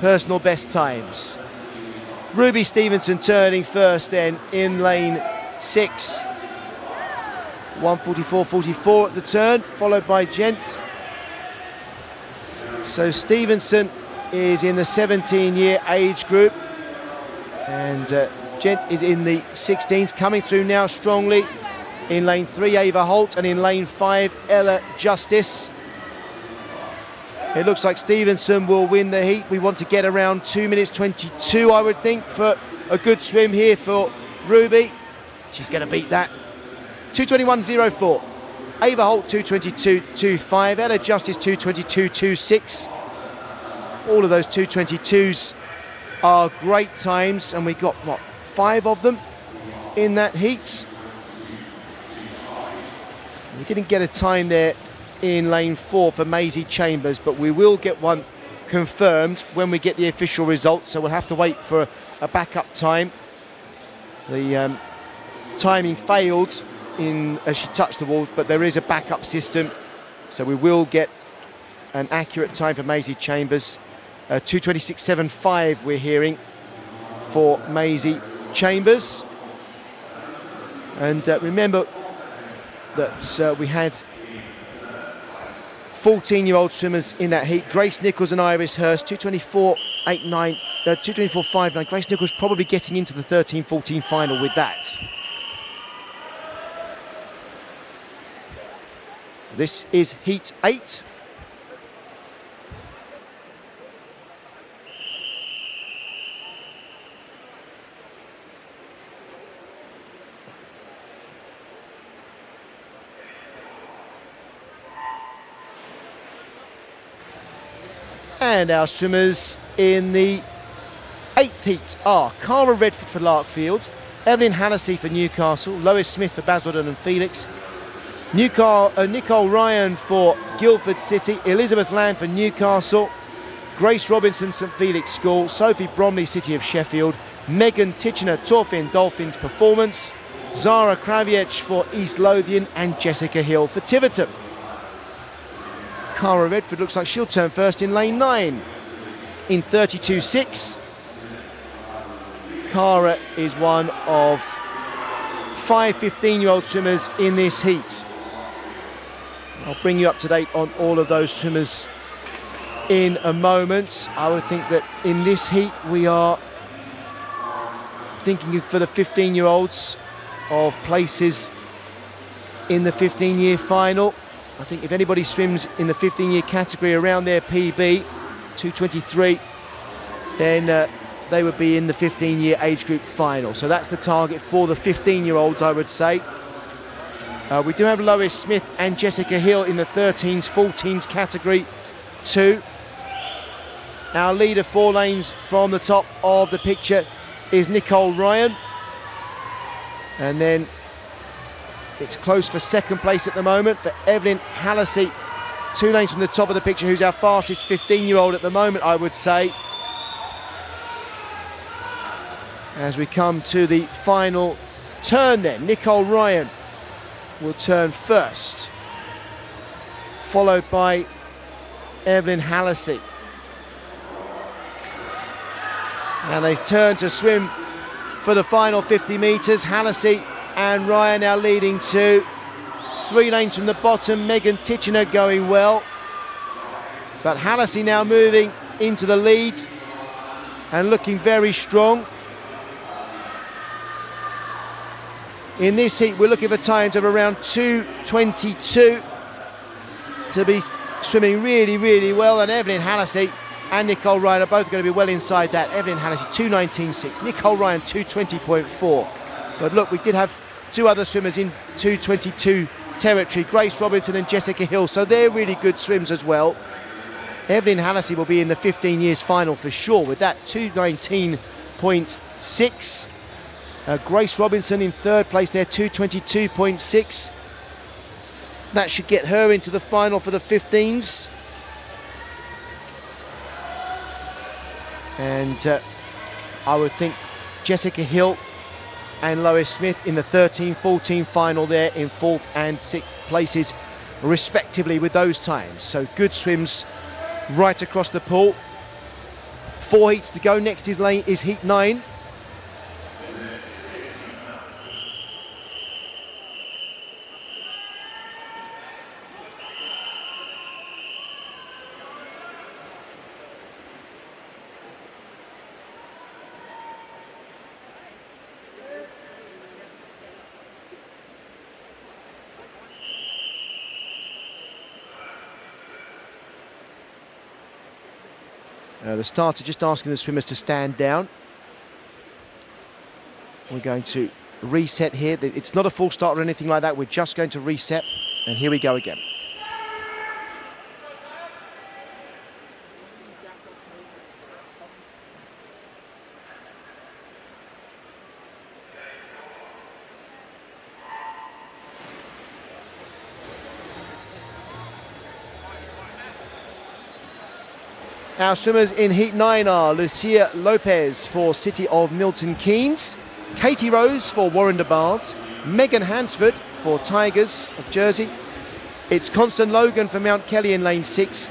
personal best times. Ruby Stevenson turning first then in lane 6. 1:44.44 at the turn, followed by Gents. So Stevenson is in the 17-year age group, and Gent is in the 16s, coming through now strongly. In lane 3, Ava Holt, and in lane 5, Ella Justice. It looks like Stevenson will win the heat. We want to get around 2 minutes 22, I would think, for a good swim here for Ruby. She's going to beat that. 2:21.04. Ava Holt 2:22.25. Ella Justice 2:22.26. All of those 2:22s are great times, and we got, what, 5 of them in that heat. We didn't get a time there in lane 4 for Maisie Chambers, but we will get one confirmed when we get the official results, so we'll have to wait for a backup time. The timing failed as she touched the wall, but there is a backup system, so we will get an accurate time for Maisie Chambers. 2:26.75 we're hearing for Maisie Chambers. And remember that we had 14-year-old swimmers in that heat. Grace Nichols and Iris Hurst, 2:24.89, 2:24.59. Grace Nichols probably getting into the 13-14 final with that. This is heat 8. And our swimmers in the 8th heat are Cara Redford for Larkfield, Evelyn Hallisey for Newcastle, Lois Smith for Basildon and Felix, Nicole Ryan for Guildford City, Elizabeth Land for Newcastle, Grace Robinson St Felix School, Sophie Bromley City of Sheffield, Megan Titchener Torfin Dolphins Performance, Zara Kraviec for East Lothian, and Jessica Hill for Tiverton. Cara Redford looks like she'll turn first in lane 9 in 32.6. Cara is one of 5 15-year-old swimmers in this heat. I'll bring you up to date on all of those swimmers in a moment. I would think that in this heat we are thinking for the 15-year-olds of places in the 15-year final. I think if anybody swims in the 15-year category around their PB, 2:23, then they would be in the 15-year age group final. So that's the target for the 15-year-olds, I would say. We do have Lois Smith and Jessica Hill in the 13s, 14s category too. Our leader 4 lanes from the top of the picture is Nicole Ryan. And then it's close for second place at the moment for Evelyn Hallisey. 2 lanes from the top of the picture, who's our fastest 15-year-old at the moment, I would say. As we come to the final turn then, Nicole Ryan will turn first, followed by Evelyn Hallisey. And they turn to swim for the final 50 metres. Hallisey and Ryan now leading 2. 3 lanes from the bottom, Megan Titchener going well. But Hallisey now moving into the lead and looking very strong. In this heat, we're looking for times of around 2:22 to be swimming really, really well. And Evelyn Hallisey and Nicole Ryan are both going to be well inside that. Evelyn Hallisey 2:19.6, Nicole Ryan 2:20.4. But look, we did have 2 other swimmers in 2:22 territory, Grace Robinson and Jessica Hill, so they're really good swims as well. Evelyn Hallisey will be in the 15 years final for sure with that 2:19.6. Grace Robinson in third place there, 2:22.6. That should get her into the final for the 15s. And I would think Jessica Hill and Lois Smith in the 13-14 final there in 4th and 6th places respectively with those times. So good swims right across the pool. 4 heats to go. Next is heat 9. The starter just asking the swimmers to stand down. We're going to reset here. It's not a full start or anything like that. We're just going to reset. And here we go again. Our swimmers in Heat 9 are Lucia Lopez for City of Milton Keynes, Katie Rose for Warrender Baths, Megan Hansford for Tigers of Jersey. It's Constant Logan for Mount Kelly in lane 6,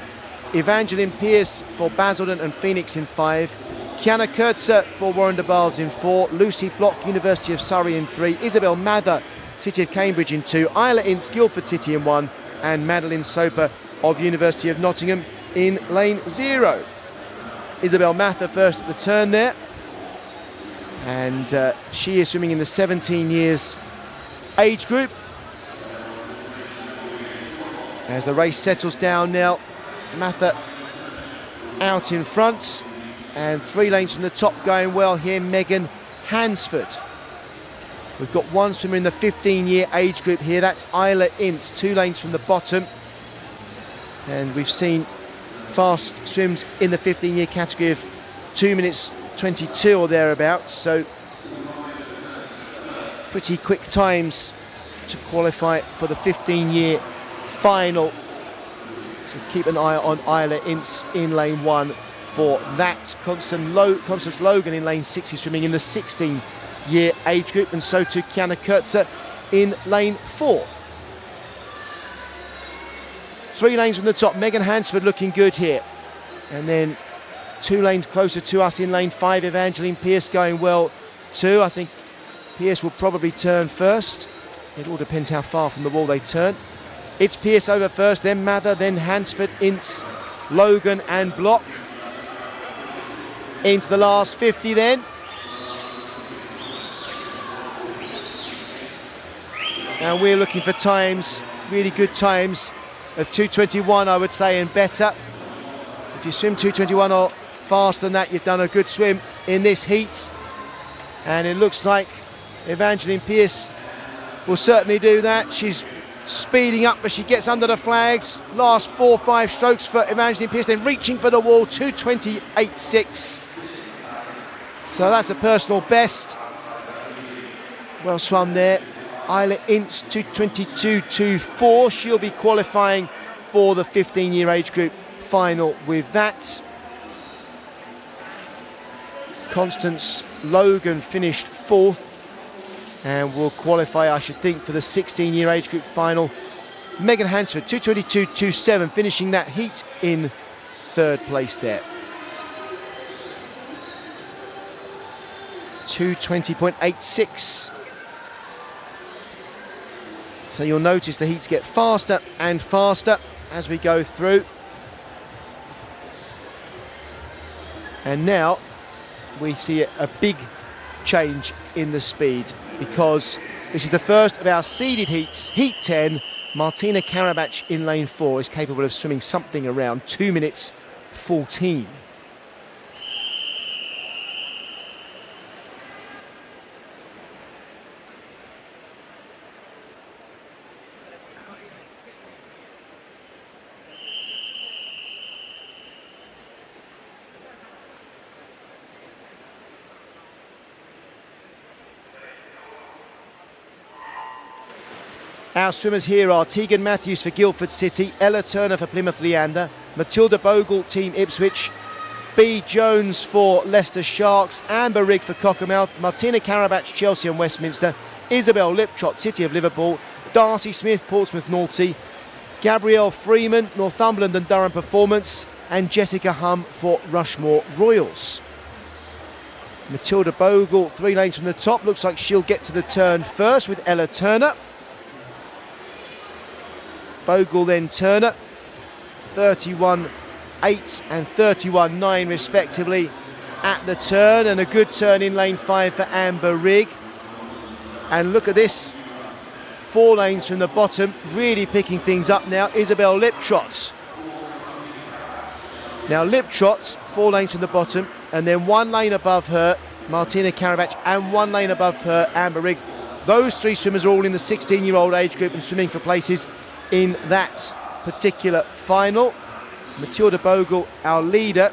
Evangeline Pierce for Basildon and Phoenix in 5, Kiana Kurtzer for Warrender Baths in 4, Lucy Block, University of Surrey in 3, Isabel Mather, City of Cambridge in 2, Isla Ince, Guildford City in 1, and Madeline Soper of University of Nottingham in lane 0. Isabel Mather first at the turn there, and she is swimming in the 17 years age group. As the race settles down now, Mather out in front, and 3 lanes from the top going well here, Megan Hansford. We've got one swimmer in the 15-year age group here, that's Isla Ince, 2 lanes from the bottom. And we've seen fast swims in the 15-year category of 2 minutes 22 or thereabouts, so pretty quick times to qualify for the 15-year final. So keep an eye on Isla Ince in lane 1 for that. Constance Logan in lane 6 is swimming in the 16-year age group, and so too Kiana Kurtzer in lane 4. 3 lanes from the top, Megan Hansford looking good here. And then 2 lanes closer to us in lane 5, Evangeline Pierce going well too. I think Pierce will probably turn first. It all depends how far from the wall they turn. It's Pierce over first, then Mather, then Hansford, Ince, Logan and Block. Into the last 50 then. And we're looking for times, really good times, of 2:21, I would say, and better. If you swim 2:21 or faster than that, you've done a good swim in this heat. And it looks like Evangeline Pierce will certainly do that. She's speeding up as she gets under the flags. Last 4 or 5 strokes for Evangeline Pierce, then reaching for the wall, 2:28.6. So that's a personal best. Well swum there. Isla Ince 2:22.24. She'll be qualifying for the 15-year age group final with that. Constance Logan finished 4th and will qualify, I should think, for the 16-year age group final. Megan Hansford 2:22.27, finishing that heat in 3rd place there. 2:20.86. So you'll notice the heats get faster and faster as we go through. And now we see a big change in the speed, because this is the first of our seeded heats. Heat 10, Martina Karabach in lane 4 is capable of swimming something around 2 minutes 14. Our swimmers here are Tegan Matthews for Guildford City, Ella Turner for Plymouth Leander, Matilda Bogle, Team Ipswich, B. Jones for Leicester Sharks, Amber Rigg for Cockermouth, Martina Karabach, Chelsea and Westminster, Isabel Liptrot, City of Liverpool, Darcy Smith, Portsmouth North Sea, Gabrielle Freeman, Northumberland and Durham Performance, and Jessica Hum for Rushmore Royals. Matilda Bogle, 3 lanes from the top, looks like she'll get to the turn first with Ella Turner. Bogle then Turner, 31.8 and 31.9 respectively at the turn, and a good turn in lane 5 for Amber Rigg. And look at this, 4 lanes from the bottom, really picking things up now, Isabel Liptrot. Now Liptrot, 4 lanes from the bottom, and then 1 lane above her, Martina Karabach, and 1 lane above her, Amber Rigg. Those 3 swimmers are all in the 16-year-old age group and swimming for places in that particular final. Matilda Bogle, our leader,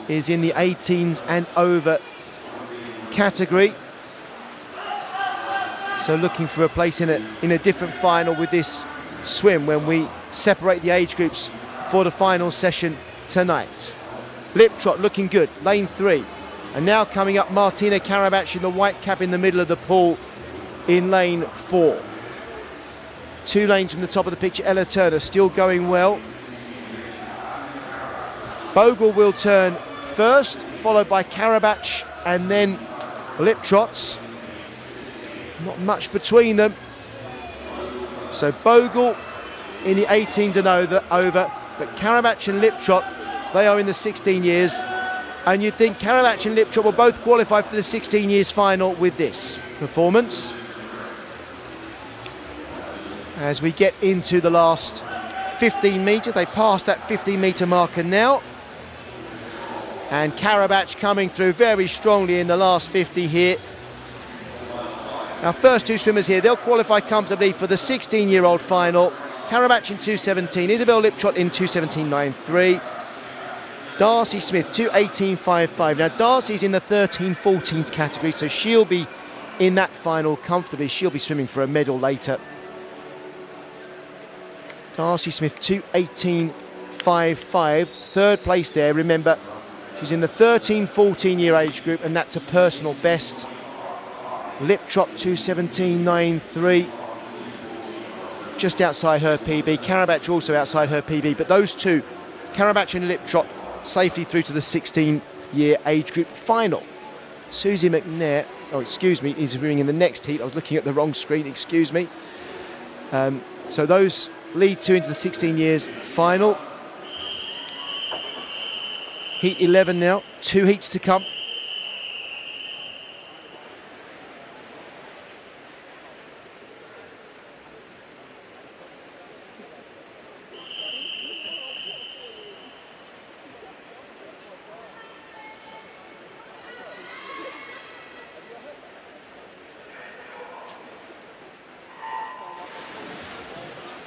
is in the 18s and over category. So looking for a place in a different final with this swim when we separate the age groups for the final session tonight. Liptrot looking good, lane 3. And now coming up, Martina Karabach in the white cap in the middle of the pool in lane 4. 2 lanes from the top of the picture, Ella Turner still going well. Bogle will turn first, followed by Karabach and then Liptrot. Not much between them. So Bogle in the 18s and over, but Karabach and Liptrot, they are in the 16 years. And you'd think Karabach and Liptrot will both qualify for the 16 years final with this performance. As we get into the last 15 metres, they passed that 15-metre marker now. And Karabach coming through very strongly in the last 50 here. Our first 2 swimmers here, they'll qualify comfortably for the 16-year-old final. Karabach in 2:17, Isabel Liptrot in 2:17.93. Darcy Smith, 2:18.55. Now Darcy's in the 13-14 category, so she'll be in that final comfortably. She'll be swimming for a medal later. Darcy Smith, 2:18.55, 3rd place there. Remember, she's in the 13-14 year age group, and that's a personal best. Liptrot, 2:17.93, just outside her PB. Karabach also outside her PB, but those 2, Karabach and Liptrot, safely through to the 16-year age group final. Susie McNair, is swimming in the next heat. I was looking at the wrong screen, excuse me. So those lead 2 into the 16 years final. Heat 11 now, 2 heats to come.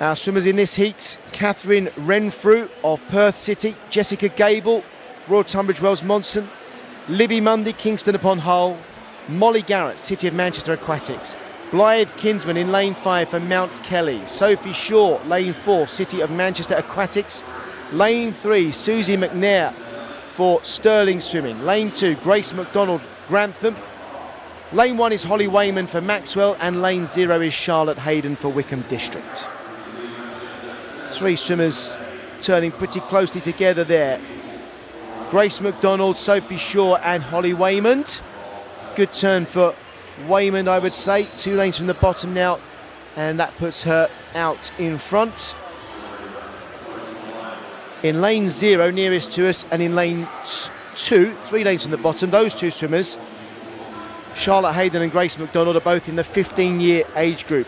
Our swimmers in this heat, Catherine Renfrew of Perth City, Jessica Gable, Royal Tunbridge Wells Monson, Libby Mundy, Kingston upon Hull, Molly Garrett, City of Manchester Aquatics, Blythe Kinsman in lane 5 for Mount Kelly, Sophie Shaw, lane 4, City of Manchester Aquatics, lane 3, Susie McNair for Stirling Swimming, lane 2, Grace McDonald, Grantham, lane 1 is Holly Wayman for Maxwell, and lane 0 is Charlotte Hayden for Wickham District. 3 swimmers turning pretty closely together there. Grace McDonald, Sophie Shaw and Holly Waymond. Good turn for Waymond, I would say. 2 lanes from the bottom now, and that puts her out in front. In lane 0, nearest to us, and in lane 2, 3 lanes from the bottom, those 2 swimmers, Charlotte Hayden and Grace McDonald, are both in the 15-year age group.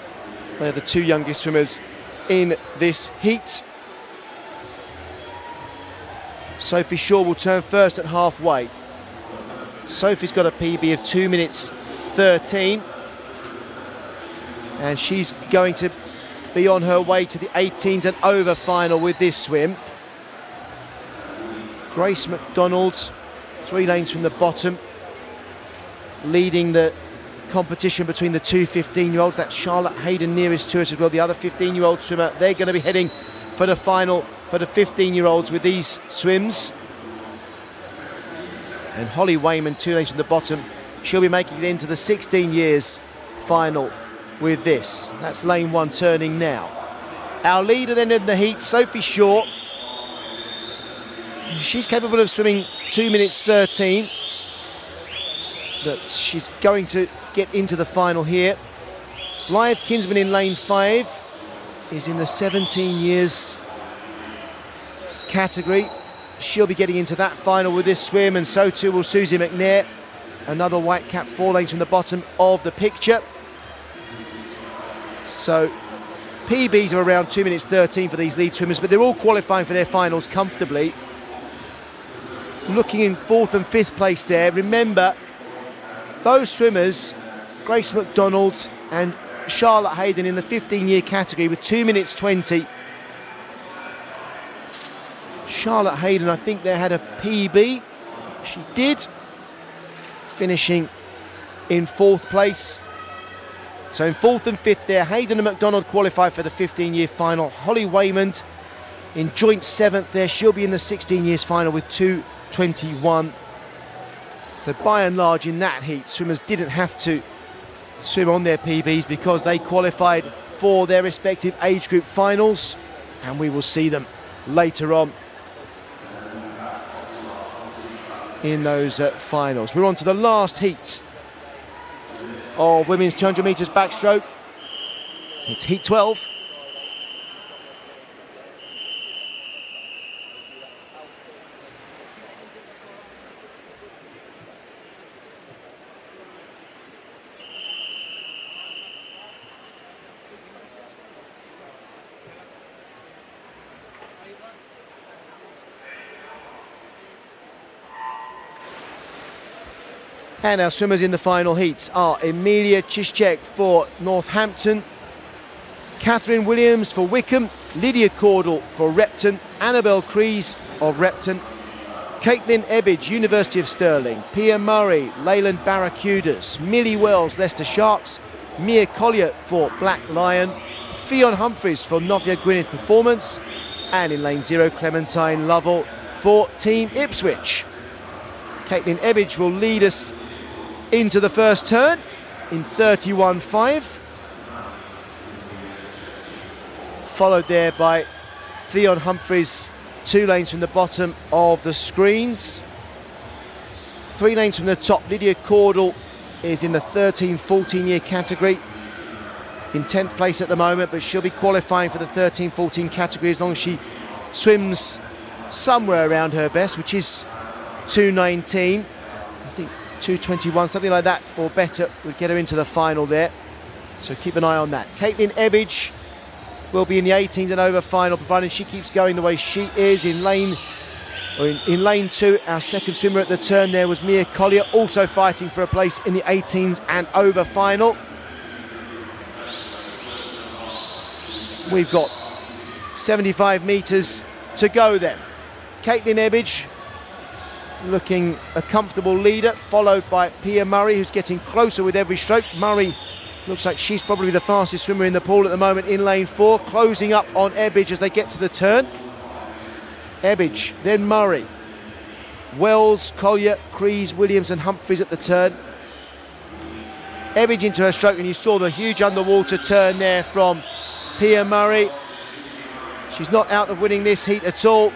They're the 2 youngest swimmers in this heat. Sophie Shaw will turn first at halfway. Sophie's got a PB of 2 minutes 13, and she's going to be on her way to the 18s and over final with this swim. Grace McDonald, 3 lanes from the bottom, leading the competition between the two 15-year-olds. That's Charlotte Hayden nearest to us as well. The other 15-year-old swimmer, they're going to be heading for the final for the 15-year-olds with these swims. And Holly Wayman, 2 lanes from the bottom, she'll be making it into the 16 years final with this. That's lane 1 turning now. Our leader then in the heat, Sophie Shaw. She's capable of swimming 2 minutes 13. But she's going to get into the final here. Blythe Kinsman in lane 5 is in the 17 years category. She'll be getting into that final with this swim, and so too will Susie McNair, another white cap 4 lanes from the bottom of the picture. So PBs are around 2 minutes 13 for these lead swimmers, but they're all qualifying for their finals comfortably. Looking in 4th and 5th place there. Remember, those swimmers, Grace McDonald and Charlotte Hayden in the 15-year category with 2 minutes 20. Charlotte Hayden, I think they had a PB. She did, finishing in 4th place. So in 4th and 5th there, Hayden and McDonald qualify for the 15-year final. Holly Wayman in joint 7th there. She'll be in the 16 years final with 2:21. So by and large in that heat, swimmers didn't have to swim on their PBs because they qualified for their respective age group finals, and we will see them later on in those finals. We're on to the last heat of women's 200 metres backstroke. It's heat 12. And our swimmers in the final heats are Emilia Chischek for Northampton, Catherine Williams for Wickham, Lydia Cordell for Repton, Annabelle Crees of Repton, Caitlin Ebbage, University of Stirling, Pia Murray, Leyland Barracudas, Millie Wells, Leicester Sharks, Mia Collier for Black Lion, Fionn Humphreys for Novia Gwynedd Performance, and in lane 0, Clementine Lovell for Team Ipswich. Caitlin Ebbage will lead us into the first turn in 31.5, followed there by Fionn Humphreys, 2 lanes from the bottom of the screens. 3 lanes from the top, Lydia Cordell is in the 13-14 year category, in 10th place at the moment, but she'll be qualifying for the 13-14 category as long as she swims somewhere around her best, which is 2:19. I think 2:21, something like that or better would get her into the final there. So keep an eye on that. Caitlin Ebbage will be in the 18s and over final, provided she keeps going the way she is. In lane 2, our second swimmer at the turn there was Mia Collier, also fighting for a place in the 18s and over final. We've got 75 metres to go then. Caitlin Ebbage looking a comfortable leader, followed by Pia Murray, who's getting closer with every stroke. Murray looks like she's probably the fastest swimmer in the pool at the moment in lane 4, closing up on Ebbage as they get to the turn. Ebbage, then Murray, Wells, Collier, Crees, Williams and Humphreys at the turn. Ebbage into her stroke, and you saw the huge underwater turn there from Pia Murray. She's not out of winning this heat at all.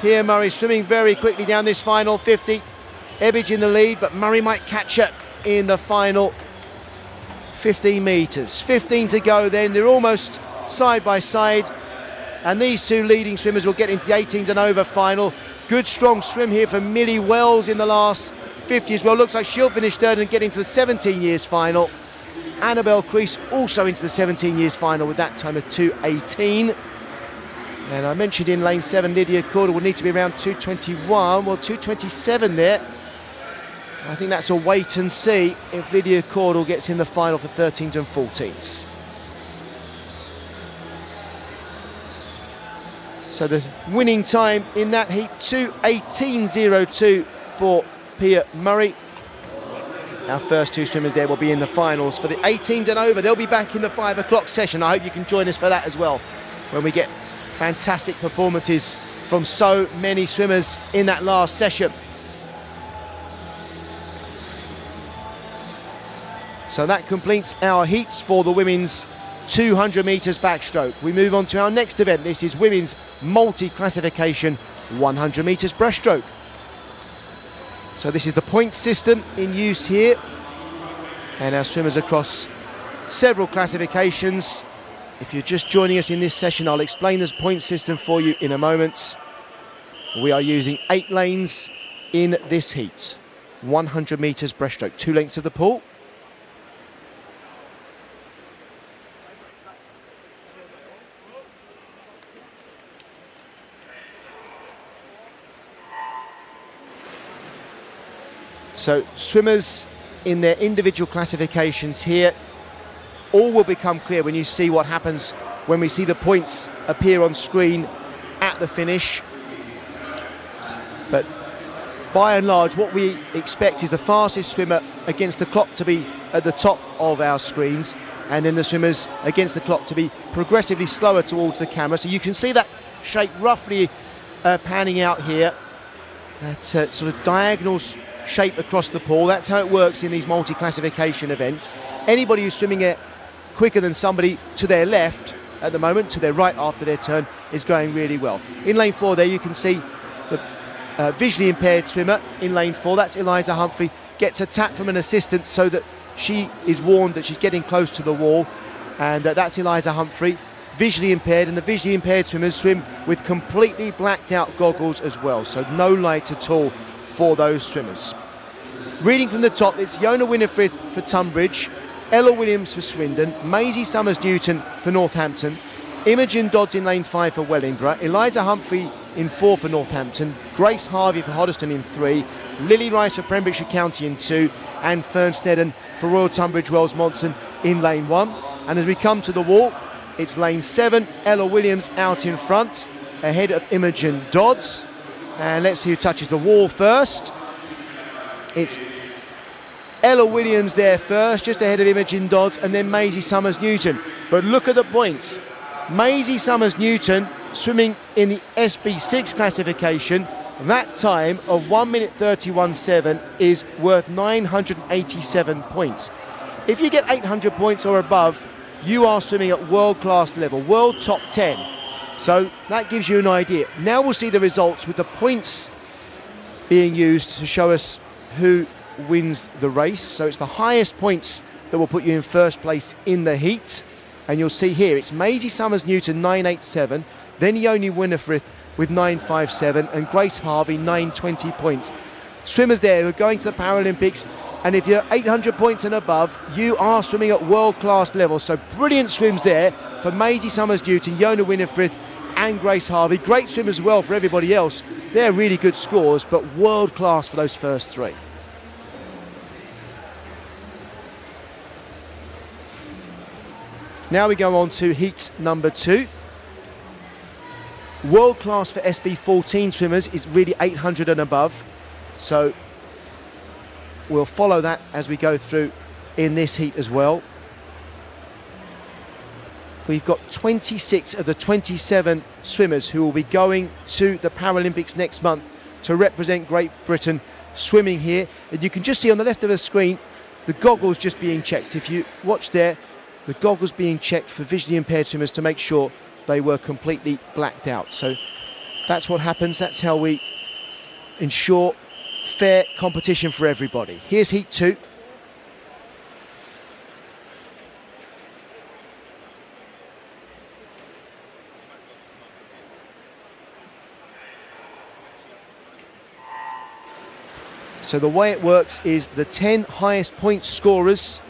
Pia Murray swimming very quickly down this final 50. Ebbage in the lead, but Murray might catch her in the final 15 metres. 15 to go then. They're almost side by side. And these 2 leading swimmers will get into the 18s and over final. Good strong swim here from Millie Wells in the last 50 as well. Looks like she'll finish third and get into the 17 years final. Annabelle Crease also into the 17 years final with that time of 2:18. And I mentioned in lane 7, Lydia Cordell will need to be around 2:21, well 2:27 there. I think that's a wait and see if Lydia Cordell gets in the final for 13s and 14s. So the winning time in that heat, 2:18.02 for Pia Murray. Our first two swimmers there will be in the finals. For the 18s and over, they'll be back in the 5 o'clock session. I hope you can join us for that as well, when we get fantastic performances from so many swimmers in that last session. So that completes our heats for the women's 200 metres backstroke. We move on to our next event. This is women's multi-classification 100 metres breaststroke. So this is the point system in use here, and our swimmers across several classifications. If you're just joining us in this session, I'll explain this point system for you in a moment. We are using 8 lanes in this heat. 100 metres breaststroke, 2 lengths of the pool. So swimmers in their individual classifications here, all will become clear when you see what happens when we see the points appear on screen at the finish. But by and large, what we expect is the fastest swimmer against the clock to be at the top of our screens, and then the swimmers against the clock to be progressively slower towards the camera. So you can see that shape roughly panning out here, that sort of diagonal shape across the pool. That's how it works in these multi-classification events. Anybody who's swimming it quicker than somebody to their left at the moment, to their right after their turn, is going really well. In lane 4 there you can see the visually impaired swimmer in lane 4. That's Eliza Humphrey, gets a tap from an assistant so that she is warned that she's getting close to the wall, and that's Eliza Humphrey, visually impaired, and the visually impaired swimmers swim with completely blacked out goggles as well, so no light at all for those swimmers. Reading from the top, it's Yona Winifred for Tunbridge, Ella Williams for Swindon, Maisie Summers-Newton for Northampton, Imogen Dodds in lane 5 for Wellingborough, Eliza Humphrey in 4 for Northampton, Grace Harvey for Hoddesdon in 3, Lily Rice for Pembrokeshire County in 2, and Fern Stedden for Royal Tunbridge Wells Monson in lane 1. And as we come to the wall, it's lane 7, Ella Williams out in front, ahead of Imogen Dodds. And let's see who touches the wall first. It's Ella Williams there first, just ahead of Imogen Dodds, and then Maisie Summers-Newton. But look at the points. Maisie Summers-Newton swimming in the SB6 classification. That time of 1 minute 31.7 is worth 987 points. If you get 800 points or above, you are swimming at world-class level, world top 10. So that gives you an idea. Now we'll see the results with the points being used to show us who wins the race. So it's the highest points that will put you in first place in the heat. And you'll see here it's Maisie Summers-Newton 987, then Yoni Winifred with 957, and Grace Harvey 920 points. Swimmers there who are going to the Paralympics, and if you're 800 points and above, you are swimming at world-class level. So brilliant swims there for Maisie Summers-Newton, Yona Winifred and Grace Harvey. Great swim as well for everybody else. They're really good scores, but world-class for those first 3. Now we go on to heat number 2. World class for SB14 swimmers is really 800 and above. So we'll follow that as we go through in this heat as well. We've got 26 of the 27 swimmers who will be going to the Paralympics next month to represent Great Britain swimming here. And you can just see on the left of the screen the goggles just being checked. If you watch there, the goggles being checked for visually impaired swimmers to make sure they were completely blacked out. So that's what happens. That's how we ensure fair competition for everybody. Here's heat 2. So the way it works is the 10 highest point scorers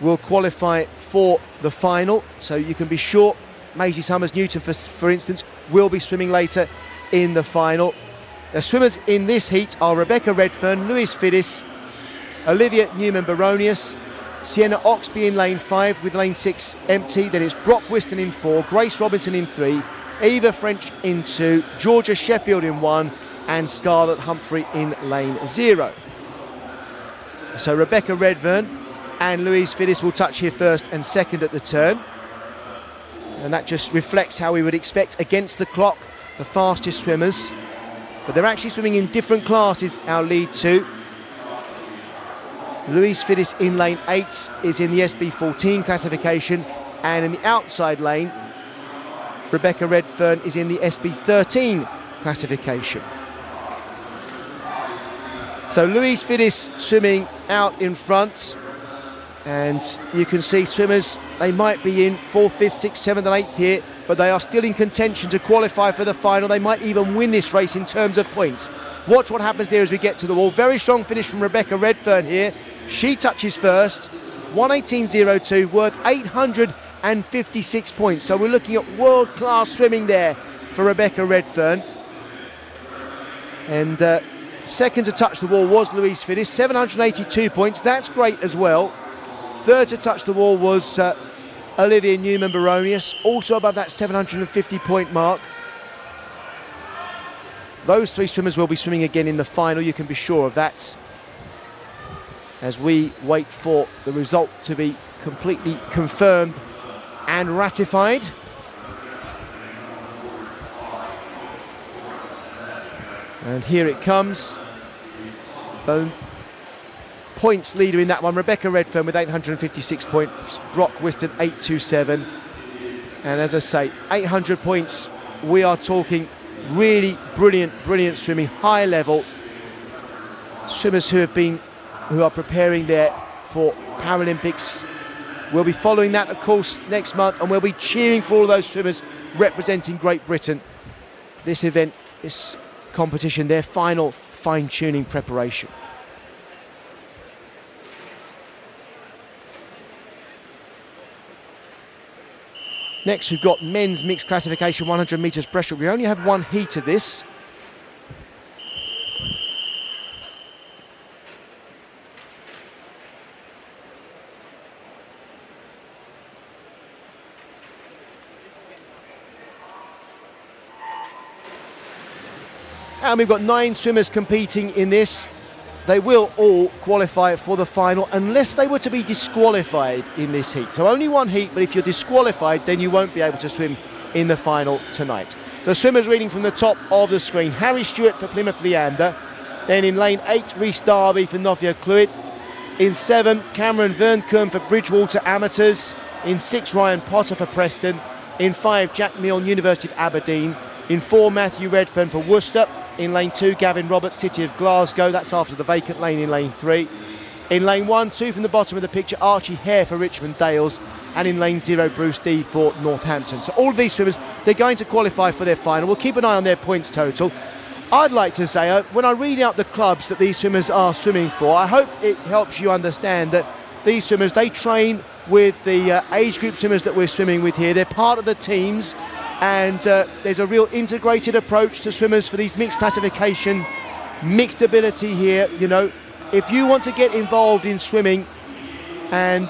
will qualify for the final. So you can be sure Maisie Summers-Newton, for instance, will be swimming later in the final. The swimmers in this heat are Rebecca Redfern, Louise Fiddis, Olivia Newman-Baronius, Sienna Oxby in lane 5 with lane 6 empty. Then it's Brock Whiston in 4, Grace Robinson in 3, Eva French in 2, Georgia Sheffield in 1, and Scarlett Humphrey in lane 0. So Rebecca Redfern and Louise Fiddis will touch here first and second at the turn. And that just reflects how we would expect against the clock, the fastest swimmers. But they're actually swimming in different classes, our lead two. Louise Fiddis in lane 8 is in the SB14 classification, and in the outside lane, Rebecca Redfern is in the SB13 classification. So Louise Fiddis swimming out in front, and you can see swimmers, they might be in 4th, 5th, 6th, 7th and 8th here, but they are still in contention to qualify for the final. They might even win this race in terms of points. Watch what happens there as we get to the wall. Very strong finish from Rebecca Redfern here. She touches first, 1:18.02, worth 856 points. So we're looking at world-class swimming there for Rebecca Redfern. And second to touch the wall was Louise Fiddis, 782 points. That's great as well. Third to touch the wall was Olivia Newman-Baronius, also above that 750 point mark. Those three swimmers will be swimming again in the final, you can be sure of that, as we wait for the result to be completely confirmed and ratified. And here it comes. The points leader in that one, Rebecca Redfern with 856 points, Brock Whiston 827. And as I say, 800 points, we are talking really brilliant swimming, high level. Swimmers who are preparing there for Paralympics. We'll be following that, of course, next month, and we'll be cheering for all of those swimmers representing Great Britain. This event, this competition, their final fine-tuning preparation. Next, we've got men's mixed classification 100 metres breaststroke. We only have one heat of this. And we've got 9 swimmers competing in this. They will all qualify for the final unless they were to be disqualified in this heat. So only one heat, but if you're disqualified, then you won't be able to swim in the final tonight. The swimmers reading from the top of the screen: Harry Stewart for Plymouth Leander. Then in lane 8, Rhys Darby for Novia Clwyd. In 7, Cameron Verncombe for Bridgewater Amateurs. In 6, Ryan Potter for Preston. In 5, Jack Milne, University of Aberdeen. In 4, Matthew Redfern for Worcester. In lane 2, Gavin Roberts, City of Glasgow. That's after the vacant lane in lane 3. In lane 1, 2 from the bottom of the picture, Archie Hare for Richmond Dales. And in lane 0, Bruce D for Northampton. So all of these swimmers, they're going to qualify for their final. We'll keep an eye on their points total. I'd like to say, when I read out the clubs that these swimmers are swimming for, I hope it helps you understand that these swimmers, they train with the age group swimmers that we're swimming with here. They're part of the teams. And there's a real integrated approach to swimmers for these mixed classification, mixed ability here. You know, if you want to get involved in swimming and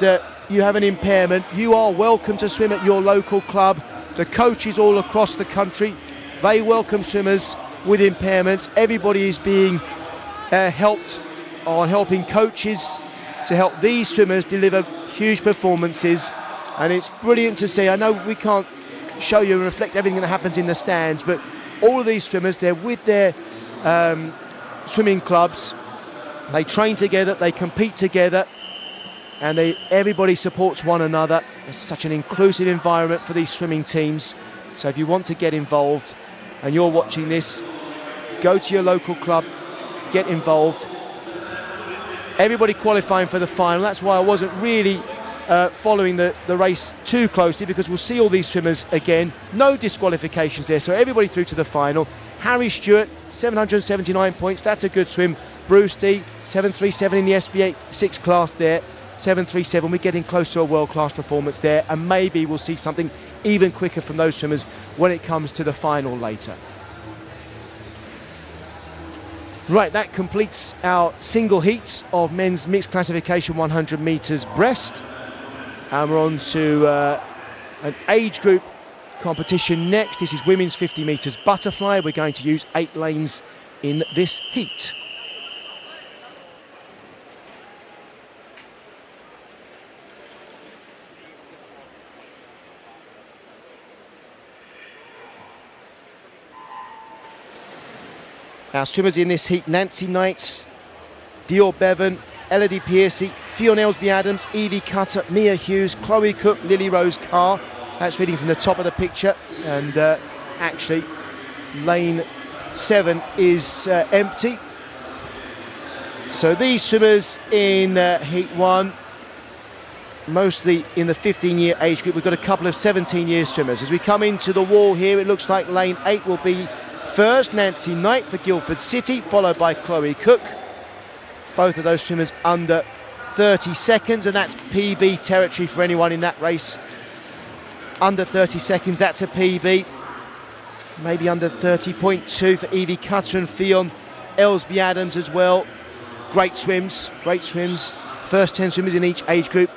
you have an impairment, you are welcome to swim at your local club. The coaches all across the country, they welcome swimmers with impairments. Everybody is being helped on helping coaches to help these swimmers deliver huge performances. And it's brilliant to see. I know we can't show you and reflect everything that happens in the stands, but all of these swimmers, they're with their swimming clubs. They train together, they compete together, and everybody supports one another. It's such an inclusive environment for these swimming teams. So if you want to get involved and you're watching this, go to your local club, get involved. Everybody qualifying for the final. That's why I wasn't really following the race too closely, because we'll see all these swimmers again. No disqualifications there, so everybody through to the final. Harry Stewart, 779 points. That's a good swim. Bruce D, 737 in the SB6 class there. 737. We're getting close to a world-class performance there, and maybe we'll see something even quicker from those swimmers when it comes to the final later. Right, that completes our single heats of men's mixed classification 100 metres breast. And we're on to an age group competition next. This is women's 50 metres butterfly. We're going to use 8 lanes in this heat. Our swimmers in this heat: Nancy Knight, Dior Bevan, Elodie Piercy, Fionn Aylesby-Adams, Evie Cutter, Mia Hughes, Chloe Cook, Lily Rose Carr. That's reading from the top of the picture. And actually, lane 7 is empty. So these swimmers in heat 1, mostly in the 15-year age group. We've got a couple of 17-year swimmers. As we come into the wall here, it looks like lane 8 will be first. Nancy Knight for Guildford City, followed by Chloe Cook. Both of those swimmers under 30 seconds, and that's PB territory for anyone in that race. Under 30 seconds, that's a PB. Maybe under 30.2 for Evie Cutter and Fionn Aylesby-Adams as well. Great swims, great swims. First 10 swimmers in each age group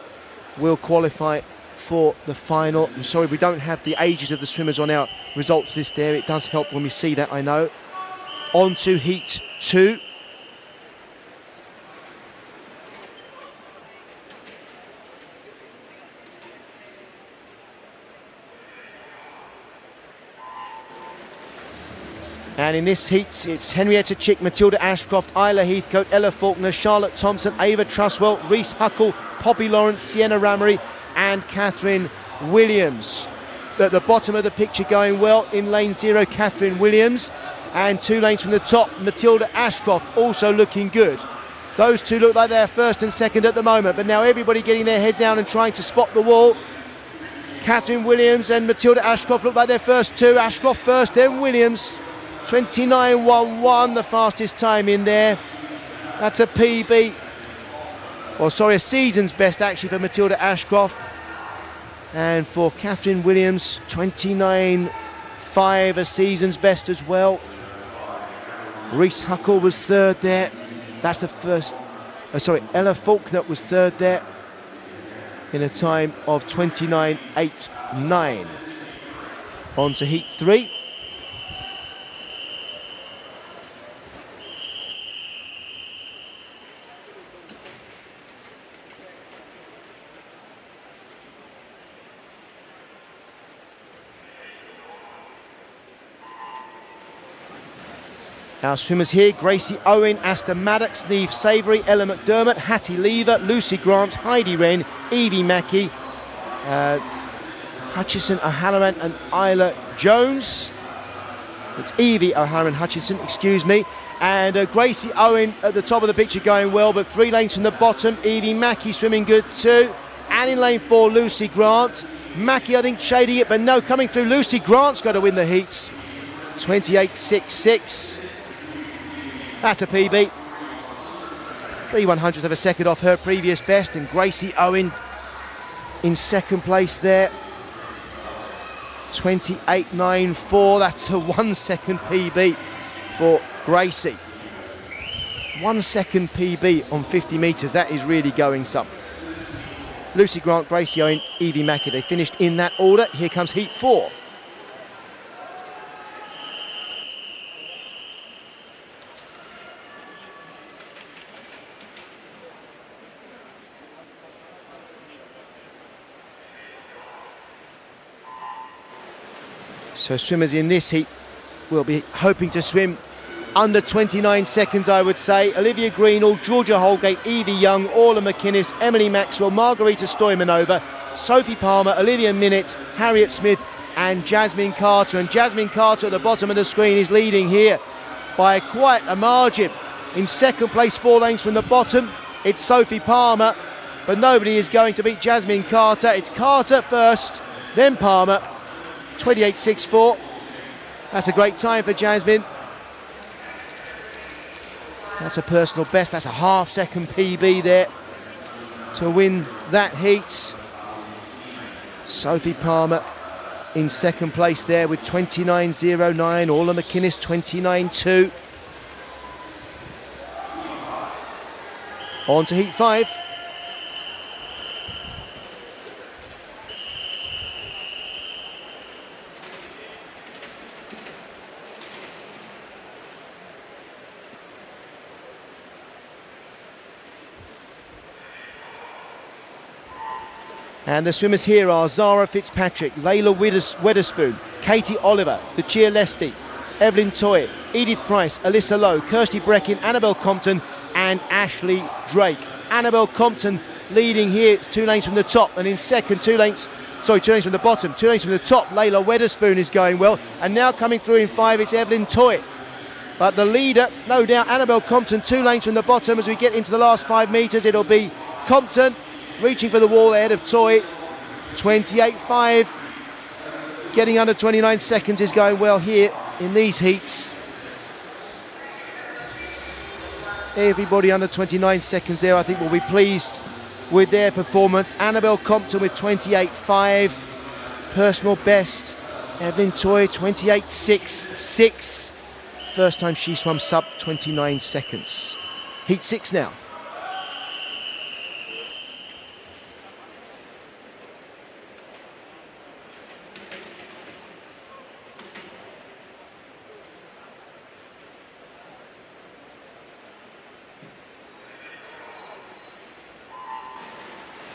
will qualify for the final. I'm sorry we don't have the ages of the swimmers on our results list there. It does help when we see that, I know. On to heat 2. And in this heat, it's Henrietta Chick, Matilda Ashcroft, Isla Heathcote, Ella Faulkner, Charlotte Thompson, Ava Truswell, Reese Huckle, Poppy Lawrence, Sienna Ramery, and Catherine Williams. At the bottom of the picture going well in lane 0, Catherine Williams. And 2 lanes from the top, Matilda Ashcroft also looking good. Those two look like they're first and second at the moment, but now everybody getting their head down and trying to spot the wall. Catherine Williams and Matilda Ashcroft look like their first two. Ashcroft first, then Williams. 29.11, the fastest time in there. That's a PB. Well, sorry, a season's best actually for Matilda Ashcroft. And for Catherine Williams, 29.5, a season's best as well. Reese Huckle was third there. That's the first. Ella Faulkner was third there in a time of 29.89. On to heat 3. Our swimmers here: Gracie Owen, Asta Maddox, Neve Savoury, Ella McDermott, Hattie Lever, Lucy Grant, Heidi Wren, Evie Mackey, Hutchison O'Halloran and Isla Jones. It's Evie O'Halloran Hutchison, excuse me. And Gracie Owen at the top of the picture going well, but 3 lanes from the bottom. Evie Mackey swimming good too. And in lane 4, Lucy Grant. Mackey, I think, shading it, but no, coming through. Lucy Grant's got to win the heats. 28.66. That's a PB. 3/100th of a second off her previous best, and Gracie Owen in second place there. 28.94. That's a 1 second PB for Gracie. 1 second PB on 50 metres. That is really going some. Lucy Grant, Gracie Owen, Evie Mackey. They finished in that order. Here comes heat 4. So swimmers in this heat will be hoping to swim under 29 seconds, I would say. Olivia Greenall, Georgia Holgate, Evie Young, Orla McInnes, Emily Maxwell, Margarita Stoimanova, Sophie Palmer, Olivia Minnett, Harriet Smith and Jasmine Carter. And Jasmine Carter at the bottom of the screen is leading here by quite a margin. In second place, 4 lanes from the bottom, it's Sophie Palmer, but nobody is going to beat Jasmine Carter. It's Carter first, then Palmer. 28.64. That's a great time for Jasmine. That's a personal best. That's a half second PB there to win that heat. Sophie Palmer in second place there with 29.09. Orla McInnes 29.2. On to heat 5. And the swimmers here are Zara Fitzpatrick, Layla Weatherspoon, Katie Oliver, Lucia Lesty, Evelyn Toy, Edith Price, Alyssa Lowe, Kirsty Breckin, Annabelle Compton and Ashley Drake. Annabelle Compton leading here, it's 2 lanes from the top, and in second 2 lanes from the bottom, 2 lanes from the top. Layla Weatherspoon is going well, and now coming through in 5 it's Evelyn Toy. But the leader, no doubt, Annabelle Compton, 2 lanes from the bottom. As we get into the last 5 metres, it'll be Compton reaching for the wall ahead of Toy. 28.5, getting under 29 seconds is going well here in these heats. Everybody under 29 seconds there, I think, will be pleased with their performance. Annabelle Compton with 28.5, personal best. Evelyn Toy 28.6. First time she swum sub 29 seconds. Heat 6 now.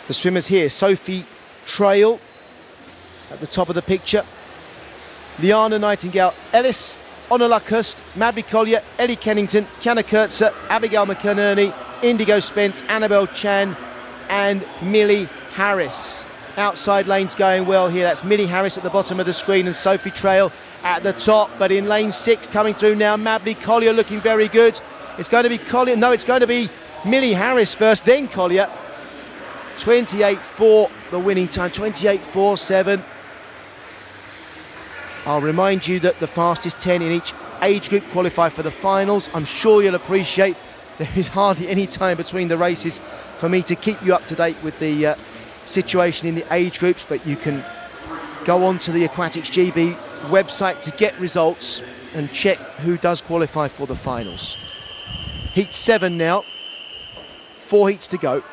The swimmers here, Sophie Trail at the top of the picture. Liana Nightingale Ellis, Honor Luckhurst, Maddy Collier, Ellie Kennington, Kiana Kurtzer, Abigail McInerney, Indigo Spence, Annabelle Chan and Millie Harris. Outside lanes going well here. That's Millie Harris at the bottom of the screen and Sophie Trail at the top. But in lane 6 coming through now, Maddy Collier looking very good. It's going to be Collier. No, it's going to be Millie Harris first, then Collier. 28.4 the winning time, 28.47. I'll remind you that the fastest 10 in each age group qualify for the finals. I'm sure you'll appreciate there is hardly any time between the races for me to keep you up to date with the situation in the age groups, but you can go on to the Aquatics GB website to get results and check who does qualify for the finals. Heat 7 now, 4 heats to go.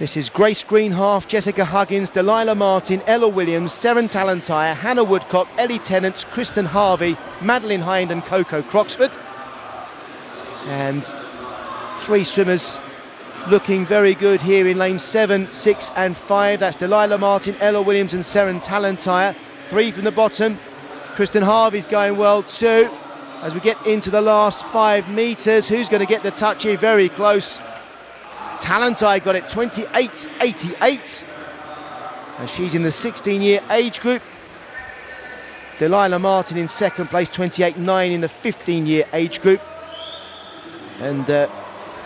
This is Grace Greenhalgh, Jessica Huggins, Delilah Martin, Ella Williams, Seren Talentire, Hannah Woodcock, Ellie Tennant, Kristen Harvey, Madeline Hind and Coco Croxford. And 3 swimmers looking very good here in lane 7, 6 and 5. That's Delilah Martin, Ella Williams and Seren Talentire. 3 from the bottom. Kristen Harvey's going well too. As we get into the last 5 metres, who's going to get the touch here? Very close. Talentire got it 28.88, and she's in the 16-year age group. Delilah Martin in second place, 28.9 in the 15-year age group. And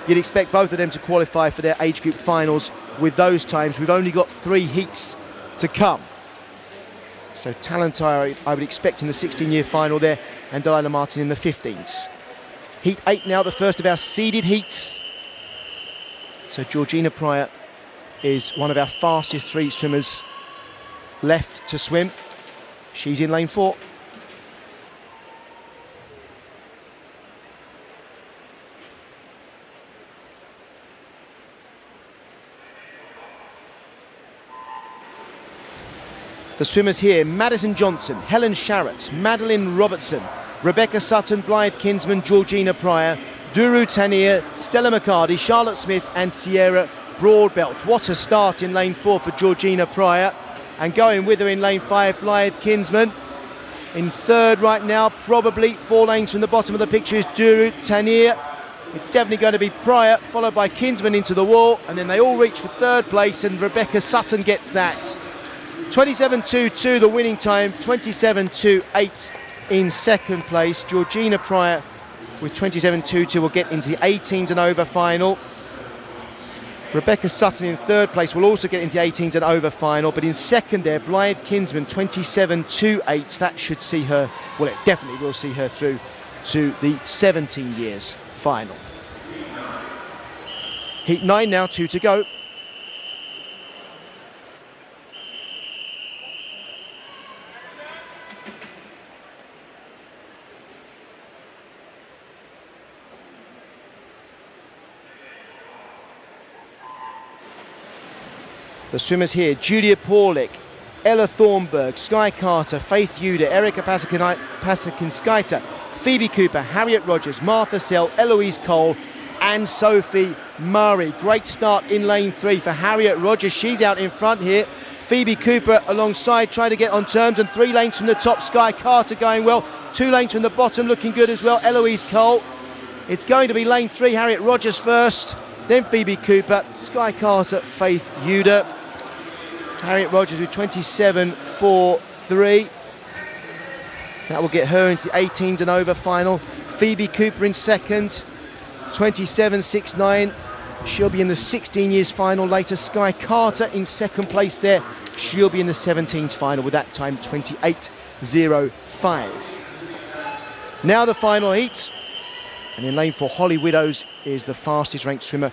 you'd expect both of them to qualify for their age group finals with those times. We've only got 3 heats to come. So Talentire, I would expect in the 16-year final there, and Delilah Martin in the 15s. Heat 8 now, the first of our seeded heats. So Georgina Pryor is one of our fastest 3 swimmers left to swim. She's in lane 4. The swimmers here, Madison Johnson, Helen Sharratt, Madeline Robertson, Rebecca Sutton, Blythe Kinsman, Georgina Pryor, Duru Tanier, Stella McCarty, Charlotte Smith and Sierra Broadbelt. What a start in lane 4 for Georgina Pryor. And going with her in lane 5, Blythe Kinsman. In third right now, probably 4 lanes from the bottom of the picture is Duru Tanier. It's definitely going to be Pryor, followed by Kinsman into the wall. And then they all reach for third place and Rebecca Sutton gets that. 27.22 the winning time, 27.28 in second place. Georgina Pryor with 27.22 will get into the 18s and over final. Rebecca Sutton in third place will also get into the 18s and over final, but in second there, Blythe Kinsman, 27.28. That should see her, well, it definitely will see her through to the 17 years final. Heat 9 now, 2 to go. The swimmers here, Julia Paulick, Ella Thornburg, Sky Carter, Faith Yuda, Erica Pasakinskaita, Phoebe Cooper, Harriet Rogers, Martha Sell, Eloise Cole and Sophie Murray. Great start in lane 3 for Harriet Rogers. She's out in front here. Phoebe Cooper alongside, trying to get on terms, and 3 lanes from the top. Sky Carter going well. 2 lanes from the bottom, looking good as well. Eloise Cole. It's going to be lane 3, Harriet Rogers first, then Phoebe Cooper, Sky Carter, Faith Uder. Harriet Rogers with 27.43. That will get her into the 18s and over final. Phoebe Cooper in second, 27.69. She'll be in the 16 years final later. Sky Carter in second place there. She'll be in the 17s final with that time 28.05. Now the final heat. And in lane 4, Holly Widows is the fastest ranked swimmer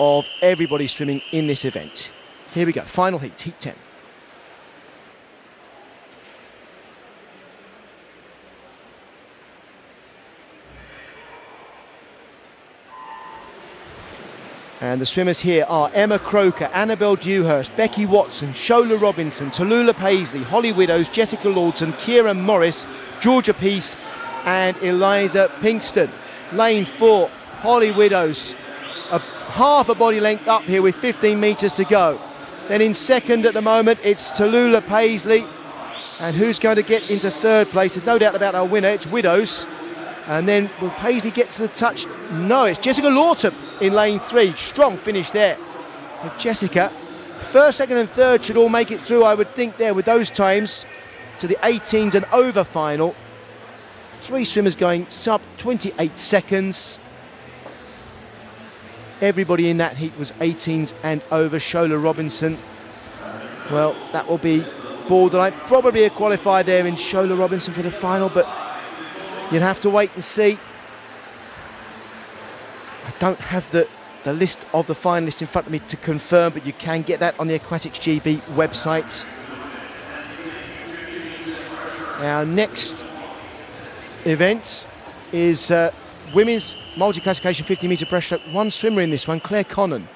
of everybody swimming in this event. Here we go, final heat, heat 10. And the swimmers here are Emma Croker, Annabelle Dewhurst, Becky Watson, Shola Robinson, Tallulah Paisley, Holly Widows, Jessica Lawton, Kira Morris, Georgia Peace and Eliza Pinkston. Lane 4, Holly Widows, half a body length up here with 15 metres to go. Then in second at the moment, it's Tallulah Paisley. And who's going to get into third place? There's no doubt about our winner, it's Widows. And then will Paisley get to the touch? No, it's Jessica Lawton in lane 3. Strong finish there for Jessica. First, second and third should all make it through, I would think, there with those times to the 18s and over final. 3 swimmers going sub 28 seconds. Everybody in that heat was 18s and over. Shola Robinson, well, that will be borderline. Probably a qualifier there in Shola Robinson for the final, but you'd have to wait and see. I don't have the list of the finalists in front of me to confirm, but you can get that on the Aquatics GB website. Our next event is women's multi-classification 50-metre breaststroke. 1 swimmer in this one, Claire Connon.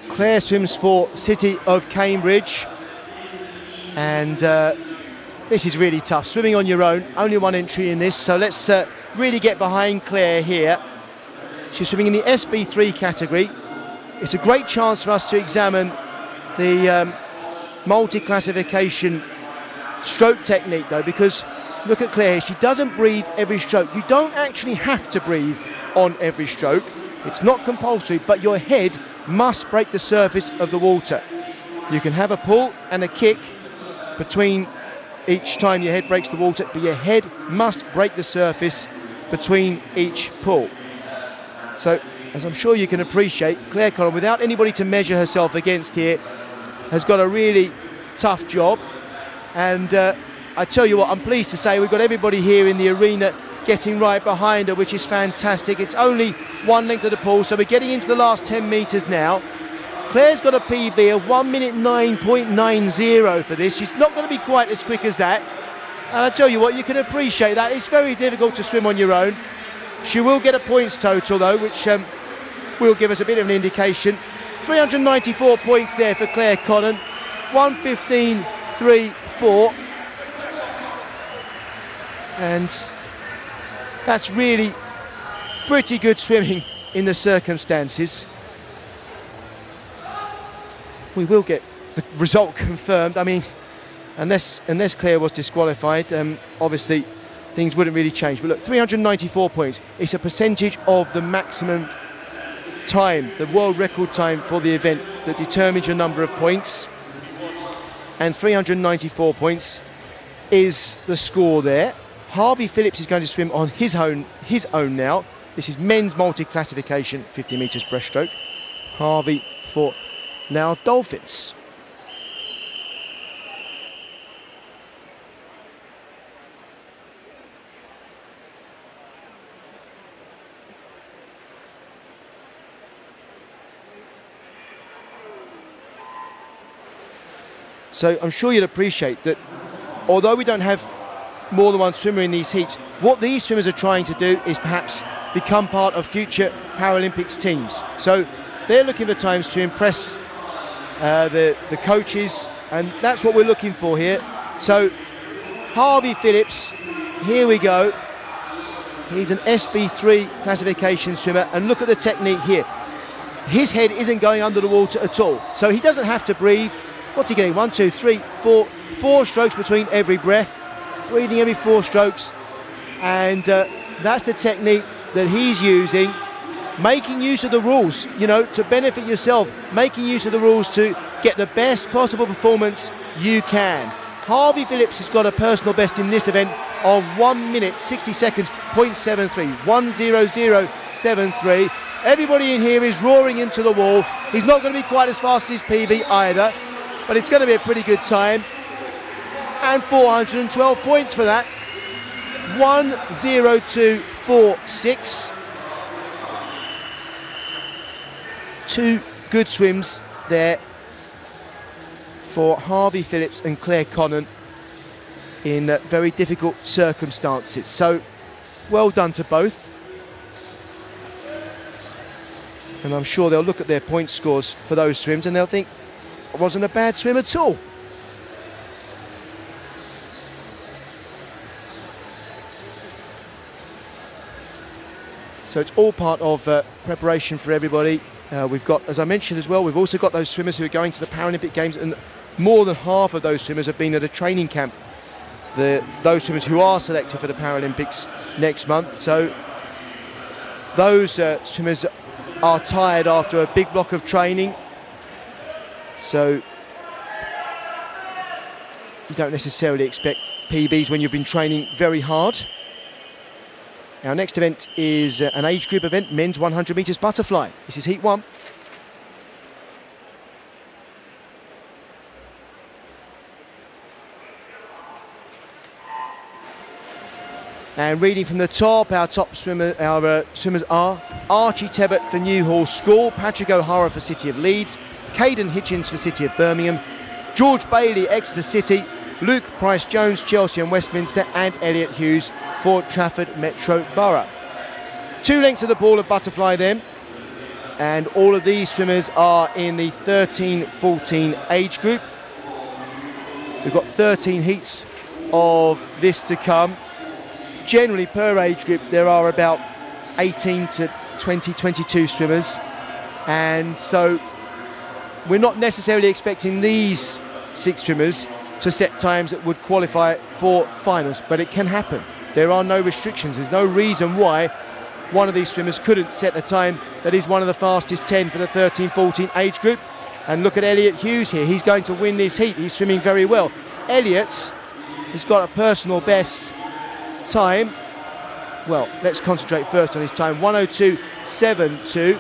Claire swims for City of Cambridge, and this is really tough. Swimming on your own, only 1 entry in this, so let's really get behind Claire here. She's swimming in the SB3 category. It's a great chance for us to examine the multi-classification stroke technique though, because look at Claire here, she doesn't breathe every stroke. You don't actually have to breathe on every stroke. It's not compulsory, but your head must break the surface of the water. You can have a pull and a kick between each time your head breaks the water, but your head must break the surface between each pull. So, as I'm sure you can appreciate, Claire Connon, without anybody to measure herself against here, has got a really tough job. And I tell you what, I'm pleased to say we've got everybody here in the arena getting right behind her, which is fantastic. It's only 1 length of the pool, so we're getting into the last 10 metres now. Claire's got a PB of 1 minute 9.90 for this. She's not going to be quite as quick as that. And I tell you what, you can appreciate that. It's very difficult to swim on your own. She will get a points total though, which will give us a bit of an indication. 394 points there for Claire Connon. 1:15.34. And that's really pretty good swimming in the circumstances. We will get the result confirmed. I mean, unless Claire was disqualified, obviously things wouldn't really change. But look, 394 points. It's a percentage of the maximum time, the world record time for the event, that determines your number of points. And 394 points is the score there. Harvey Phillips is going to swim on his own now. This is men's multi-classification, 50 metres breaststroke. Harvey for Louth Dolphins. So I'm sure you'll appreciate that although we don't have more than one swimmer in these heats, what these swimmers are trying to do is perhaps become part of future Paralympics teams. So they're looking for times to impress the coaches, and that's what we're looking for here. So Harvey Phillips, here we go. He's an SB3 classification swimmer, and look at the technique here. His head isn't going under the water at all, so he doesn't have to breathe. What's he getting? 1, 2, 3, 4, 4 strokes between every breath, breathing every 4 strokes, and that's the technique that he's using, making use of the rules, you know, to benefit yourself, making use of the rules to get the best possible performance you can. Harvey Phillips has got a personal best in this event of 1 minute 60 seconds 0.73, 1:00.73. Everybody in here is roaring him to the wall. He's not going to be quite as fast as his PB either, but it's going to be a pretty good time. And 412 points for that. 1:02.46. 2 good swims there for Harvey Phillips and Claire Connon in very difficult circumstances. So well done to both. And I'm sure they'll look at their point scores for those swims and they'll think it wasn't a bad swim at all. So it's all part of preparation for everybody. We've got, as I mentioned as well, we've also got those swimmers who are going to the Paralympic Games, and more than half of those swimmers have been at a training camp. Those swimmers who are selected for the Paralympics next month. So those swimmers are tired after a big block of training. So you don't necessarily expect PBs when you've been training very hard. Our next event is an age group event, men's 100 metres butterfly. This is heat 1. And reading from the top, our swimmers are Archie Tebbett for Newhall School, Patrick O'Hara for City of Leeds, Caden Hitchens for City of Birmingham, George Bailey, Exeter City, Luke Price-Jones, Chelsea and Westminster, and Elliot Hughes for Trafford Metro Borough. 2 lengths of the ball of butterfly then, and all of these swimmers are in the 13-14 age group. We've got 13 heats of this to come. Generally per age group there are about 18 to 20, 22 swimmers, and so we're not necessarily expecting these 6 swimmers to set times that would qualify for finals, but it can happen. There are no restrictions. There's no reason why one of these swimmers couldn't set a time that is one of the fastest 10 for the 13-14 age group. And look at Elliot Hughes here. He's going to win this heat. He's swimming very well. Elliot's has got a personal best time. Well, let's concentrate first on his time. 1:02.72.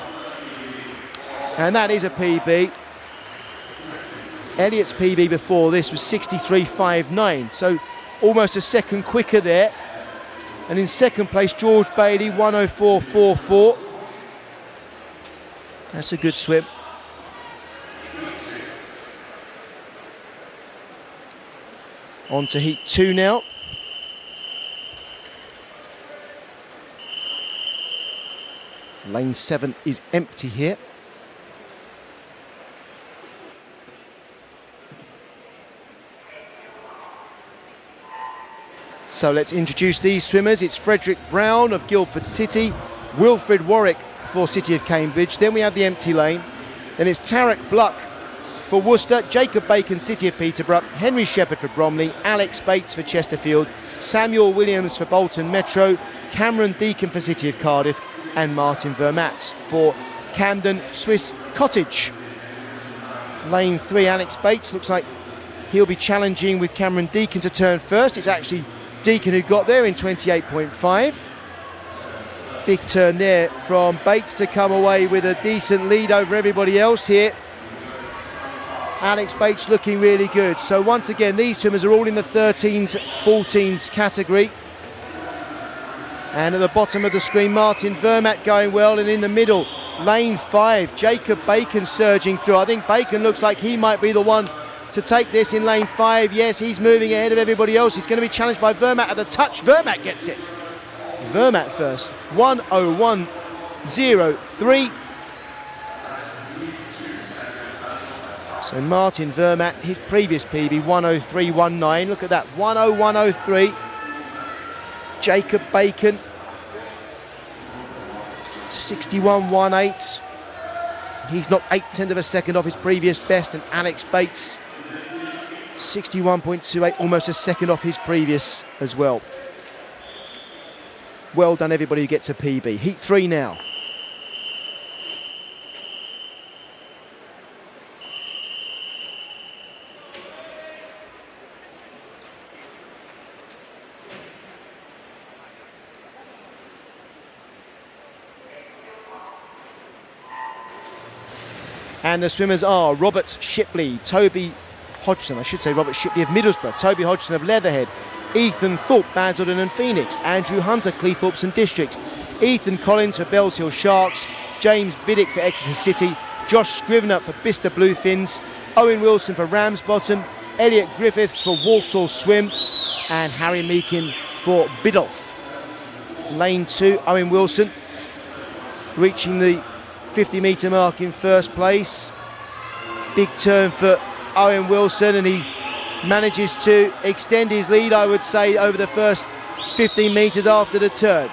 And that is a PB. Elliot's PB before this was 63.59. So almost a second quicker there. And in second place, George Bailey, 1:04.44. That's a good swim. On to heat 2 now. Lane 7 is empty here. So let's introduce these swimmers. It's Frederick Brown of Guildford City, Wilfred Warwick for City of Cambridge. Then we have the empty lane. Then it's Tarek Bluck for Worcester, Jacob Bacon, City of Peterborough, Henry Shepherd for Bromley, Alex Bates for Chesterfield, Samuel Williams for Bolton Metro, Cameron Deacon for City of Cardiff, and Martin Vermatz for Camden Swiss Cottage. Lane 3, Alex Bates, looks like he'll be challenging with Cameron Deacon to turn first. It's actually Deacon who got there in 28.5. Big turn there from Bates to come away with a decent lead over everybody else here. Alex Bates looking really good. So once again, these swimmers are all in the 13s, 14s category. And at the bottom of the screen, Martin Vermaat going well, and in the middle, lane 5, Jacob Bacon surging through. I think Bacon looks like he might be the one to take this in lane 5. Yes, he's moving ahead of everybody else. He's going to be challenged by Vermaat at the touch. Vermaat gets it. Vermaat first. 1:01.03. So Martin Vermaat, his previous PB, 1:03.19. Look at that, 1:01.03. Jacob Bacon, 61.18. He's knocked 0.8 of a second off his previous best, and Alex Bates, 61.28, almost a second off his previous as well. Well done, everybody who gets a PB. Heat 3 now. And the swimmers are Robert Shipley, Toby Hodgson, I should say Robert Shipley of Middlesbrough, Toby Hodgson of Leatherhead, Ethan Thorpe, Basildon and Phoenix, Andrew Hunter, Cleethorpes and Districts, Ethan Collins for Bells Hill Sharks, James Biddick for Exeter City, Josh Scrivener for Bicester Bluefins, Owen Wilson for Ramsbottom, Elliot Griffiths for Walsall Swim, and Harry Meakin for Biddulph. Lane 2, Owen Wilson reaching the 50-metre mark in first place. Big turn for Owen Wilson, and he manages to extend his lead, I would say, over the first 15 metres after the turn.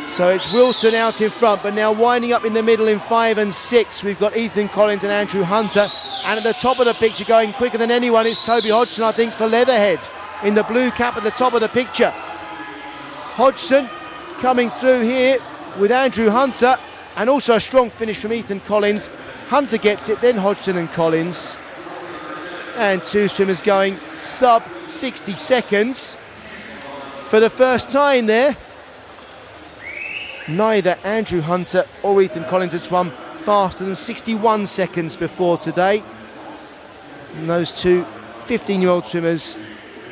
So it's Wilson out in front, but now winding up in the middle in 5 and 6, we've got Ethan Collins and Andrew Hunter. And at the top of the picture, going quicker than anyone, is Toby Hodgson, I think, for Leatherhead, in the blue cap at the top of the picture. Hodgson coming through here with Andrew Hunter, and also a strong finish from Ethan Collins. Hunter gets it, then Hodgson and Collins. And two swimmers going sub 60 seconds for the first time there. Neither Andrew Hunter or Ethan Collins had swum faster than 61 seconds before today. And those two 15-year-old swimmers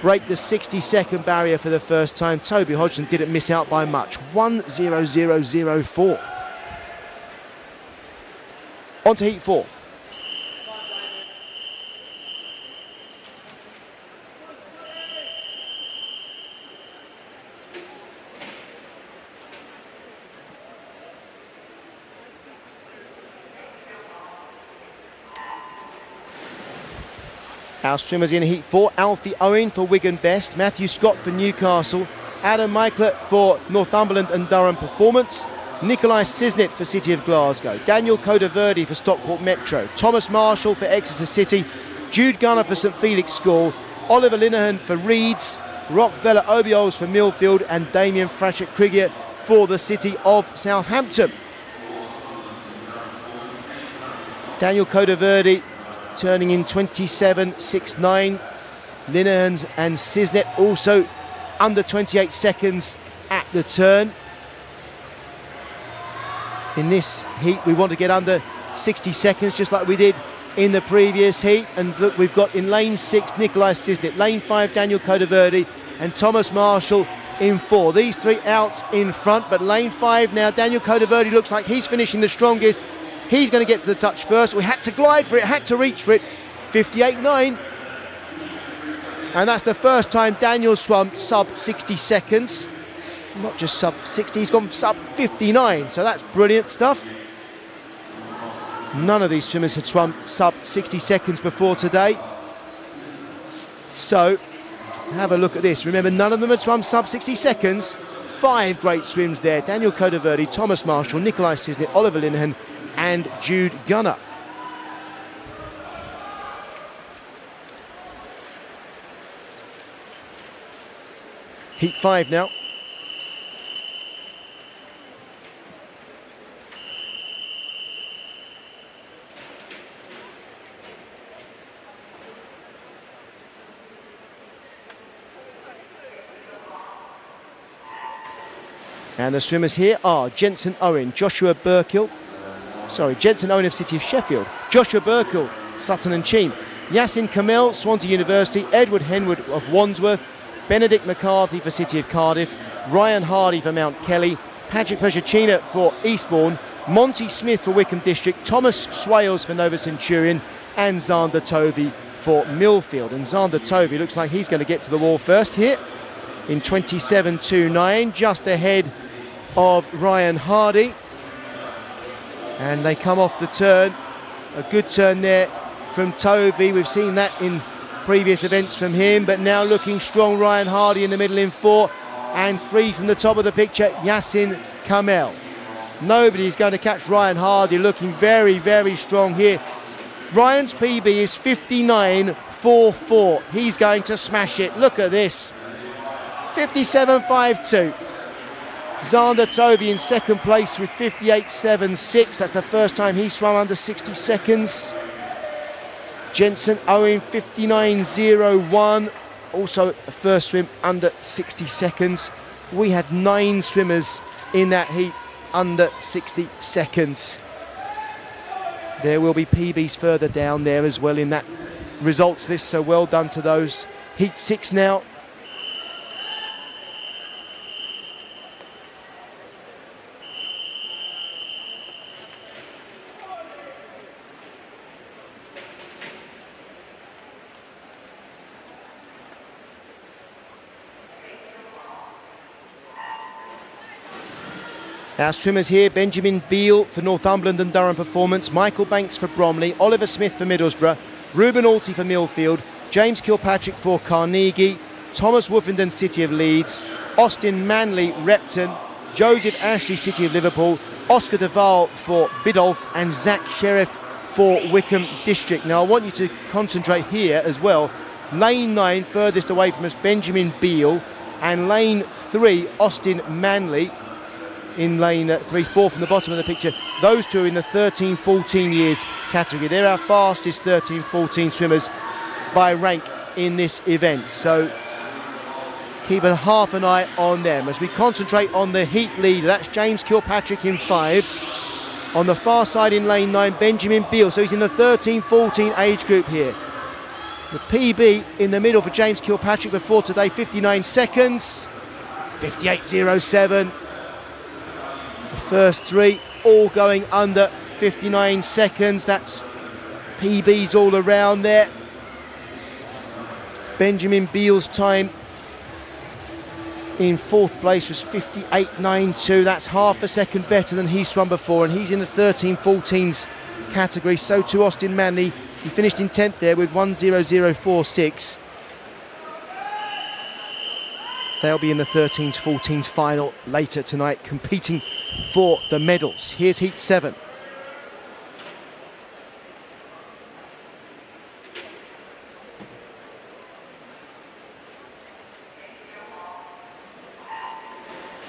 break the 60-second barrier for the first time. Toby Hodgson didn't miss out by much, 1:00.04. On to heat 4. Our swimmers in heat 4, Alfie Owen for Wigan Best, Matthew Scott for Newcastle, Adam Michael for Northumberland and Durham Performance, Nikolai Cisnet for City of Glasgow, Daniel Codaverde for Stockport Metro, Thomas Marshall for Exeter City, Jude Gunner for St Felix School, Oliver Linehan for Reeds, Rockvella Obiols for Millfield, and Damien Frashett-Krieger for the City of Southampton. Daniel Codaverde turning in 27.69. Linehan's and Cisnet also under 28 seconds at the turn. In this heat, we want to get under 60 seconds, just like we did in the previous heat. And look, we've got in lane 6, Nikolai Cisnet, lane 5, Daniel Codaverde, and Thomas Marshall in 4. These three out in front, but lane 5 now, Daniel Codaverde looks like he's finishing the strongest. He's going to get to the touch first. We had to glide for it, had to reach for it. 58.9. And that's the first time Daniel's swum sub 60 seconds. Not just sub 60, he's gone sub 59. So that's brilliant stuff. None of these swimmers had swum sub 60 seconds before today. So have a look at this. Remember, none of them had swum sub 60 seconds. 5 great swims there. Daniel Codaverde, Thomas Marshall, Nikolai Cisnet, Oliver Linehan, and Jude Gunner. Heat 5 now. And the swimmers here are Jensen Owen, Jensen Owen of City of Sheffield, Joshua Burkill, Sutton and Cheam, Yasin Kamel, Swansea University, Edward Henwood of Wandsworth, Benedict McCarthy for City of Cardiff, Ryan Hardy for Mount Kelly, Patrick Pesciacina for Eastbourne, Monty Smith for Wickham District, Thomas Swales for Nova Centurion, and Xander Tovey for Millfield. And Xander Tovey looks like he's going to get to the wall first here in 27.29, just ahead of Ryan Hardy. And they come off the turn. A good turn there from Tovey. We've seen that in previous events from him, but now looking strong. Ryan Hardy in the middle in 4, and 3 from the top of the picture, Yassin Kamel. Nobody's going to catch Ryan Hardy, looking very, very strong here. Ryan's PB is 59.44. He's going to smash it. Look at this. 57.52. Xander Tovey in second place with 58.76. That's the first time he's swum under 60 seconds. Jensen Owen 59.01. Also the first swim under 60 seconds. We had 9 swimmers in that heat under 60 seconds. There will be PBs further down there as well in that results list, so well done to those. Heat 6 now. Our swimmers here, Benjamin Beale for Northumberland and Durham Performance, Michael Banks for Bromley, Oliver Smith for Middlesbrough, Ruben Alty for Millfield, James Kilpatrick for Carnegie, Thomas Woofenden City of Leeds, Austin Manley Repton, Joseph Ashley City of Liverpool, Oscar Duval for Biddulph, and Zach Sheriff for Wickham District. Now I want you to concentrate here as well. Lane 9 furthest away from us, Benjamin Beale, and lane 3, Austin Manley. In lane 3, 4 from the bottom of the picture. Those two are in the 13-14 years category. They're our fastest 13-14 swimmers by rank in this event. So keep half an eye on them as we concentrate on the heat leader. That's James Kilpatrick in 5. On the far side in lane 9, Benjamin Beale. So he's in the 13-14 age group here. The PB in the middle for James Kilpatrick before today, 59 seconds. 58.07. First 3 all going under 59 seconds. That's PBs all around there. Benjamin Beale's time in 4th place was 58.92. That's half a second better than he's swum before, and he's in the 13-14s category. So too Austin Manley. He finished in 10th there with 1:00.46. They'll be in the 13s-14s final later tonight, competing for the medals. Here's heat 7.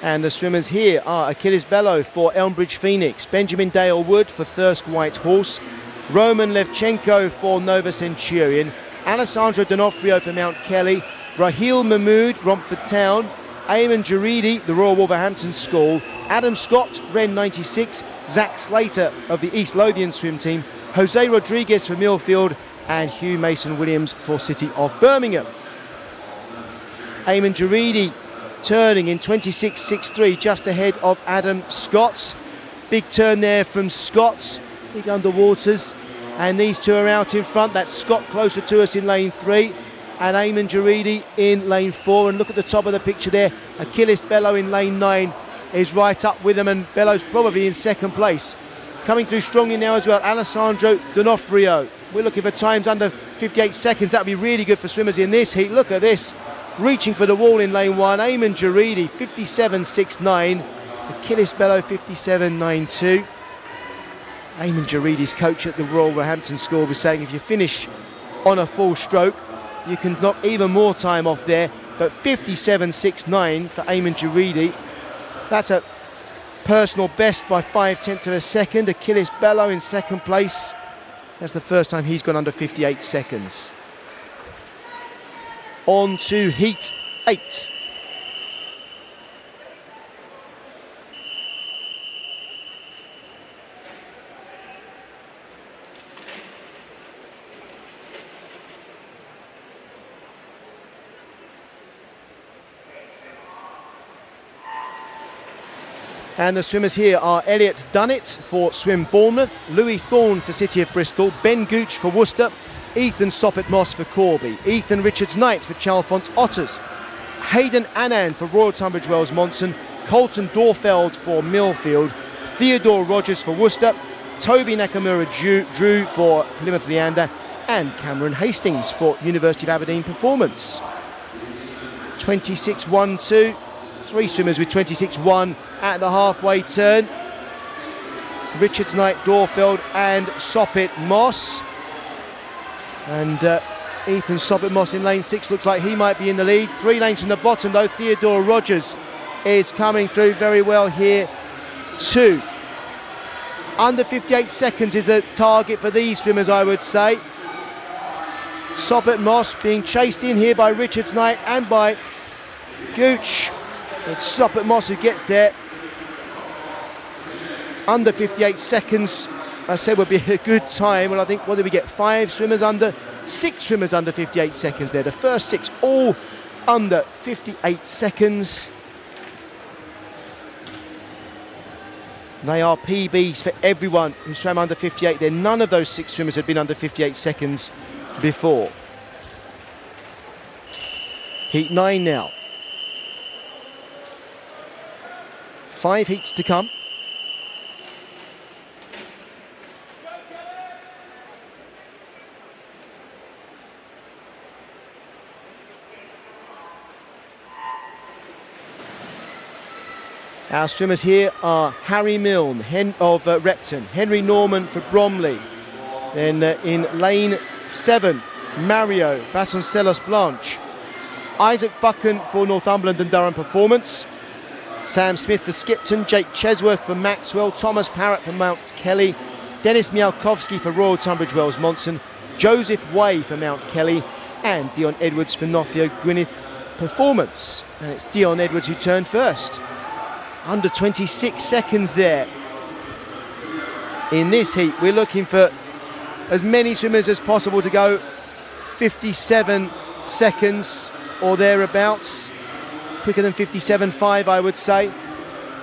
And the swimmers here are Achilles Bello for Elmbridge Phoenix, Benjamin Dale Wood for Thirsk White Horse, Roman Levchenko for Nova Centurion, Alessandro D'Onofrio for Mount Kelly, Raheel Mahmood, Romford Town, Eamon Jaridi, the Royal Wolverhampton School, Adam Scott, Wren 96, Zach Slater of the East Lothian swim team, Jose Rodriguez for Millfield, and Hugh Mason-Williams for City of Birmingham. Eamon Jaridi turning in 26.63, just ahead of Adam Scott. Big turn there from Scott, big underwaters, and these two are out in front. That's Scott closer to us in lane 3. And Eamon Jaridi in lane 4. And look at the top of the picture there. Achilles Bello in lane 9 is right up with them, and Bello's probably in second place. Coming through strongly now as well, Alessandro D'Onofrio. We're looking for times under 58 seconds. That would be really good for swimmers in this heat. Look at this. Reaching for the wall in lane 1. Eamon Jaridi, 57.69. Achilles Bello, 57.92. Eamon Jaridi's coach at the Royal Wolverhampton School was saying if you finish on a full stroke, you can knock even more time off there, but 57.69 for Eamon Jaridi. That's a personal best by 5/10 of a second. Achilles Bello in second place. That's the first time he's gone under 58 seconds. On to heat 8. And the swimmers here are Elliot Dunnett for Swim Bournemouth, Louis Thorne for City of Bristol, Ben Gooch for Worcester, Ethan Soppett-Moss for Corby, Ethan Richards-Knight for Chalfont Otters, Hayden Annan for Royal Tunbridge Wells Monson, Colton Dorfeld for Millfield, Theodore Rogers for Worcester, Toby Nakamura Drew for Plymouth Leander, and Cameron Hastings for University of Aberdeen Performance. 26-1-2, 3 swimmers with 26-1 at the halfway turn. Richards, Knight, Dorfeld and Soppett-Moss. And Ethan Soppett-Moss in lane 6 looks like he might be in the lead. 3 lanes from the bottom though, Theodore Rogers is coming through very well here too. Under 58 seconds is the target for these swimmers, I would say. Soppett-Moss being chased in here by Richards, Knight and by Gooch. It's Soppett-Moss who gets there. Under 58 seconds, I said would be a good time. Well, I think, what did we get? 6 swimmers under 58 seconds there. The first 6 all under 58 seconds. They are PBs for everyone who swam under 58 there. None of those 6 swimmers had been under 58 seconds before. Heat 9 now. 5 heats to come. Our swimmers here are Harry Milne of Repton, Henry Norman for Bromley. Then in lane 7, Mario Vasconcelos Blanche. Isaac Buchan for Northumberland and Durham Performance. Sam Smith for Skipton, Jake Chesworth for Maxwell, Thomas Parrott for Mount Kelly, Dennis Miałkowski for Royal Tunbridge Wells Monson, Joseph Way for Mount Kelly, and Dion Edwards for Nothiel Gwynedd Performance. And it's Dion Edwards who turned first. Under 26 seconds there. In this heat, we're looking for as many swimmers as possible to go 57 seconds or thereabouts. Quicker than 57.5, I would say.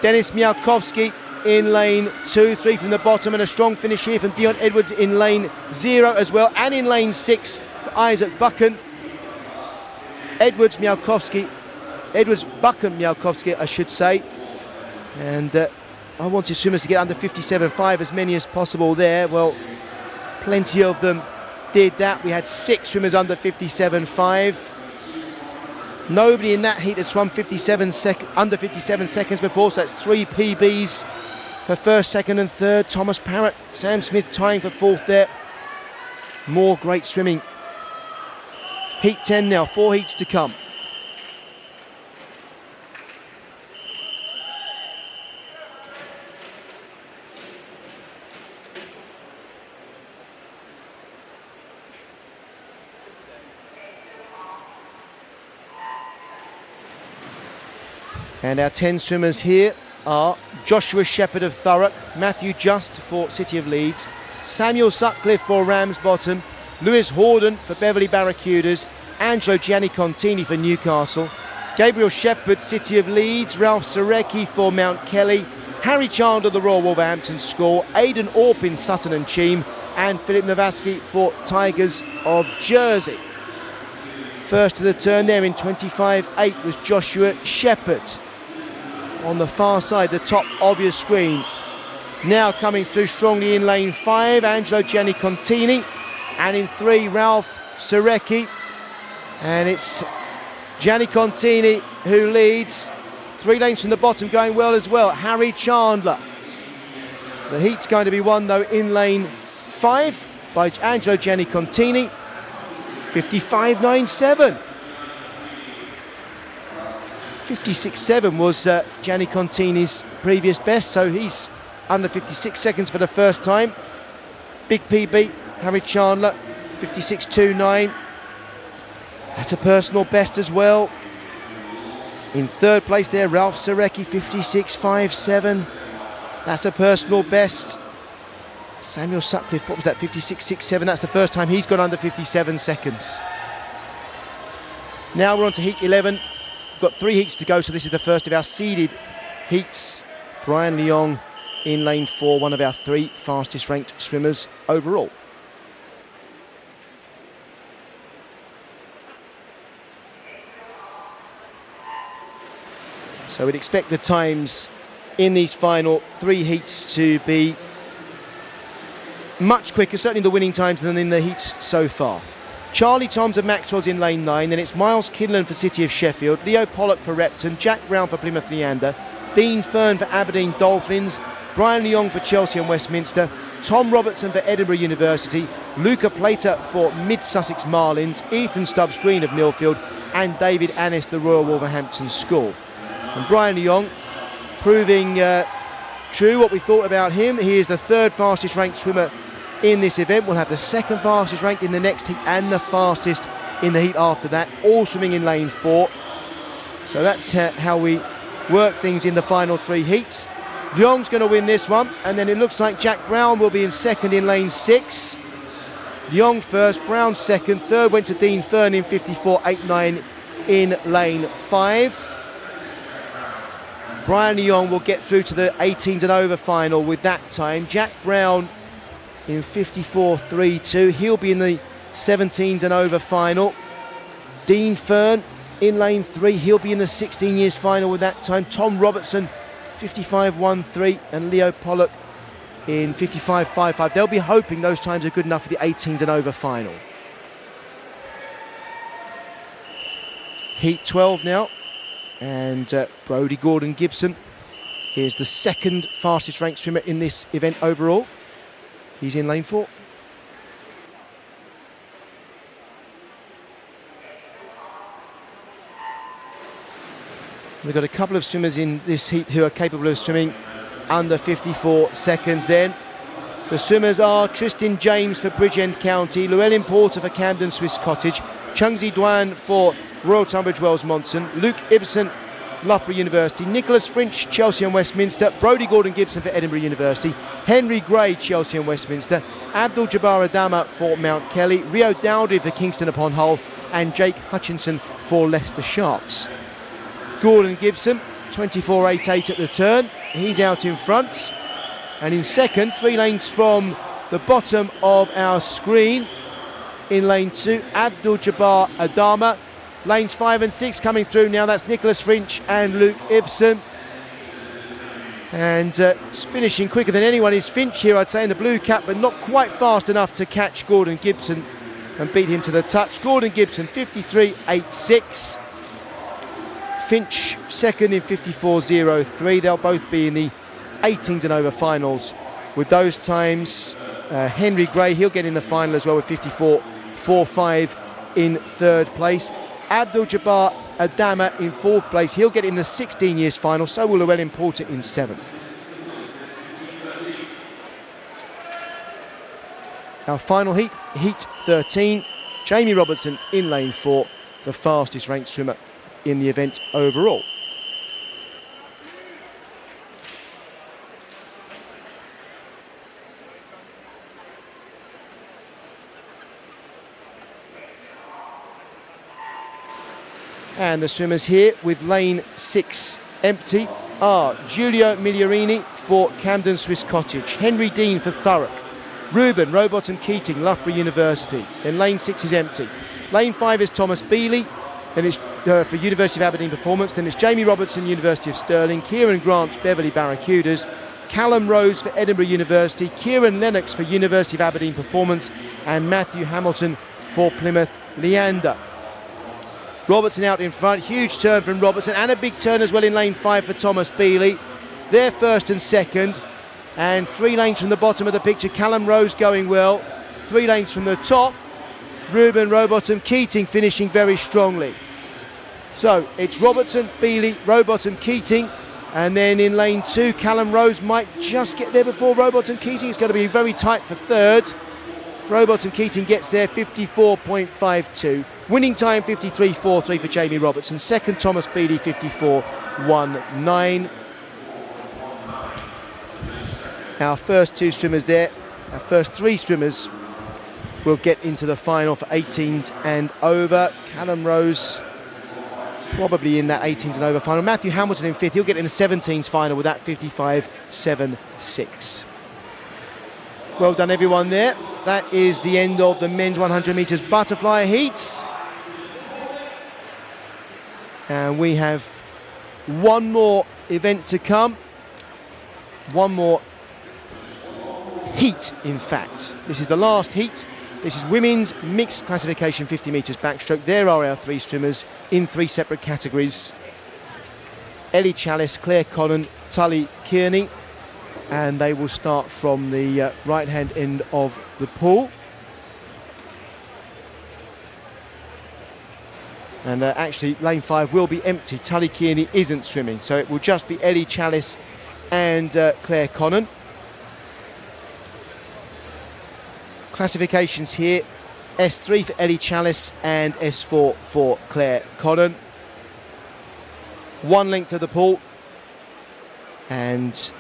Dennis Miałkowski in lane 2, 3 from the bottom, and a strong finish here from Dion Edwards in lane 0 as well, and in lane 6 for Isaac Buchan. Edwards, Buchan, Miałkowski, I should say. And I wanted swimmers to get under 57.5, as many as possible there. Well, plenty of them did that. We had 6 swimmers under 57.5. Nobody in that heat had swum under 57 seconds before, so that's 3 PBs for first, second and third. Thomas Parrott, Sam Smith tying for 4th there. More great swimming. Heat 10 now, 4 heats to come. And our 10 swimmers here are Joshua Shepherd of Thurrock, Matthew Just for City of Leeds, Samuel Sutcliffe for Ramsbottom, Lewis Horden for Beverley Barracudas, Angelo Giannicontini for Newcastle, Gabriel Shepherd, City of Leeds, Ralph Sarecki for Mount Kelly, Harry Chandler, the Royal Wolverhampton School, Aidan Orpin, Sutton and Cheam, and Philip Nowaski for Tigers of Jersey. First to the turn there in 25.8 was Joshua Shepherd. On the far side, the top of your screen. Now coming through strongly in lane 5, Angelo Giannicontini, and in 3, Ralph Sarecki. And it's Giannicontini who leads. 3 lanes from the bottom going well as well. Harry Chandler. The heat's going to be won though in lane 5 by Angelo Giannicontini. 55.97. 56.7 was Giannicontini's previous best, so he's under 56 seconds for the first time. Big PB, Harry Chandler, 56.29. That's a personal best as well. In 3rd place there, Ralph Sarecki, 56.57. That's a personal best. Samuel Sutcliffe, what was that, 56.67? That's the first time he's gone under 57 seconds. Now we're on to heat 11. We've got 3 heats to go, so this is the first of our seeded heats Brian Leong in lane 4, one of our 3 fastest ranked swimmers overall. So we'd expect the times in these final 3 heats to be much quicker, certainly the winning times, than in the heats so far. Charlie Toms of Maxwell's in lane 9, then it's Miles Kidland for City of Sheffield, Leo Pollock for Repton, Jack Brown for Plymouth Leander, Dean Fern for Aberdeen Dolphins, Brian Leong for Chelsea and Westminster, Tom Robertson for Edinburgh University, Luca Plater for Mid Sussex Marlins, Ethan Stubbs Green of Millfield, and David Annis, the Royal Wolverhampton School. And Brian Leong proving true what we thought about him. He is the 3rd fastest ranked swimmer in this event. We'll have the 2nd fastest ranked in the next heat and the fastest in the heat after that, all swimming in lane 4. So that's how we work things in the final 3 heats. Leong's going to win this one, and then it looks like Jack Brown will be in 2nd in lane 6. Leong first, Brown 2nd, 3rd went to Dean Fern in 54.89 in lane 5. Brian Leong will get through to the 18s and over final with that time. Jack Brown in 54.32. He'll be in the 17s and over final. Dean Fern in lane 3. He'll be in the 16 years final with that time. Tom Robertson 55.13 and Leo Pollock in 55.55. They'll be hoping those times are good enough for the 18s and over final. Heat 12 now. And Brodie Gordon-Gibson is the 2nd fastest ranked swimmer in this event overall. He's in lane 4. We've got a couple of swimmers in this heat who are capable of swimming under 54 seconds then. The swimmers are Tristan James for Bridgend County, Llewellyn Porter for Camden Swiss Cottage, Chungzi Duan for Royal Tunbridge Wells Monson, Luke Ibsen, Loughborough University, Nicholas Frinch, Chelsea and Westminster, Brodie Gordon-Gibson for Edinburgh University, Henry Gray, Chelsea and Westminster, Abdul Jabbar Adama for Mount Kelly, Rio Dowdy for Kingston upon Hull, and Jake Hutchinson for Leicester Sharks. Gordon-Gibson, 24.88 at the turn. He's out in front. And in 2nd, 3 lanes from the bottom of our screen, in lane 2, Abdul Jabbar Adama. Lanes 5 and 6 coming through now. That's Nicholas Frinch and Luke Ibsen. And finishing quicker than anyone is Finch here, I'd say, in the blue cap, but not quite fast enough to catch Gordon-Gibson and beat him to the touch. Gordon-Gibson, 53.86. Finch 2nd in 54.03. They'll both be in the 18s and over finals with those times. Henry Gray, he'll get in the final as well with 54.45 in 3rd place. Abdul Jabbar Adama in 4th place. He'll get in the 16 years final. So will Llewellyn Porter in 7th. Our final heat, heat 13. Jamie Robertson in lane 4, the fastest ranked swimmer in the event overall. And the swimmers here with lane 6 empty are Giulio Migliorini for Camden Swiss Cottage, Henry Dean for Thurrock, Ruben Rowbottom Keating, Loughborough University. Then lane 6 is empty. Lane 5 is Thomas Bealey. Then it's for University of Aberdeen Performance. Then it's Jamie Robertson, University of Stirling, Kieran Grant, Beverley Barracudas, Callum Rose for Edinburgh University, Kieran Lennox for University of Aberdeen Performance, and Matthew Hamilton for Plymouth Leander. Robertson out in front, huge turn from Robertson, and a big turn as well in lane 5 for Thomas Bealey. They're 1st and 2nd, and 3 lanes from the bottom of the picture. Callum Rose going well, 3 lanes from the top. Ruben Rowbottom Keating finishing very strongly. So it's Robertson, Bealey, Rowbottom Keating, and then in lane 2, Callum Rose might just get there before Rowbottom Keating. It's going to be very tight for 3rd. Rowbottom Keating gets there, 54.52. Winning time 53.43 for Jamie Robertson. 2nd, Thomas Bealey, 54.19. Our first 2 swimmers there, our first 3 swimmers will get into the final for 18s and over. Callum Rose probably in that 18s and over final. Matthew Hamilton in 5th. He'll get in the 17s final with that 55.76. Well done, everyone there. That is the end of the men's 100 metres butterfly heats. And we have one more event to come. One more heat, in fact. This is the last heat. This is women's mixed classification 50 metres backstroke. There are our 3 swimmers in 3 separate categories. Ellie Chalice, Claire Connon, Tully Kearney. And they will start from the right-hand end of the pool. And actually, lane 5 will be empty. Tully Kearney isn't swimming, so it will just be Ellie Chalice and Claire Connon. Classifications here, S3 for Ellie Chalice and S4 for Claire Connon. 1 length of the pool, and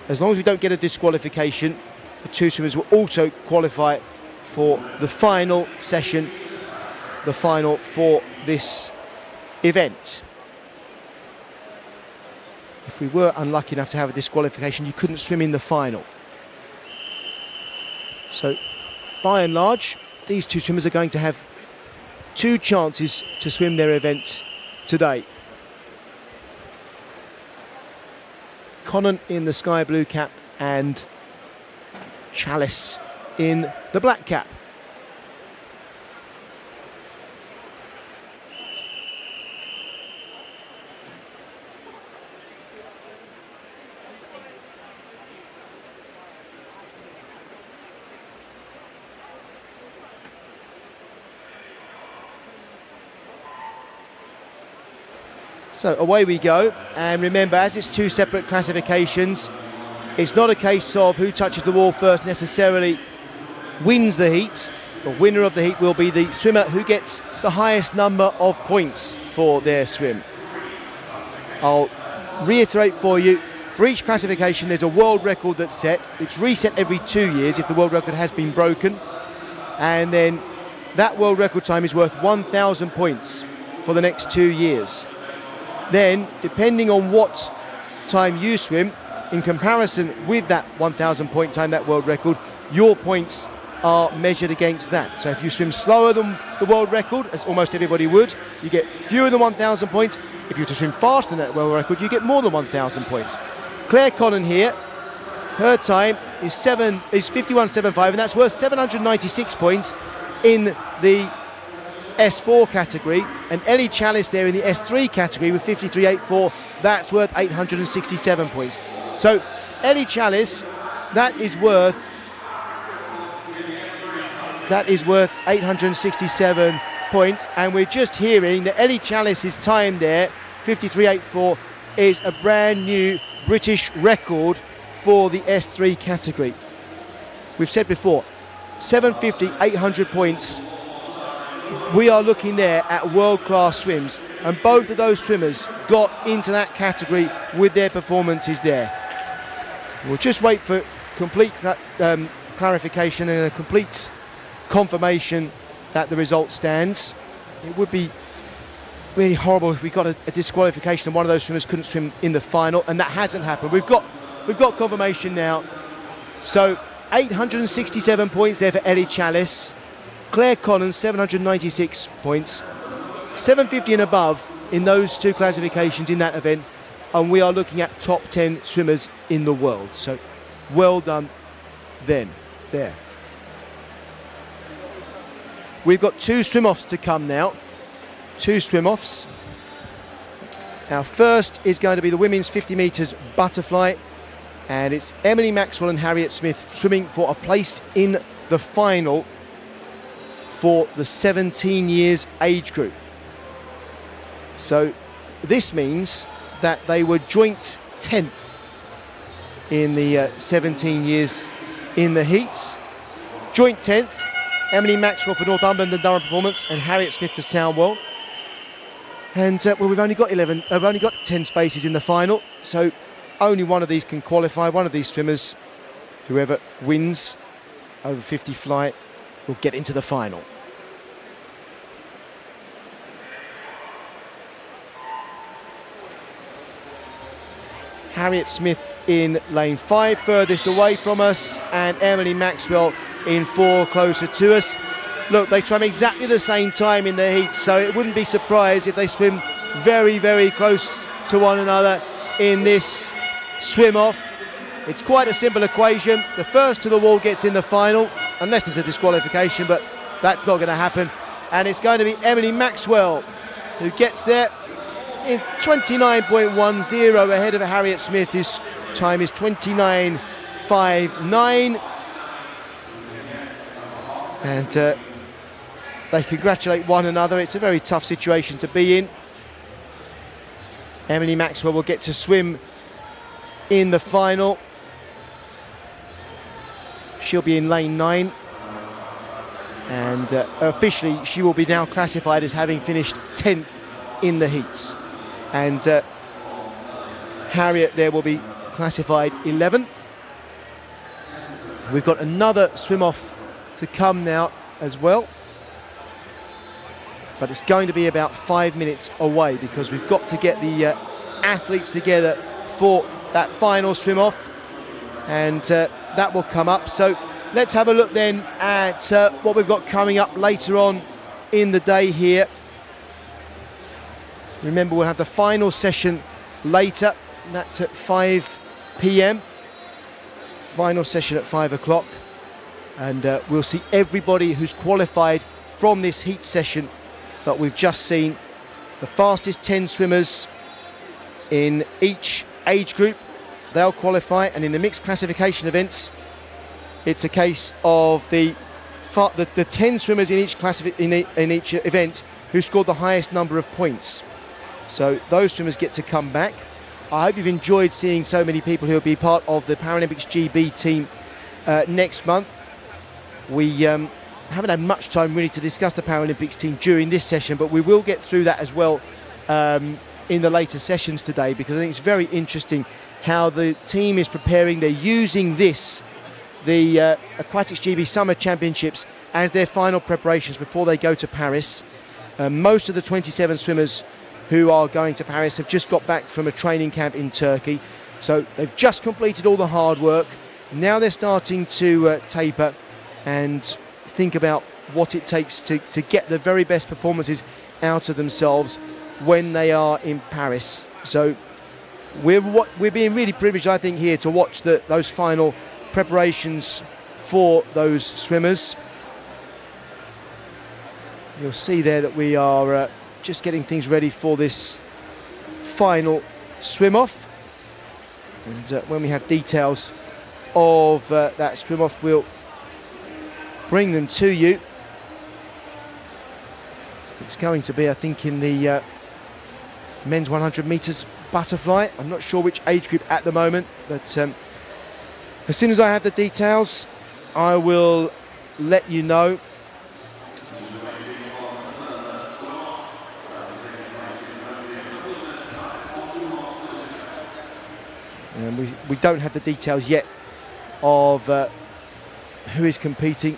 as long as we don't get a disqualification, the 2 swimmers will also qualify for the final session, the final for this event. If we were unlucky enough to have a disqualification, you couldn't swim in the final. So, by and large, these 2 swimmers are going to have 2 chances to swim their event today. Connon in the sky blue cap and Chalice in the black cap. So away we go, and remember, as it's 2 separate classifications, it's not a case of who touches the wall first necessarily wins the heat. The winner of the heat will be the swimmer who gets the highest number of points for their swim. I'll reiterate for you, for each classification there's a world record that's set. It's reset every 2 years if the world record has been broken, and then that world record time is worth 1,000 points for the next 2 years. Then, depending on what time you swim, in comparison with that 1,000 point time, that world record, your points are measured against that. So if you swim slower than the world record, as almost everybody would, you get fewer than 1,000 points. If you were to swim faster than that world record, you get more than 1,000 points. Claire Connon here, her time is 51.75, and that's worth 796 points in the S4 category, and Ellie Chalice there in the S3 category with 53.84, that's worth 867 points. So Ellie Chalice, that is worth 867 points, and we're just hearing that Ellie Chalice's time there, 53.84, is a brand new British record for the S3 category. We've said before, 750, 800 points. We are looking there at world-class swims, and both of those swimmers got into that category with their performances there. We'll just wait for complete clarification and a complete confirmation that the result stands. It would be really horrible if we got a disqualification and one of those swimmers couldn't swim in the final, and that hasn't happened. We've got confirmation now. So 867 points there for Ellie Chalice. Claire Connon, 796 points, 750 and above in those 2 classifications in that event, and we are looking at top 10 swimmers in the world. So well done then, there. We've got 2 swim-offs to come now, 2 swim-offs. Our first is going to be the women's 50 metres butterfly, and it's Emily Maxwell and Harriet Smith swimming for a place in the final for the 17 years age group. So this means that they were joint 10th in the 17 years in the heats. Joint 10th, Emily Maxwell for Northumberland and Durham Performance, and Harriet Smith for Soundwell. And well, we've only got 10 spaces in the final, so only one of these can qualify. One of these swimmers, whoever wins over 50 flight, will get into the final. Harriet Smith in lane 5, furthest away from us, and Emily Maxwell in 4, closer to us. Look, they swam exactly the same time in their heats, so it wouldn't be surprised if they swim very, very close to one another in this swim-off. It's quite a simple equation. The first to the wall gets in the final, unless there's a disqualification, but that's not going to happen. And it's going to be Emily Maxwell who gets there in 29.10 ahead of Harriet Smith, whose time is 29.59. And they congratulate one another. It's a very tough situation to be in. Emily Maxwell will get to swim in the final. She'll be in lane 9. And officially, she will be now classified as having finished 10th in the heats. And Harriet there will be classified 11th. We've got another swim-off to come now as well. But it's going to be about 5 minutes away because we've got to get the athletes together for that final swim-off. And that will come up. So let's have a look then at what we've got coming up later on in the day here. Remember, we'll have the final session later. That's at 5 p.m. Final session at 5 o'clock. And we'll see everybody who's qualified from this heat session that we've just seen. The fastest 10 swimmers in each age group, they'll qualify. And in the mixed classification events, it's a case of the 10 swimmers in each in each event who scored the highest number of points. So those swimmers get to come back. I hope you've enjoyed seeing so many people who will be part of the Paralympics GB team next month. We haven't had much time really to discuss the Paralympics team during this session, but we will get through that as well in the later sessions today, because I think it's very interesting how the team is preparing. They're using this, the Aquatics GB Summer Championships, as their final preparations before they go to Paris. Most of the 27 swimmers who are going to Paris have just got back from a training camp in Turkey. So they've just completed all the hard work. Now they're starting to taper and think about what it takes to get the very best performances out of themselves when they are in Paris. So we're being really privileged, I think, here to watch those final preparations for those swimmers. You'll see there that we are just getting things ready for this final swim-off. And when we have details of that swim-off, we'll bring them to you. It's going to be, I think, in the men's 100 metres butterfly. I'm not sure which age group at the moment, but as soon as I have the details, I will let you know. And we don't have the details yet of who is competing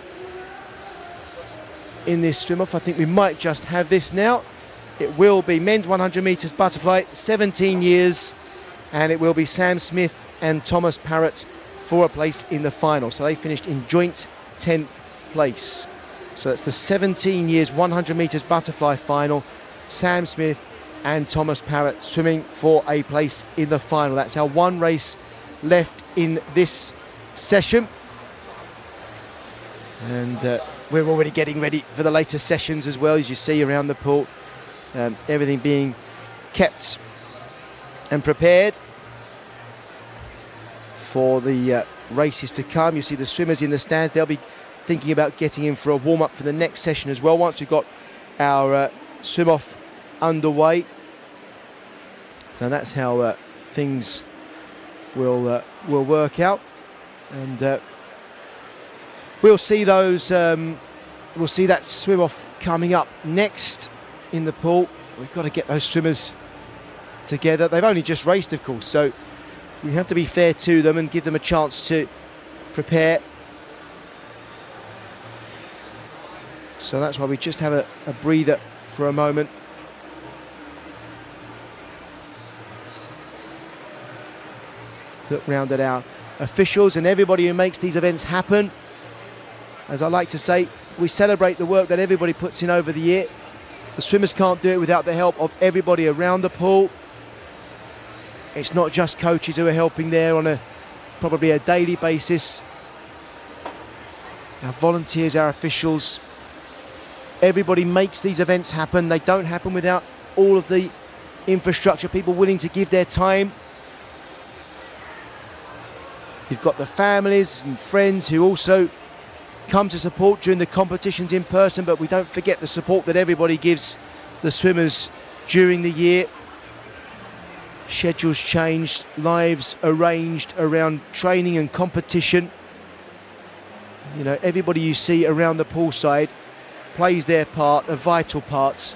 in this swim-off. I think we might just have this now. It will be men's 100 metres butterfly, 17 years, and it will be Sam Smith and Thomas Parrott for a place in the final. So they finished in joint 10th place. So that's the 17 years 100 metres butterfly final. Sam Smith and Thomas Parrott swimming for a place in the final. That's our one race left in this session. And we're already getting ready for the later sessions as well, as you see around the pool. Everything being kept and prepared for the races to come. You see the swimmers in the stands. They'll be thinking about getting in for a warm-up for the next session as well, once we've got our swim-off underway. Now that's how things will work out, and we'll see those. We'll see that swim off coming up next in the pool. We've got to get those swimmers together. They've only just raced, of course, so we have to be fair to them and give them a chance to prepare. So that's why we just have a breather for a moment. look round at our officials and everybody who makes these events happen. As I like to say, we celebrate the work that everybody puts in over the year. The swimmers can't do it without the help of everybody around the pool. It's not just coaches who are helping there on probably a daily basis. Our volunteers, our officials, everybody makes these events happen. They don't happen without all of the infrastructure, people willing to give their time. You've got the families and friends who also come to support during the competitions in person, but we don't forget the support that everybody gives the swimmers during the year. Schedules changed, lives arranged around training and competition. You know, everybody you see around the poolside plays their part, are vital parts.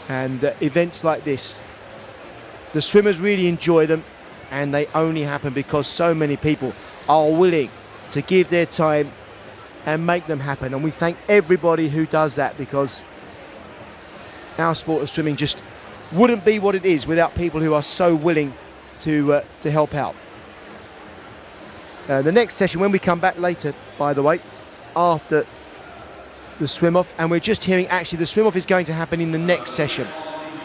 And events like this, the swimmers really enjoy them, and they only happen because so many people are willing to give their time and make them happen. And we thank everybody who does that, because our sport of swimming just wouldn't be what it is without people who are so willing to help out. The next session, when we come back later, by the way, after the swim-off, and we're just hearing actually the swim-off is going to happen in the next session.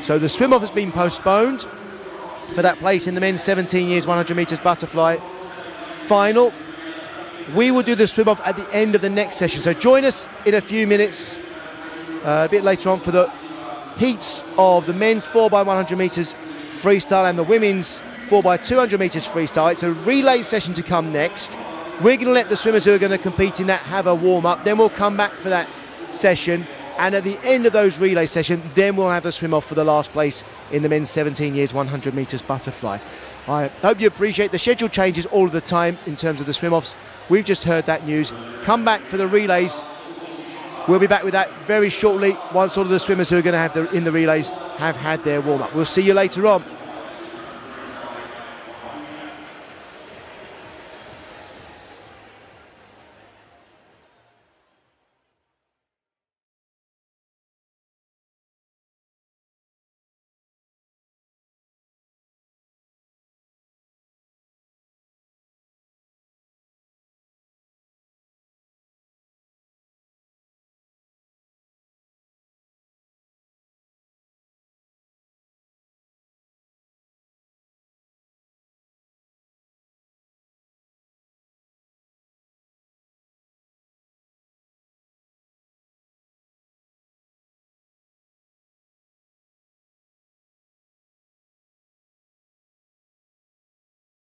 So the swim-off has been postponed for that place in the men's 17 years 100 metres butterfly final. We will do the swim-off at the end of the next session. So join us in a few minutes, a bit later on, for the heats of the men's 4x100 metres freestyle and the women's 4x200 metres freestyle. It's a relay session to come next. We're going to let the swimmers who are going to compete in that have a warm-up. Then we'll come back for that session. And at the end of those relay sessions, then we'll have the swim-off for the last place in the men's 17 years 100 metres butterfly. I hope you appreciate the schedule changes all of the time in terms of the swim-offs. We've just heard that news. Come back for the relays. We'll be back with that very shortly once all of the swimmers who are going to have in the relays have had their warm-up. We'll see you later on.